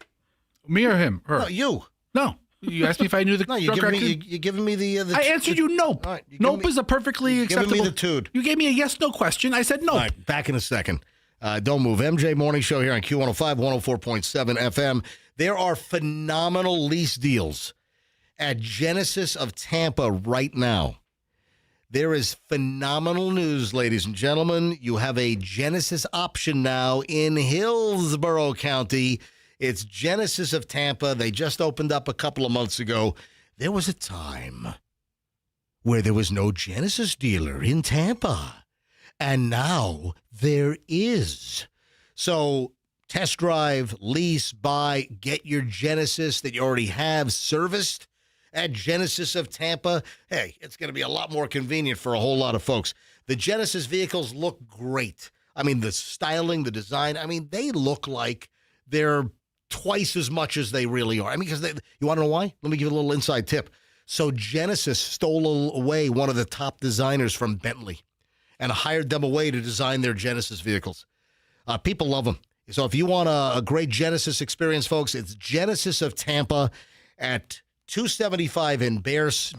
Me or him? Her? No, you. No. You asked me if I knew the No, drunk raccoon? you're giving me the I answered you nope. All right, nope is a perfectly acceptable. Giving me the tude. You gave me a yes/no question. I said nope. All right, back in a second. Don't move. MJ Morning Show here on Q105, 104.7 FM. There are phenomenal lease deals at Genesis of Tampa right now. There is phenomenal news, ladies and gentlemen. You have a Genesis option now in Hillsborough County. It's Genesis of Tampa. They just opened up a couple of months ago. There was a time where there was no Genesis dealer in Tampa, and now there is. So test drive, lease, buy, get your Genesis that you already have serviced at Genesis of Tampa. Hey, it's going to be a lot more convenient for a whole lot of folks. The Genesis vehicles look great. I mean, the styling, the design, I mean, they look like they're twice as much as they really are. I mean, because you want to know why? Let me give you a little inside tip. So Genesis stole away one of the top designers from Bentley and hired them away to design their Genesis vehicles. People love them. So if you want a great Genesis experience, folks, it's Genesis of Tampa at 275 in Bears.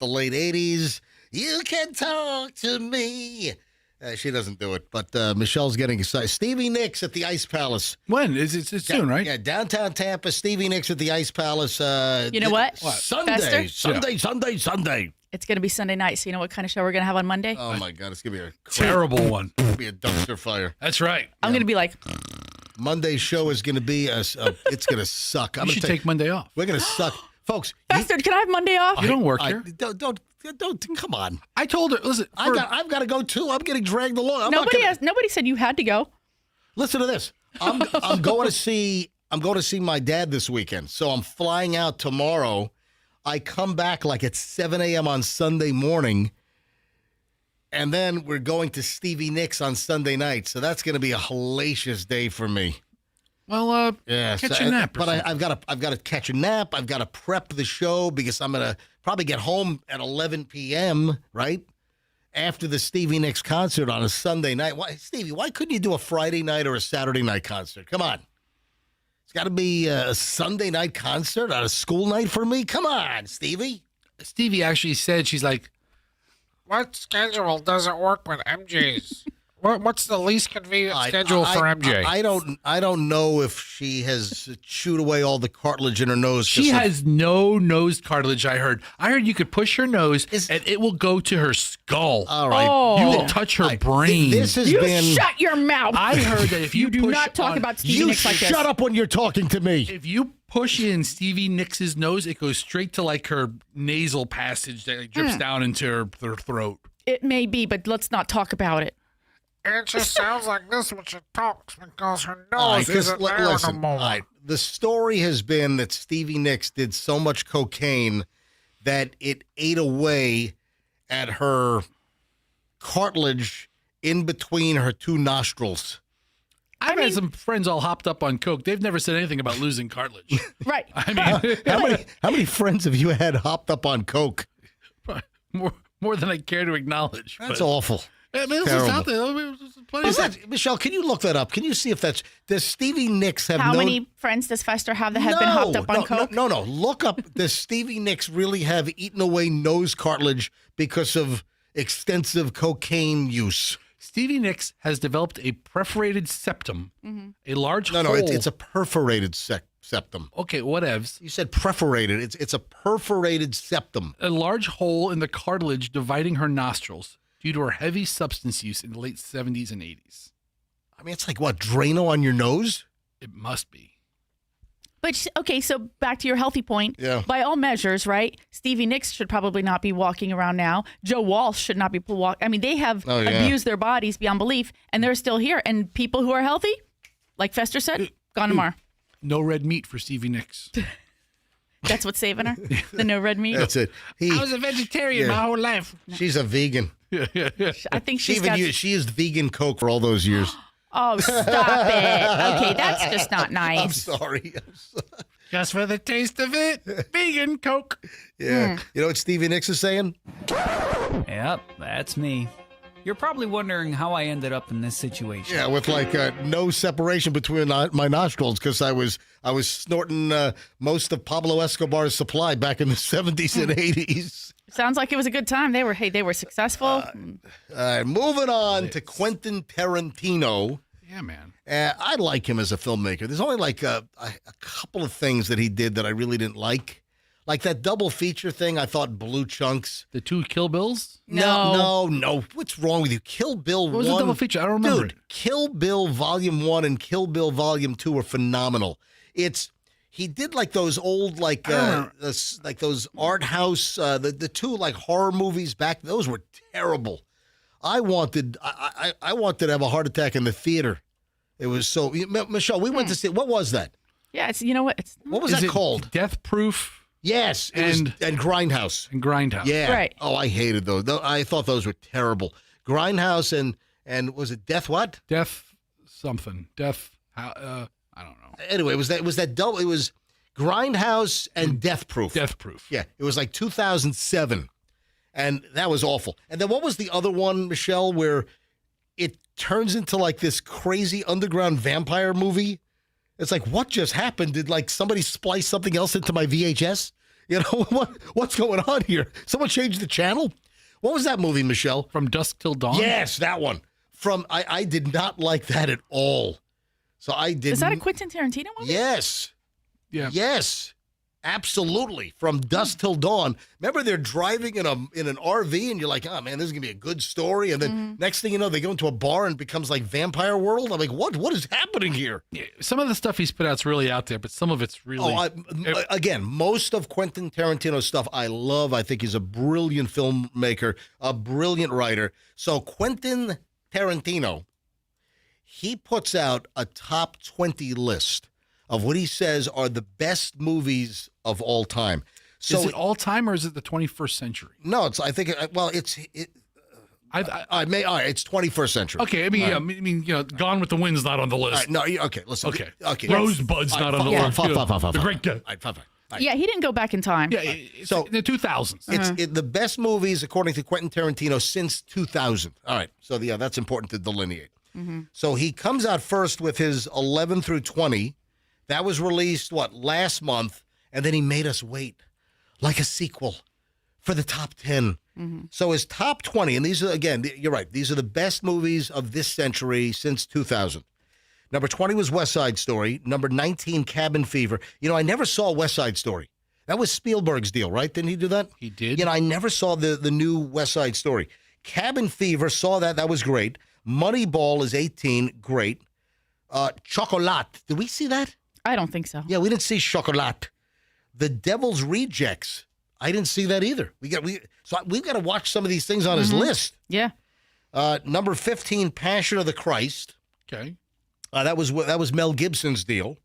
The late 80s. You can talk to me. She doesn't do it, but Michelle's getting excited. Stevie Nicks at the Ice Palace. When? It's soon, right? Yeah, downtown Tampa. Stevie Nicks at the Ice Palace. You know what? Sunday. Fester? Sunday. It's going to be Sunday night, so you know what kind of show we're going to have on Monday? Oh, my God. It's going to be a terrible one. It's going to be a dumpster fire. That's right. I'm going to be like... Monday's show is going to be, it's going to suck. You should take Monday off. We're going to suck. Folks. Fester, can I have Monday off? You don't work here. Don't, come on. I told her, listen. I've got to go, too. I'm getting dragged along. Nobody said you had to go. Listen to this. I'm going to see my dad this weekend. So I'm flying out tomorrow. I come back like at 7 a.m. on Sunday morning. And then we're going to Stevie Nicks on Sunday night. So that's going to be a hellacious day for me. Well, catch a nap. But I've got to catch a nap. I've got to prep the show because I'm going to probably get home at 11 p.m., right? After the Stevie Nicks concert on a Sunday night. Stevie, why couldn't you do a Friday night or a Saturday night concert? Come on. It's got to be a Sunday night concert on a school night for me? Come on, Stevie. Stevie actually said, she's like, what schedule doesn't work with MJ's? What's the least convenient schedule for MJ? I don't know if she has chewed away all the cartilage in her nose. She has no nose cartilage, I heard. I heard you could push her nose and it will go to her skull. All right. You can touch her brain. This has been... shut your mouth. I heard that if you do not talk about Stevie Nicks like this. You shut up when you're talking to me. If you push in Stevie Nicks' nose, it goes straight to like her nasal passage that drips down into her throat. It may be, but let's not talk about it. It just sounds like this when she talks because her nose isn't there no more. The story has been that Stevie Nicks did so much cocaine that it ate away at her cartilage in between her two nostrils. I've had some friends all hopped up on coke. They've never said anything about losing cartilage. Right. I mean, how many friends have you had hopped up on coke? More than I care to acknowledge. That's awful. I mean, this is out there. Michelle, can you look that up? Can you see if that's... Does Stevie Nicks have How many friends does Fester have that have been hopped up on coke? No. Look up, does Stevie Nicks really have eaten away nose cartilage because of extensive cocaine use? Stevie Nicks has developed a perforated septum, a large hole. No, it's a perforated septum. Okay, whatevs. You said perforated. It's a perforated septum. A large hole in the cartilage dividing her nostrils due to her heavy substance use in the late 70s and 80s. I mean, it's like, what, Drano on your nose? It must be. But, okay, so back to your healthy point. Yeah. By all measures, right, Stevie Nicks should probably not be walking around now. Joe Walsh should not be walking. I mean, they have abused their bodies beyond belief, and they're still here. And people who are healthy, like Fester said, gone tomorrow. No red meat for Stevie Nicks. That's what's saving her? The no red meat? That's it. I was a vegetarian my whole life. She's a vegan. I think she used vegan Coke for all those years. Oh, stop it. Okay, that's just not nice. I'm sorry. Just for the taste of it, vegan Coke. Yeah. You know what Stevie Nicks is saying? Yep, that's me. You're probably wondering how I ended up in this situation. Yeah, with like no separation between my nostrils because I was snorting most of Pablo Escobar's supply back in the 70s and 80s. Sounds like it was a good time. They were successful. Moving on to Quentin Tarantino. Yeah, man. I like him as a filmmaker. There's only like a couple of things that he did that I really didn't like. Like that double feature thing, I thought blew chunks. The 2 Kill Bills? No. What's wrong with you? Kill Bill 1. What was the double feature? I don't remember. Dude, Kill Bill Volume 1 and Kill Bill Volume 2 are phenomenal. He did like those old like those art house the 2 like horror movies back. Those were terrible. I wanted to have a heart attack in the theater. It was so Michelle, we went to see, what was that? Yeah, it's what was that called? Death Proof. Yes, and Grindhouse. And Grindhouse. Yeah. Right. Oh, I hated those. I thought those were terrible. Grindhouse and was it Death what? Death something. Death I don't know. Anyway, it was that double. It was Grindhouse and Death Proof. Death Proof. Yeah, it was like 2007, and that was awful. And then what was the other one, Michelle, where it turns into like this crazy underground vampire movie? It's like, what just happened? Did like somebody splice something else into my VHS? You know what's going on here? Someone changed the channel. What was that movie, Michelle? From Dusk Till Dawn. Yes, that one. I did not like that at all. So I did. Is that a Quentin Tarantino movie? Yes. Yeah. Yes. Absolutely. From Dusk Till Dawn. Remember, they're driving in an RV, and you're like, oh man, this is gonna be a good story. And then next thing you know, they go into a bar and it becomes like Vampire World. I'm like, what is happening here? Yeah, some of the stuff he's put out's really out there, but some of it's really. Again, most of Quentin Tarantino's stuff I love. I think he's a brilliant filmmaker, a brilliant writer. So Quentin Tarantino, he puts out a top 20 list of what he says are the best movies of all time. So is it all time or is it the 21st century? No, it's. I think. Well, it's. All right, it's 21st century. Okay, I mean, Gone with the Wind's not on the list. No, okay, listen. Okay. Rosebud's not on the list. The Great Death. Yeah, he didn't go back in time. Yeah, so in the 2000s. It's the best movies according to Quentin Tarantino since 2000. All right, so yeah, that's important to delineate. So he comes out first with his 11 through 20. That was released, last month, and then he made us wait like a sequel for the top 10. So his top 20, and these are, again, you're right, these are the best movies of this century since 2000. Number 20 was West Side Story. Number 19, Cabin Fever. I never saw West Side Story. That was Spielberg's deal, right? Didn't he do that? He did. I never saw the new West Side Story. Cabin Fever, saw that. That was great. Moneyball is 18, great. Chocolat, did we see that? I don't think so. Yeah, we didn't see Chocolat. The Devil's Rejects, I didn't see that either. We've got to watch some of these things on his list. Yeah. Number 15, Passion of the Christ. Okay. That was Mel Gibson's deal.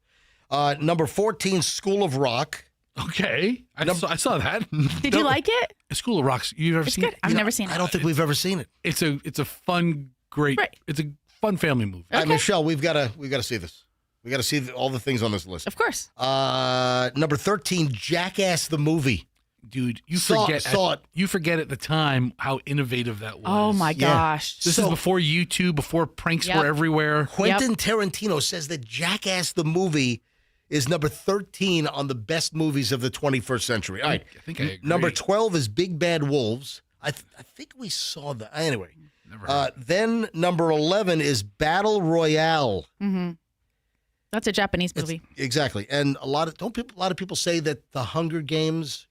Number 14, School of Rock. Okay. I saw that. Did you like it? School of Rock. You've ever It's seen good. it? I've never seen it. I don't think we've ever seen it. It's a fun, great. Right. It's a fun family movie. All right, Michelle, we've got to see this. We got to see all the things on this list. Of course. Number 13, Jackass the movie. Dude, you saw it. You forget at the time how innovative that was. Oh my gosh. This is before YouTube, before pranks were everywhere. Quentin Tarantino says that Jackass the movie is number 13 on the best movies of the 21st century. All right. I think I agree. Number 12 is Big Bad Wolves. I think we saw that. Anyway. Then number 11 is Battle Royale. That's a Japanese movie. Exactly. And a lot of people say that the Hunger Games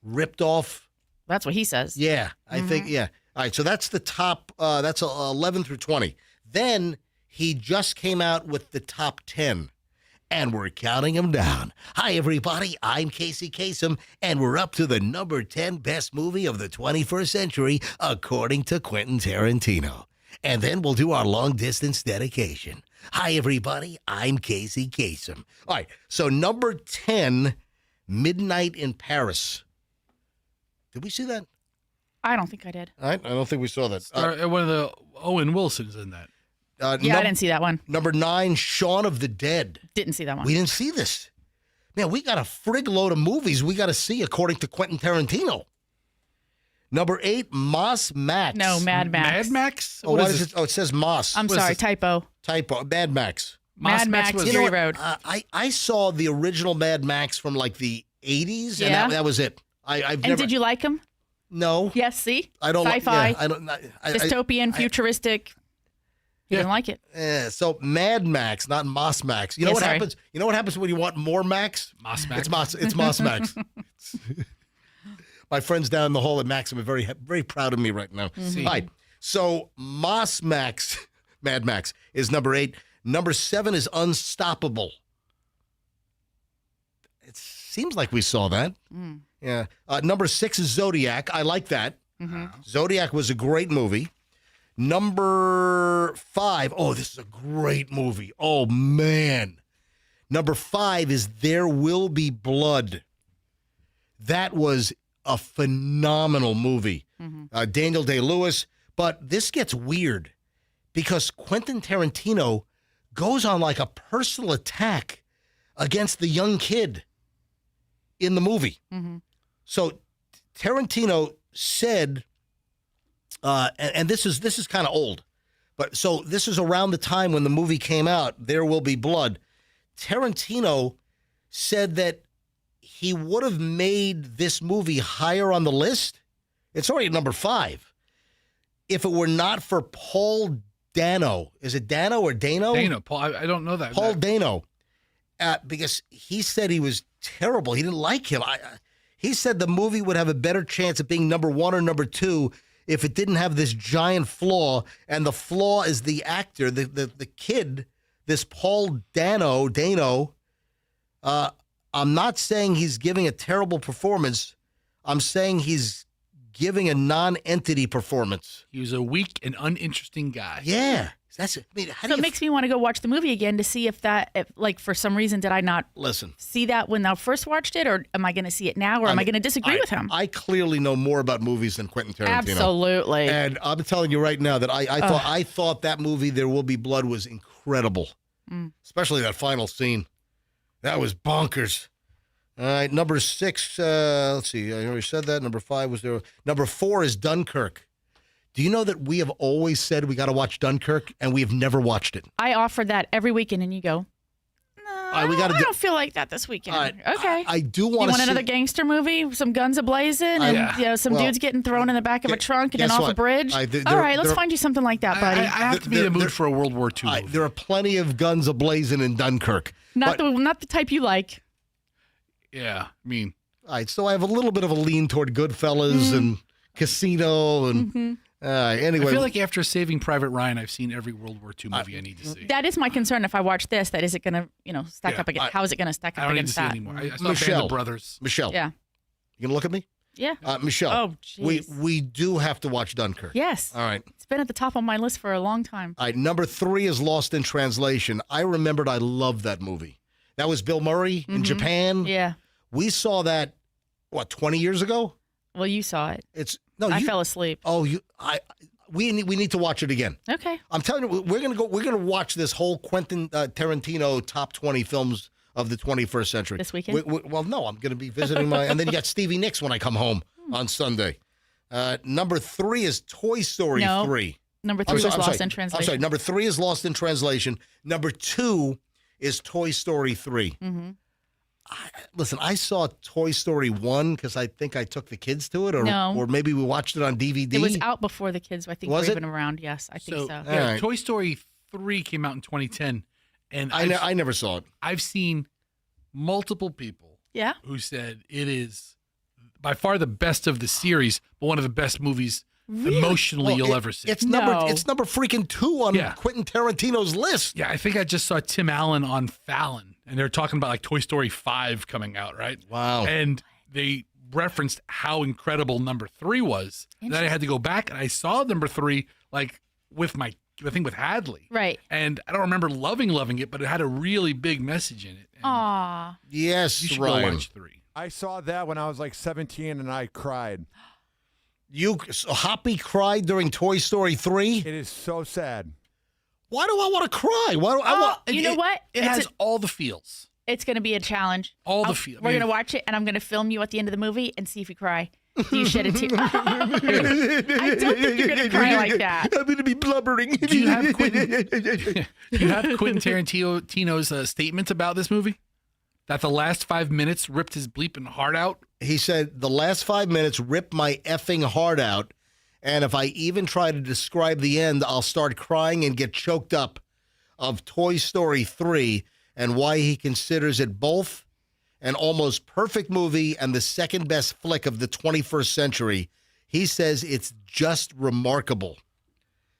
ripped off. That's what he says. Yeah, I think, yeah. All right, so that's the top, that's 11 through 20. Then he just came out with the top 10, and we're counting them down. Hi, everybody, I'm Casey Kasem, and we're up to the number 10 best movie of the 21st century, according to Quentin Tarantino. And then we'll do our long-distance dedication. Hi, everybody, I'm Casey Kasem. All right, so number 10, Midnight in Paris. Did we see that? I don't think I did. All right, I don't think we saw that. One of the Owen Wilson's in that. I didn't see that one. Number 9, Shaun of the Dead. Didn't see that one. We didn't see this. Man, we got a frig load of movies we got to see according to Quentin Tarantino. Number 8, Moss Max. No, Mad Max. Mad Max? Oh, what is it? Oh, it says Moss. I'm sorry, typo. Mad Max. Mad Max Fury Road. I saw the original Mad Max from like the 80s, Yeah? and that was it. I've And never. did you like him? No. Yes, see? I don't like. Sci-fi. Yeah, I don't. Dystopian, futuristic. You didn't like it. So Mad Max, not Moss Max. You know what happens? You know what happens when you want more Max? Moss Max. It's Moss Max. My friends down the hall at Maxim are very, very proud of me right now. Mhm. All right. So Moss Max, Mad Max, is number 8. Number 7 is Unstoppable. It seems like we saw that. Mm. Yeah. Number 6 is Zodiac. I like that. Mm-hmm. Zodiac was a great movie. Number 5. Oh, this is a great movie. Oh, man. Number 5 is There Will Be Blood. That was a phenomenal movie. Mm-hmm. Daniel Day-Lewis. But this gets weird because Quentin Tarantino goes on like a personal attack against the young kid in the movie. Mm-hmm. So Tarantino said, and this is kind of old, but so this is around the time when the movie came out, There Will Be Blood. Tarantino said that he would have made this movie higher on the list. It's already at number 5. If it were not for Paul Dano. Is it Dano or Dano? Dano. Paul, I don't know that. Paul Dano. Because he said he was terrible. He didn't like him. He said the movie would have a better chance of being number 1 or number 2 if it didn't have this giant flaw. And the flaw is the actor, the kid, this Paul Dano. I'm not saying he's giving a terrible performance. I'm saying he's giving a non-entity performance. He was a weak and uninteresting guy. Yeah. That's it. I mean, So it makes me want to go watch the movie again to see if for some reason, did I not see that when I first watched it, or am I going to see it now, or am I going to disagree with him? I clearly know more about movies than Quentin Tarantino. Absolutely. And I'm telling you right now that I thought that movie, There Will Be Blood, was incredible. Mm. Especially that final scene. That was bonkers. All right, number 6, let's see, I already said that. Number 5 was there. Number 4 is Dunkirk. Do you know that we have always said we got to watch Dunkirk, and we have never watched it? I offer that every weekend, and you go, I don't feel like that this weekend. Okay. I do You want to want another gangster movie? Some guns a-blazing and some dudes getting thrown in the back of a trunk and then off a bridge? All right, let's find you something like that, buddy. I have to be in the mood for a World War II movie. There are plenty of guns a-blazing in Dunkirk. Not the type you like. Yeah, I mean. All right, so I have a little bit of a lean toward Goodfellas and Casino and anyway. I feel like after Saving Private Ryan, I've seen every World War II movie I need to see. That is my concern. If I watch this, that is it going to stack up against? How is it going to stack up against that? I don't need to see anymore. I saw Band of Brothers. Michelle. Yeah. You gonna look at me? Yeah. Michelle. Oh, jeez. we do have to watch Dunkirk. Yes. All right. It's been at the top of my list for a long time. All right. Number 3 is Lost in Translation. I remembered I loved that movie. That was Bill Murray in Japan. Yeah. We saw that, 20 years ago? Well, you saw it. I fell asleep. Oh, we need to watch it again. Okay. I'm telling you, we're gonna watch this whole Quentin Tarantino top 20 films of the 21st century this weekend. Well, no, I'm going to be visiting and then you got Stevie Nicks when I come home on Sunday. Number 3 is Toy Story 3. Number 3 was Lost in Translation. I'm sorry. Number 3 is Lost in Translation. Number 2 is Toy Story 3. Mm-hmm. Listen, I saw Toy Story 1 because I think I took the kids to it, or maybe we watched it on DVD. It was out before the kids, I think, were even around. Yes, I think so. Yeah, Toy Story 3 came out in 2010, and I never saw it. I've seen multiple people who said it is by far the best of the series, but one of the best movies emotionally you'll ever see. It's number freaking 2 on Quentin Tarantino's list. Yeah, I think I just saw Tim Allen on Fallon, and they're talking about like Toy Story 5 coming out, right? Wow. And they referenced how incredible number 3 was. And then I had to go back and I saw number 3 like with Hadley. Right. And I don't remember loving it, but it had a really big message in it. Aw. Yes, you should Ryan. go watch 3. I saw that when I was like 17 and I cried. Hoppy cried during Toy Story 3? It is so sad. Why do I want to cry? You know what? It has all the feels. It's going to be a challenge. All the feels. We're going to watch it, and I'm going to film you at the end of the movie and see if you cry. Do you shed a tear? I don't think you're going to cry like that. I'm going to be blubbering. Do you have Quentin Tarantino's statement about this movie? That the last 5 minutes ripped his bleeping heart out? He said, the last 5 minutes ripped my effing heart out. And if I even try to describe the end, I'll start crying and get choked up. Of Toy Story 3 and why he considers it both an almost perfect movie and the second best flick of the 21st century. He says it's just remarkable.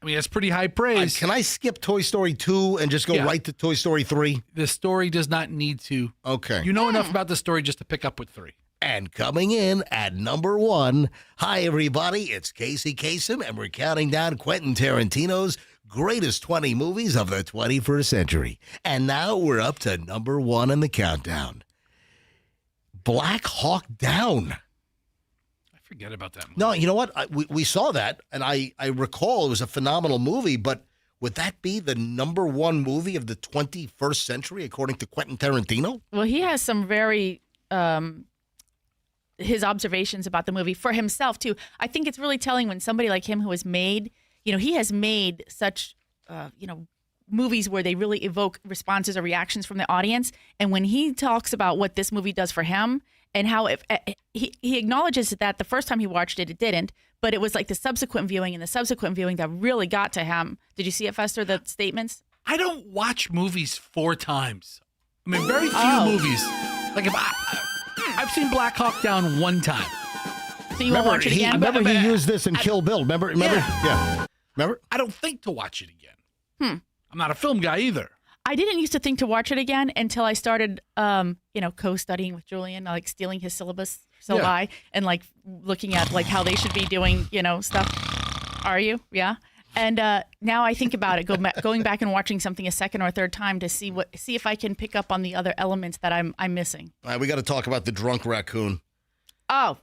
I mean, that's pretty high praise. Can I skip Toy Story 2 and just go right to Toy Story 3? The story does not need to. Okay. You know enough about the story just to pick up with 3. And coming in at number 1, hi, everybody. It's Casey Kasem, and we're counting down Quentin Tarantino's greatest 20 movies of the 21st century. And now we're up to number 1 in the countdown. Black Hawk Down. I forget about that movie. No, you know what? We saw that, and I recall it was a phenomenal movie, but would that be the number 1 movie of the 21st century, according to Quentin Tarantino? Well, he has some very... his observations about the movie for himself too. I think it's really telling when somebody like him who has made, he has made such, movies where they really evoke responses or reactions from the audience. And when he talks about what this movie does for him and how he acknowledges that the first time he watched it, it didn't, but it was like the subsequent viewing that really got to him. Did you see it, Fester, the statements? I don't watch movies 4 times. I mean, very few movies. Like if I've seen Black Hawk Down 1 time. So you won't watch it again? Remember he used this in Kill Bill. Remember? Yeah. Remember? I don't think to watch it again. I'm not a film guy either. I didn't used to think to watch it again until I started, co-studying with Julian, like stealing his syllabus and like looking at like how they should be doing, stuff. Are you? Yeah. And now I think about it, going back and watching something a second or third time to see if I can pick up on the other elements that I'm missing. All right, we got to talk about the drunk raccoon. Oh,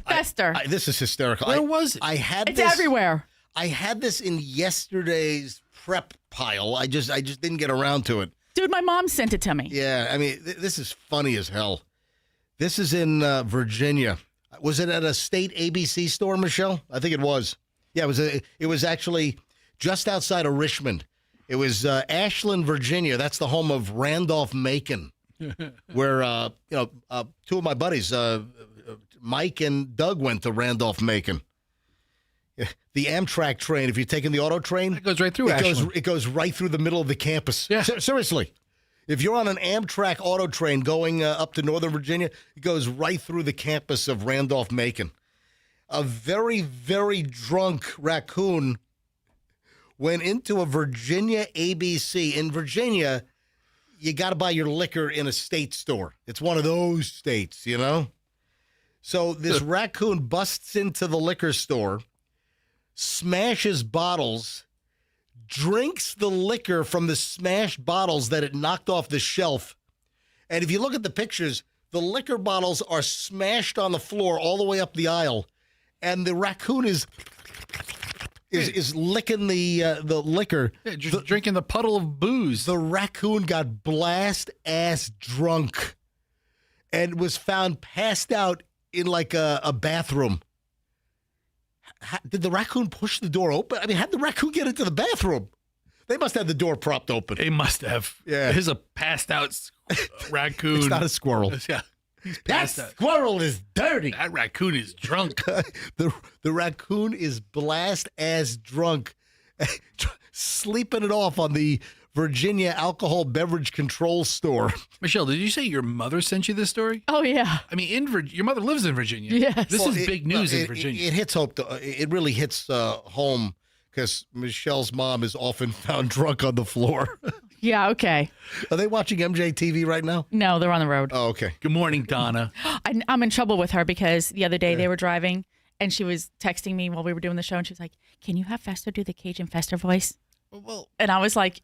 Fester. This is hysterical. Where was it? It's everywhere. I had this in yesterday's prep pile. I just didn't get around to it. Dude, my mom sent it to me. Yeah, I mean, this is funny as hell. This is in Virginia. Was it at a state ABC store, Michelle? I think it was. Yeah, it was actually just outside of Richmond. It was Ashland, Virginia. That's the home of Randolph-Macon, where 2 of my buddies, Mike and Doug, went to Randolph-Macon. The Amtrak train, if you're taking the auto train, it goes right through Ashland. It goes right through the middle of the campus. Yeah. Seriously. If you're on an Amtrak auto train going up to Northern Virginia, it goes right through the campus of Randolph-Macon. A very, very drunk raccoon went into a Virginia ABC. In Virginia, you got to buy your liquor in a state store. It's one of those states, So this raccoon busts into the liquor store, smashes bottles, drinks the liquor from the smashed bottles that it knocked off the shelf. And if you look at the pictures, the liquor bottles are smashed on the floor all the way up the aisle. And the raccoon is licking the liquor. Yeah, just drinking the puddle of booze. The raccoon got blast-ass drunk and was found passed out in like a bathroom. Did the raccoon push the door open? I mean, how'd the raccoon get into the bathroom? They must have the door propped open. They must have. Yeah. Here's a passed out raccoon. It's not a squirrel. Yeah. That squirrel is dirty. That raccoon is drunk. The raccoon is blast-ass drunk, sleeping it off on the Virginia Alcohol Beverage Control Store. Michelle, did you say your mother sent you this story? Oh, yeah. I mean, your mother lives in Virginia. Yes. This is big news in Virginia. It hits home. It really hits home because Michelle's mom is often found drunk on the floor. Yeah, okay. Are they watching MJTV right now? No, they're on the road. Oh, okay. Good morning, Donna. I'm in trouble with her because the other day they were driving and she was texting me while we were doing the show and she was like, "Can you have Fester do the Cajun Fester voice?" Well, and I was like,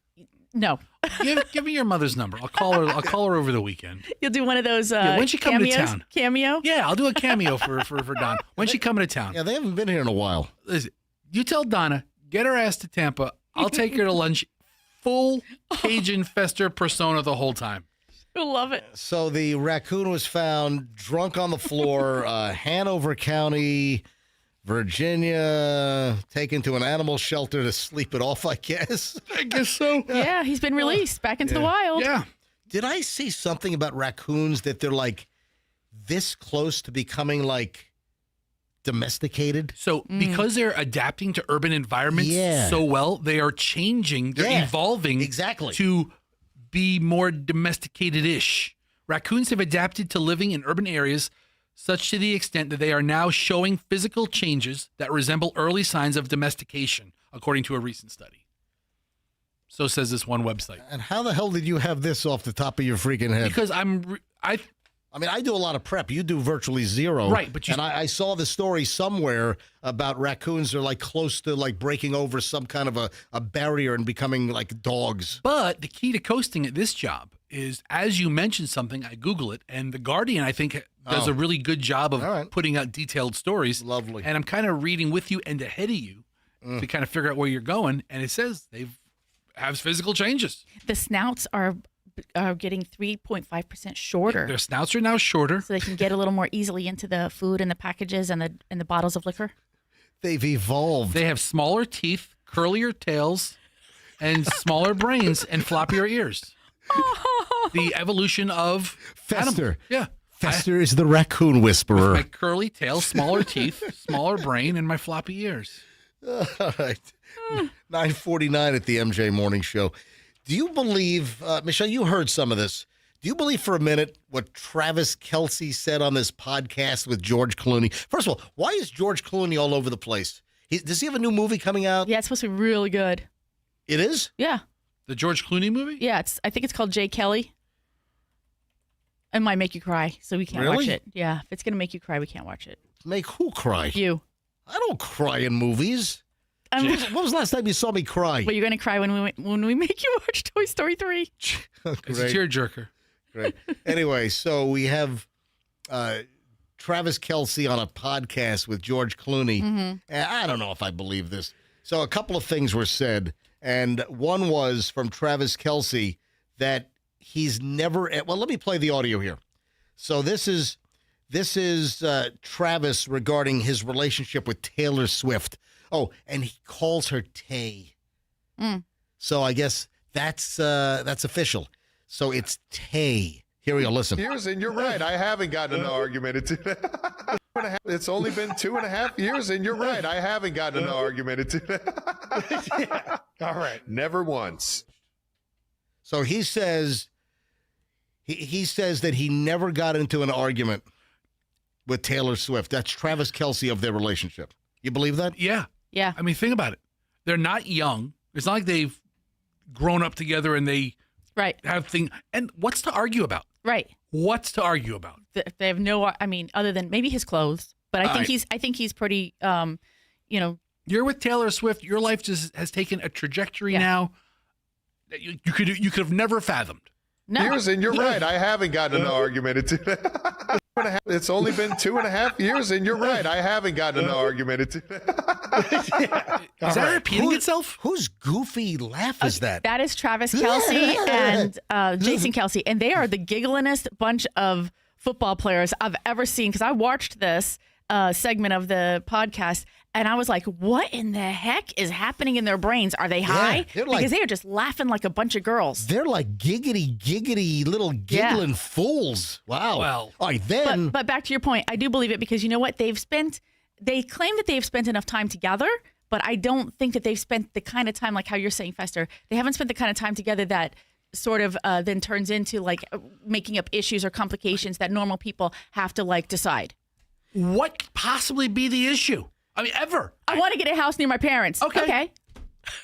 "No." give me your mother's number. I'll call her. I'll call her over the weekend. You'll do one of those when's she coming cameos? to town? Cameo? Yeah, I'll do a cameo for Donna. When's she coming to town? Yeah, they haven't been here in a while. Listen, you tell Donna, get her ass to Tampa. I'll take her to lunch. Full Cajun Fester persona the whole time. I love it. So the raccoon was found drunk on the floor, Hanover County, Virginia, taken to an animal shelter to sleep it off, I guess. I guess so. Yeah, he's been released back into the wild. Yeah. Did I see something about raccoons that they're like this close to becoming like domesticated? So because they're adapting to urban environments so well, they are changing, they're evolving to be more domesticated-ish. Raccoons have adapted to living in urban areas such to the extent that they are now showing physical changes that resemble early signs of domestication, according to a recent study. So says this one website. And how the hell did you have this off the top of your freaking head? Because I mean, I do a lot of prep. You do virtually zero. Right, but I saw the story somewhere about raccoons are like close to like breaking over some kind of a barrier and becoming like dogs. But the key to coasting at this job is, as you mentioned something, I Google it, and The Guardian, I think, does a really good job of putting out detailed stories. Lovely. And I'm kind of reading with you and ahead of you to kind of figure out where you're going. And it says they have physical changes. The snouts are getting 3.5% shorter. Their snouts are now shorter. So they can get a little more easily into the food and the packages and the bottles of liquor. They've evolved. They have smaller teeth, curlier tails, and smaller brains and floppier ears. The evolution of Fester. Yeah. Fester is the raccoon whisperer. My curly tail, smaller teeth, smaller brain, and my floppy ears. All right. 9:49 at the MJ Morning Show. Do you believe, Michelle, you heard some of this. Do you believe for a minute what Travis Kelce said on this podcast with George Clooney? First of all, why is George Clooney all over the place? Does he have a new movie coming out? Yeah, it's supposed to be really good. It is? Yeah. The George Clooney movie? Yeah, I think it's called Jay Kelly. It might make you cry, so we can't watch Really? it. Yeah, if it's going to make you cry, we can't watch it. Make who cry? You. I don't cry in movies. When was the last time you saw me cry? Well, you're going to cry when we make you watch Toy Story 3. It's a tearjerker. Great. Anyway, so we have Travis Kelce on a podcast with George Clooney. Mm-hmm. And I don't know if I believe this. So a couple of things were said, and one was from Travis Kelce that he's never. Well, let me play the audio here. So this is Travis regarding his relationship with Taylor Swift. Oh, and he calls her Tay. So I guess that's official. So it's Tay. Here we go. Listen. Years, and you're right. I haven't gotten in an argument. It's only been 2.5 years, and you're right. I haven't gotten in an argument. Yeah. All right. Never once. So he says that he never got into an argument with Taylor Swift. That's Travis Kelce of their relationship. You believe that? Yeah. Yeah. I mean, think about it. They're not young. It's not like they've grown up together and they have things. And what's to argue about? Right. What's to argue about? They have no. I mean, other than maybe his clothes. But I think he's pretty. You're with Taylor Swift. Your life just has taken a trajectory now that you could have never fathomed. No. Years, and you're right. I haven't gotten in an argument. It's only been 2.5 years, and you're right. I haven't gotten in an argument. Is that repeating itself? Whose goofy laugh is that? That is Travis Kelce and Jason Kelce, and they are the gigglingest bunch of football players I've ever seen. Because I watched this segment of the podcast, and I was like, "What in the heck is happening in their brains? Are they high?" Because they are just laughing like a bunch of girls. They're like giggity little giggling fools. Wow. Well, all right, then. But back to your point, I do believe it because you know what? They claim that they've spent enough time together, but I don't think that they've spent the kind of time like how you're saying, Fester. They haven't spent the kind of time together that sort of then turns into like making up issues or complications that normal people have to like decide. What could possibly be the issue? I mean, ever. I want to get a house near my parents. Okay.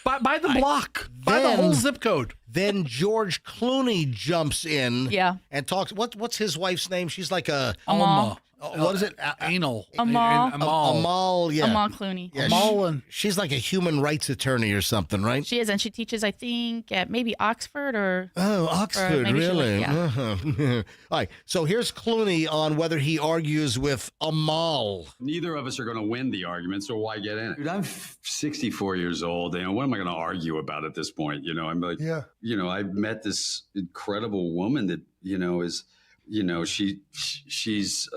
By the block. By the whole zip code. Then George Clooney jumps in and talks. What's his wife's name? She's like a... Amal. What is it? Anal. Amal, yeah. Amal Clooney. Yeah, she's like a human rights attorney or something, right? She is, and she teaches, I think, at maybe Oxford or... Oh, Oxford, maybe really? Yeah. All right, so here's Clooney on whether he argues with Amal. Neither of us are going to win the argument, so why get in it? Dude, I'm 64 years old. You know, what am I going to argue about at this point? You know, I'm like, I've met this incredible woman that, she's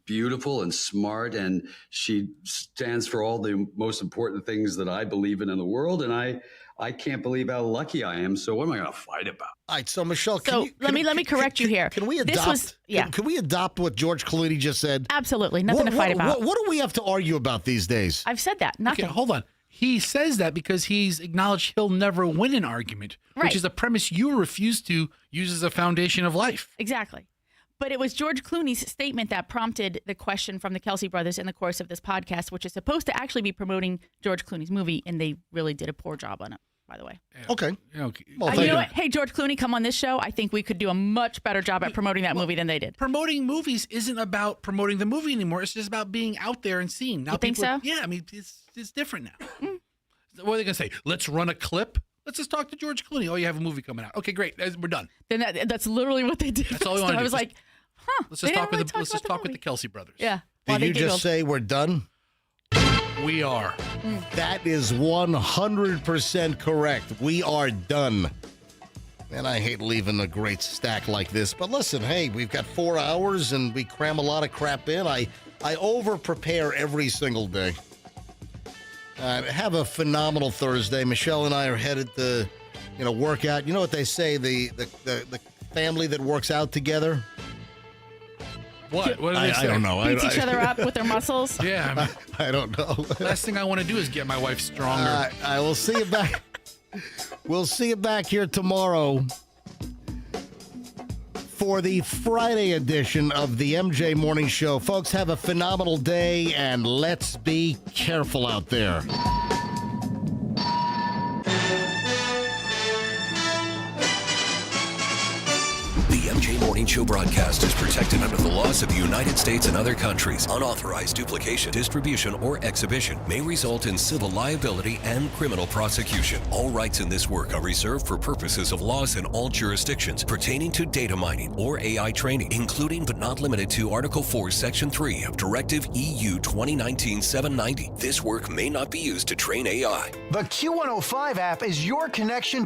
beautiful and smart, and she stands for all the most important things that I believe in the world. And I can't believe how lucky I am. So what am I going to fight about? All right, so Michelle, let me correct you here. Can we adopt? Can we adopt what George Clooney just said? Absolutely, nothing to fight about. What do we have to argue about these days? I've said that. Nothing. Okay, hold on. He says that because he's acknowledged he'll never win an argument, which is a premise you refuse to use as a foundation of life. Exactly. But it was George Clooney's statement that prompted the question from the Kelsey brothers in the course of this podcast, which is supposed to actually be promoting George Clooney's movie, and they really did a poor job on it, by the way. Okay. Well, you know what? Hey, George Clooney, come on this show. I think we could do a much better job at promoting that movie than they did. Promoting movies isn't about promoting the movie anymore. It's just about being out there and seen. Now, you think so? Yeah, I mean, it's different now. What are they going to say? Let's run a clip? Let's just talk to George Clooney. Oh, you have a movie coming out. Okay, great. We're done. Then that's literally what they did. That's all we want to do. I was like, let's just talk with the Kelsey brothers. Yeah. Did you just say we're done? We are. That is 100% correct. We are done. And I hate leaving a great stack like this. But listen, hey, we've got 4 hours and we cram a lot of crap in. I over-prepare every single day. Have a phenomenal Thursday. Michelle and I are headed to, work out. You know what they say, the family that works out together? What? What do they say? I don't know. Beats each other up with their muscles? Yeah. I don't know. Last thing I want to do is get my wife stronger. I will see you back. We'll see you back here tomorrow for the Friday edition of the MJ Morning Show. Folks, have a phenomenal day, and let's be careful out there. The MJ Morning Show broadcast is protected under the laws of the United States and other countries. Unauthorized duplication, distribution, or exhibition may result in civil liability and criminal prosecution. All rights in this work are reserved for purposes of laws in all jurisdictions pertaining to data mining or AI training, including but not limited to Article 4, Section 3 of Directive EU 2019-790. This work may not be used to train AI. The Q105 app is your connection